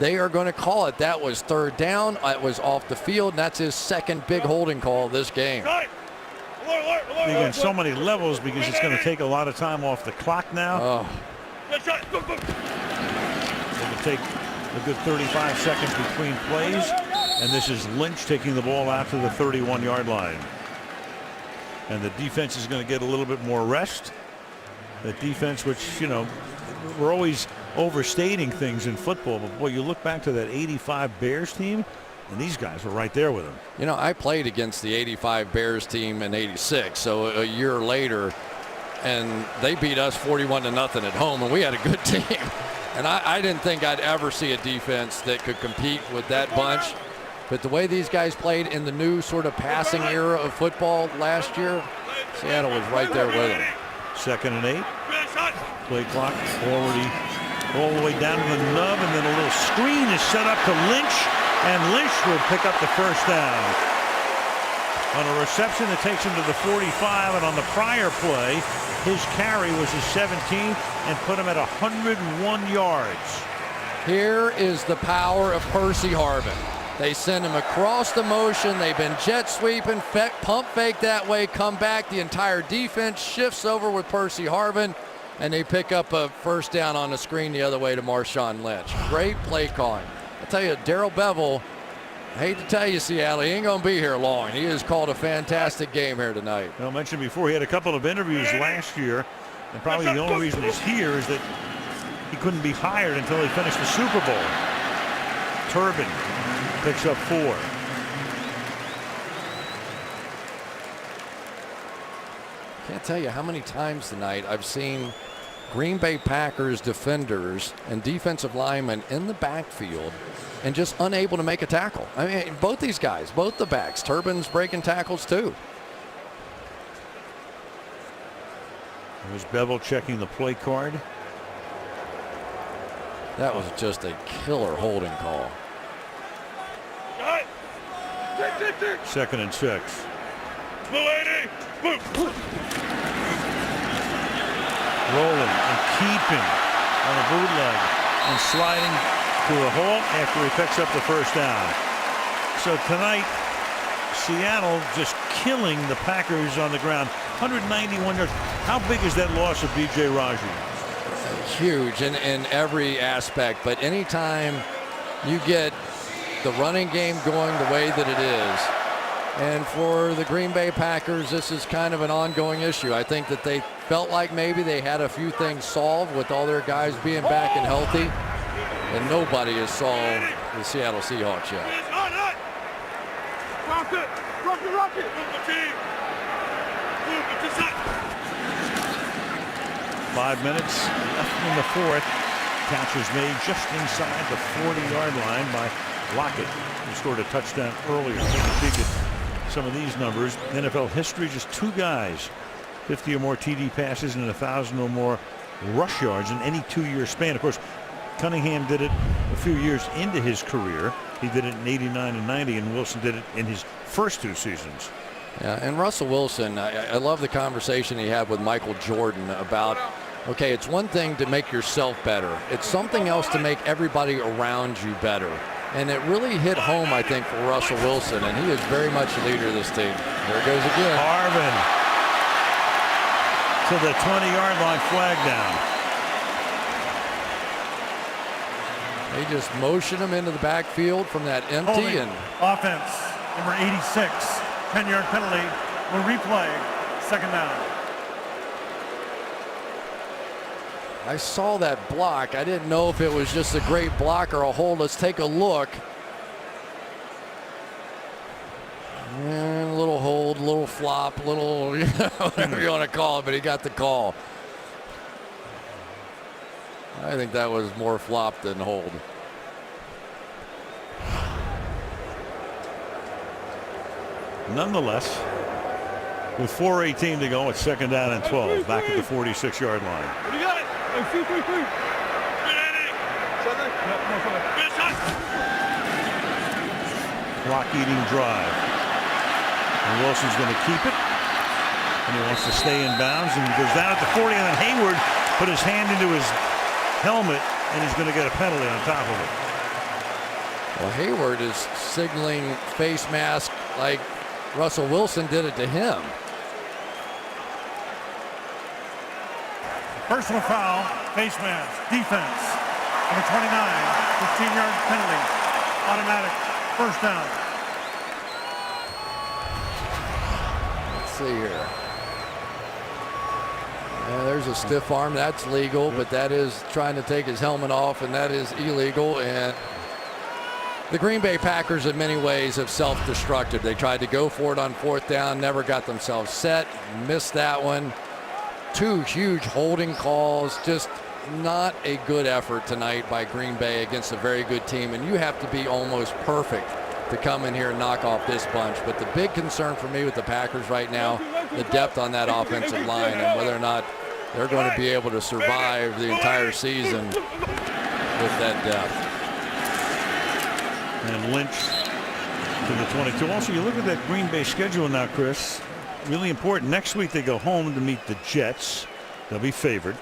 they are going to call it. That was 3rd down. It was off the field, and that's his 2nd big holding call of this game. On so many levels, because it's going to take a lot of time off the clock now. Oh. It will take a good 35 seconds between plays. And this is Lynch taking the ball out to the 31-yard line. And the defense is going to get a little bit more rest. The defense, which, you know, we're always overstating things in football. But, boy, you look back to that 85 Bears team, and these guys were right there with them. You know, I played against the 85 Bears team in '86, so a year later, and they beat us 41-0 at home, and we had a good team. And I didn't think I'd ever see a defense that could compete with that bunch. But the way these guys played in the new sort of passing era of football last year, Seattle was right there with them. 2nd and 8. Play clock already all the way down to the nub, and then a little screen is set up to Lynch, and Lynch will pick up the first down. on a reception that takes him to the 45, and on the prior play, his carry was his 17th and put him at 101 yards. Here is the power of Percy Harvin. They send him across the motion. They've been jet sweeping, pump fake that way, come back. The entire defense shifts over with Percy Harvin, and they pick up a first down on the screen the other way to Marshawn Lynch. Great play calling. I tell you, Darrell Bevell, I hate to tell you, Seattle, he ain't going to be here long. He has called a fantastic game here tonight. I mentioned before, he had a couple of interviews last year, and probably the only reason he's here is that he couldn't be hired until he finished the Super Bowl. Turbin picks up 4. Can't tell you how many times tonight I've seen Green Bay Packers defenders and defensive linemen in the backfield and just unable to make a tackle. I mean, both these guys, both the backs, Turbin's breaking tackles too. There's Bevell checking the play card. That was just a killer holding call. 2nd and 6. Rolling and keeping on a bootleg and sliding to a halt after he picks up the first down. So tonight, Seattle just killing the Packers on the ground. 191 yards. How big is that loss of B.J. Raji? Huge in every aspect, but anytime you get the running game going the way that it is, and for the Green Bay Packers, this is kind of an ongoing issue. I think that they felt like maybe they had a few things solved with all their guys being back and healthy, and nobody has solved the Seattle Seahawks yet. 5 minutes left in the 4th. Catch was made just inside the 40-yard line by Lockett, who scored a touchdown earlier. Take a peek at some of these numbers. NFL history, just 2 guys, 50 or more TD passes and 1,000 or more rush yards in any 2-year span. Of course, Cunningham did it a few years into his career. He did it in 89 and 90, and Wilson did it in his first 2 seasons. Yeah, and Russell Wilson, I love the conversation he had with Michael Jordan about, okay, it's one thing to make yourself better. It's something else to make everybody around you better. And it really hit home, I think, for Russell Wilson, and he is very much the leader of this team. There it goes again. Harvin to the 20-yard line, flag down. They just motion him into the backfield from that empty. Holding. And Offense, number 86, 10-yard penalty. Will replay, 2nd down. I saw that block. I didn't know if it was just a great block or a hold. Let's take a look. And a little hold, a little flop, little, whatever you want to call it, but he got the call. I think that was more flop than hold. Nonetheless, with 4:18 to go, it's 2nd down and 12. Back at the 46-yard line. You got it. Clock-eating drive. And Wilson's going to keep it. And he wants to stay in bounds. And he goes down at the 40. And then Hayward put his hand into his helmet. And he's going to get a penalty on top of it. Well, Hayward is signaling face mask like Russell Wilson did it to him. Personal foul, face mask, defense. Number 29, 15-yard penalty. Automatic, first down. Let's see here. Yeah, there's a stiff arm. That's legal, but that is trying to take his helmet off, and that is illegal. And the Green Bay Packers in many ways have self-destructed. They tried to go for it on 4th down, never got themselves set, missed that one. 2 huge holding calls, just not a good effort tonight by Green Bay against a very good team. And you have to be almost perfect to come in here and knock off this bunch. But the big concern for me with the Packers right now, the depth on that offensive line and whether or not they're going to be able to survive the entire season with that depth. And Lynch to the 22. Also, you look at that Green Bay schedule now, Chris. Really important. Next week they go home to meet the Jets. They'll be favored.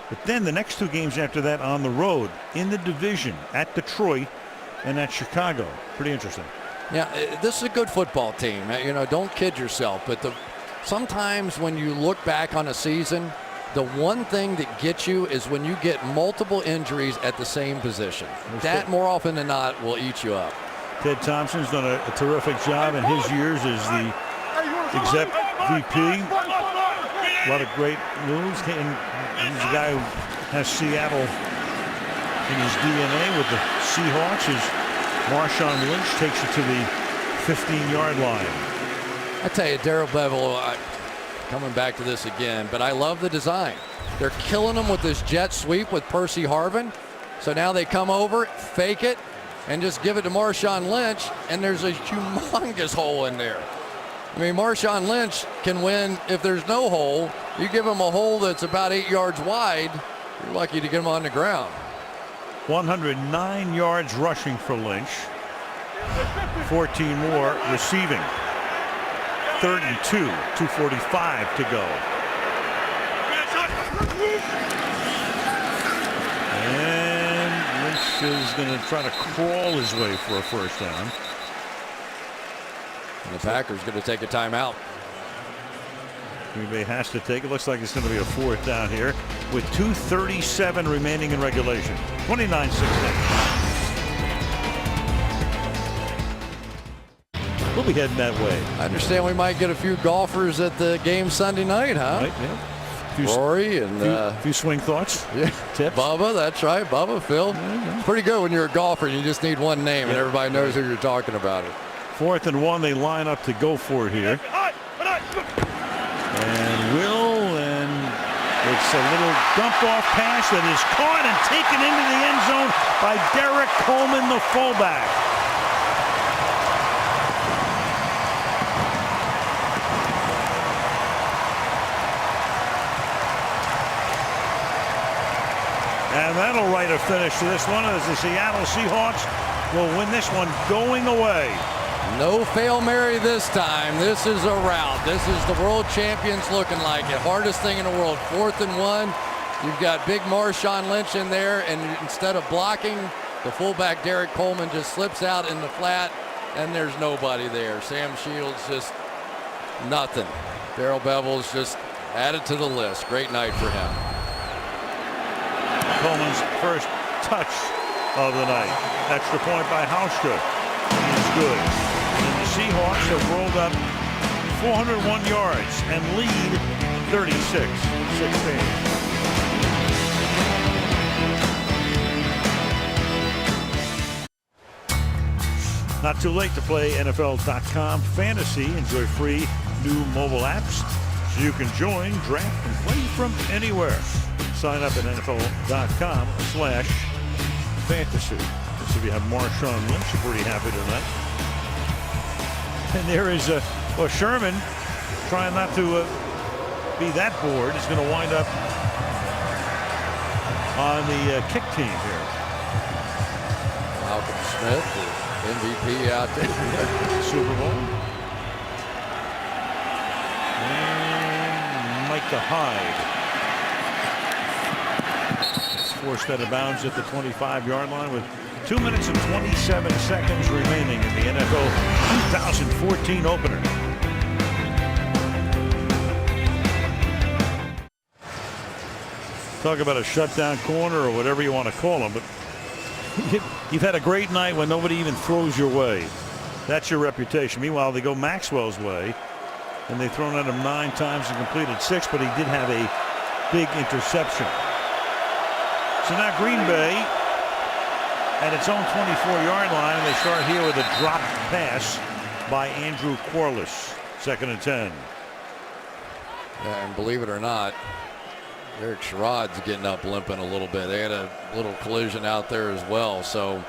But then the next 2 games after that on the road in the division at Detroit and at Chicago. Pretty interesting. Yeah, this is a good football team. You know, don't kid yourself. But sometimes when you look back on a season, the one thing that gets you is when you get multiple injuries at the same position. That more often than not will eat you up. Ted Thompson's done a terrific job in his years as the exec VP. A lot of great moves. And he's a guy who has Seattle in his DNA with the Seahawks. As Marshawn Lynch takes it to the 15-yard line. I tell you, Darrell Bevel, coming back to this again, but I love the design. They're killing them with this jet sweep with Percy Harvin. So now they come over, fake it, and just give it to Marshawn Lynch, and there's a humongous hole in there. I mean, Marshawn Lynch can win if there's no hole. You give him a hole that's about 8 yards wide, you're lucky to get him on the ground. 109 yards rushing for Lynch. 14 more receiving. 32, 2:45 to go. And Lynch is going to try to crawl his way for a first down. And the Packers going to take a timeout. Green Bay has to take it. Looks like it's going to be a 4th down here with 2:37 remaining in regulation. 29-16. We'll be heading that way. I understand we might get a few golfers at the game Sunday night, huh? Right, yeah. Rory and a few swing thoughts. Yeah, tips. Bubba, that's right. Bubba, Phil. It's pretty good when you're a golfer and you just need one name and everybody knows who you're talking about. 4th and 1, they line up to go for it here. And it's a little dump off pass that is caught and taken into the end zone by Derek Coleman, the fullback. And that'll write a finish to this one as the Seattle Seahawks will win this one going away. No Fail Mary this time. This is a rout. This is the world champions looking like it. Hardest thing in the world. 4th and 1. You've got big Marshawn Lynch in there, and instead of blocking, the fullback Derek Coleman just slips out in the flat, and there's nobody there. Sam Shields just nothing. Darrell Bevel's just added to the list. Great night for him. Coleman's first touch of the night. Extra point by Hauschka is good. And the Seahawks have rolled up 401 yards and lead 36-16. Not too late to play NFL.com Fantasy. Enjoy free new mobile apps so you can join, draft, and play from anywhere. Sign up at NFL.com/fantasy. So we have Marshawn Lynch, pretty happy tonight. And there is Sherman trying not to be that bored. He's going to wind up on the kick team here. Malcolm Smith, the MVP out there. Super Bowl. And Micah Hyde. Forced out of bounds at the 25-yard line with 2 minutes and 27 seconds remaining in the NFL 2014 opener. Talk about a shutdown corner or whatever you want to call them, but you've had a great night when nobody even throws your way. That's your reputation. Meanwhile, they go Maxwell's way, and they've thrown at him 9 times and completed 6, but he did have a big interception. So now Green Bay at its own 24-yard line, and they start here with a drop pass by Andrew Corliss. 2nd and 10. Yeah, and believe it or not, Eric Sherrod's getting up limping a little bit. They had a little collision out there as well. So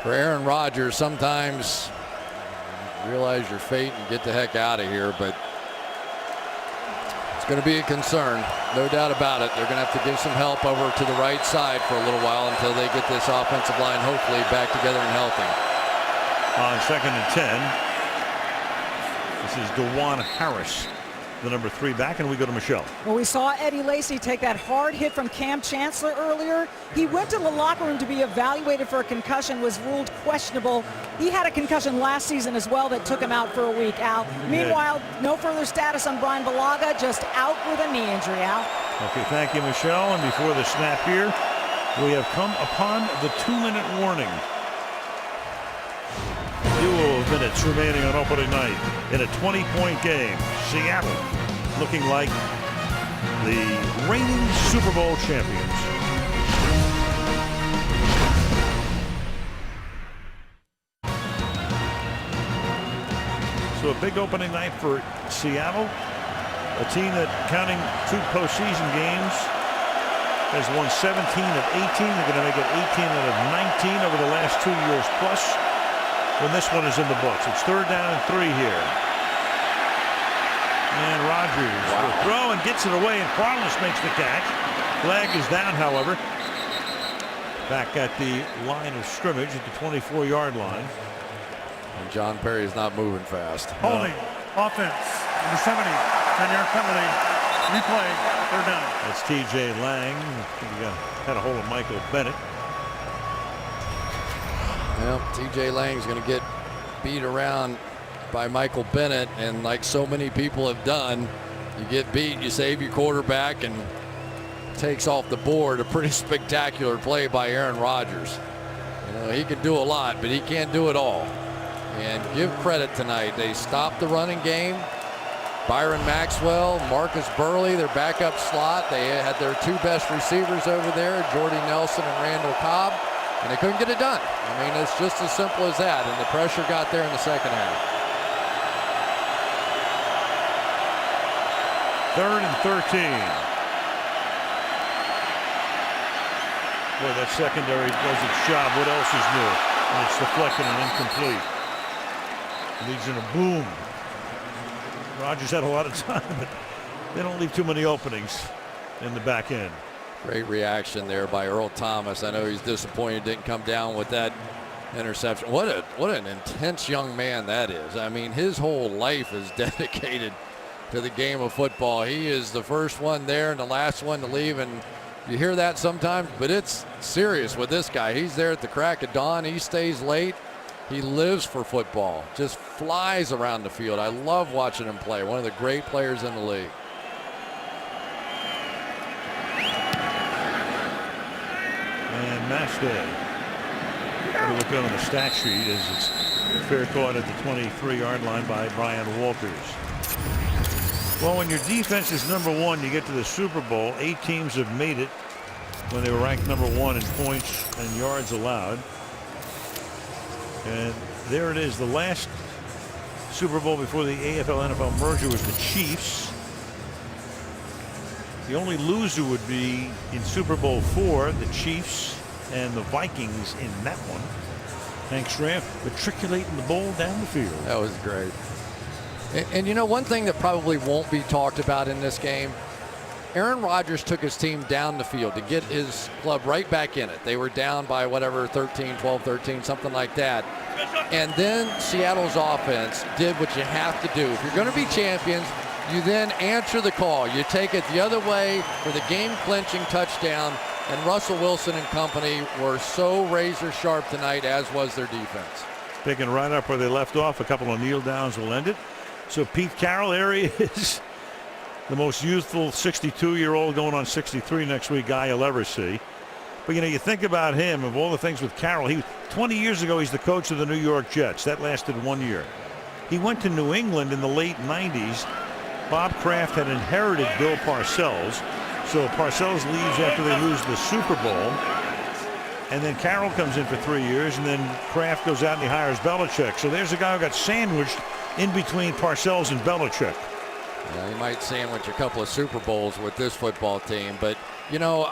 for Aaron Rodgers, sometimes you realize your fate and get the heck out of here, but it's going to be a concern, no doubt about it. They're going to have to give some help over to the right side for a little while until they get this offensive line hopefully back together and healthy. on 2nd and 10. This is DeJuan Harris, the number 3 back, and we go to Michelle. Well, we saw Eddie Lacy take that hard hit from Cam Chancellor earlier. He went to the locker room to be evaluated for a concussion, was ruled questionable. He had a concussion last season as well that took him out for a week, Al. Meanwhile, no further status on Brian Balaga, just out with a knee injury, Al. Okay, thank you, Michelle. And before the snap here, we have come upon the 2-minute warning. Duo of minutes remaining on opening night in a 20-point game. Seattle looking like the reigning Super Bowl champions. So a big opening night for Seattle, a team that, counting 2 postseason games, has won 17 of 18. They're going to make it 18 out of 19 over the last 2 years plus when this one is in the books. It's 3rd down and 3 here. And Rodgers will throw and gets it away, and Carlos makes the catch. Flag is down, however. Back at the line of scrimmage at the 24-yard line. And John Perry is not moving fast. Holding, offense, number 70, 10-yard penalty, replay, 3rd down. That's T.J. Lang. He had a hold of Michael Bennett. Well, T.J. Lang's going to get beat around by Michael Bennett, and like so many people have done, you get beat, you save your quarterback, and takes off the board. A pretty spectacular play by Aaron Rodgers. You know, he can do a lot, but he can't do it all. And give credit tonight. They stopped the running game. Byron Maxwell, Marcus Burley, their backup slot. They had their 2 best receivers over there, Jordy Nelson and Randall Cobb, and they couldn't get it done. I mean, it's just as simple as that, and the pressure got there in the second half. 3rd and 13. Boy, that secondary does its job. What else is new? And it's deflected and incomplete. Leads in a boom. Rodgers had a lot of time, but they don't leave too many openings in the back end. Great reaction there by Earl Thomas. I know he's disappointed didn't come down with that interception. What an intense young man that is. I mean, his whole life is dedicated to the game of football. He is the first one there and the last one to leave, and you hear that sometimes, but it's serious with this guy. He's there at the crack of dawn. He stays late. He lives for football. Just flies around the field. I love watching him play. One of the great players in the league. And match day. Look on the stat sheet as it's fair caught at the 23-yard line by Brian Walters. Well, when your defense is number 1, you get to the Super Bowl. 8 teams have made it when they were ranked number 1 in points and yards allowed. And there it is. The last Super Bowl before the AFL-NFL merger was the Chiefs. The only loser would be in Super Bowl 4, the Chiefs and the Vikings in that one. Hank Schramm matriculating the ball down the field. That was great. And you know, one thing that probably won't be talked about in this game, Aaron Rodgers took his team down the field to get his club right back in it. They were down by whatever, 13, 12, 13, something like that. And then Seattle's offense did what you have to do. If you're going to be champions, you then answer the call. You take it the other way for the game-clinching touchdown. And Russell Wilson and company were so razor sharp tonight, as was their defense. Picking right up where they left off. A couple of kneel downs will end it. So Pete Carroll, there he is. The most youthful 62-year-old going on 63 next week guy you'll ever see. But, you know, you think about him, of all the things with Carroll, 20 years ago, he's the coach of the New York Jets. That lasted 1 year. He went to New England in the late 90s. Bob Kraft had inherited Bill Parcells. So Parcells leaves after they lose the Super Bowl. And then Carroll comes in for 3 years, and then Kraft goes out and he hires Belichick. So there's a guy who got sandwiched in between Parcells and Belichick. Yeah, he might sandwich a couple of Super Bowls with this football team, but you know,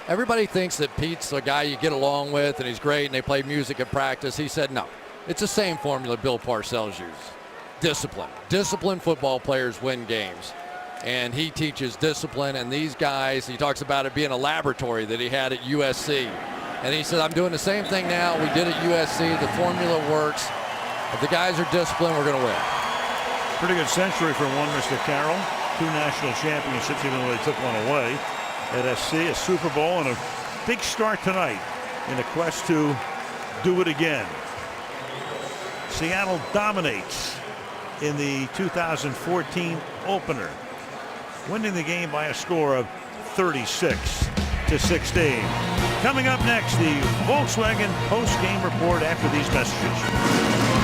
everybody thinks that Pete's the guy you get along with and he's great and they play music at practice. He said no, it's the same formula Bill Parcells used. Discipline. Disciplined football players win games, and he teaches discipline. And these guys, he talks about it being a laboratory that he had at USC, and he said, I'm doing the same thing now we did at USC. The formula works. If the guys are disciplined, we're going to win. Pretty good century for one Mr. Carroll. 2 national championships, even though they took one away at SC, a Super Bowl, and a big start tonight in the quest to do it again. Seattle dominates in the 2014 opener, winning the game by a score of 36-16. Coming up next, the Volkswagen post-game report after these messages.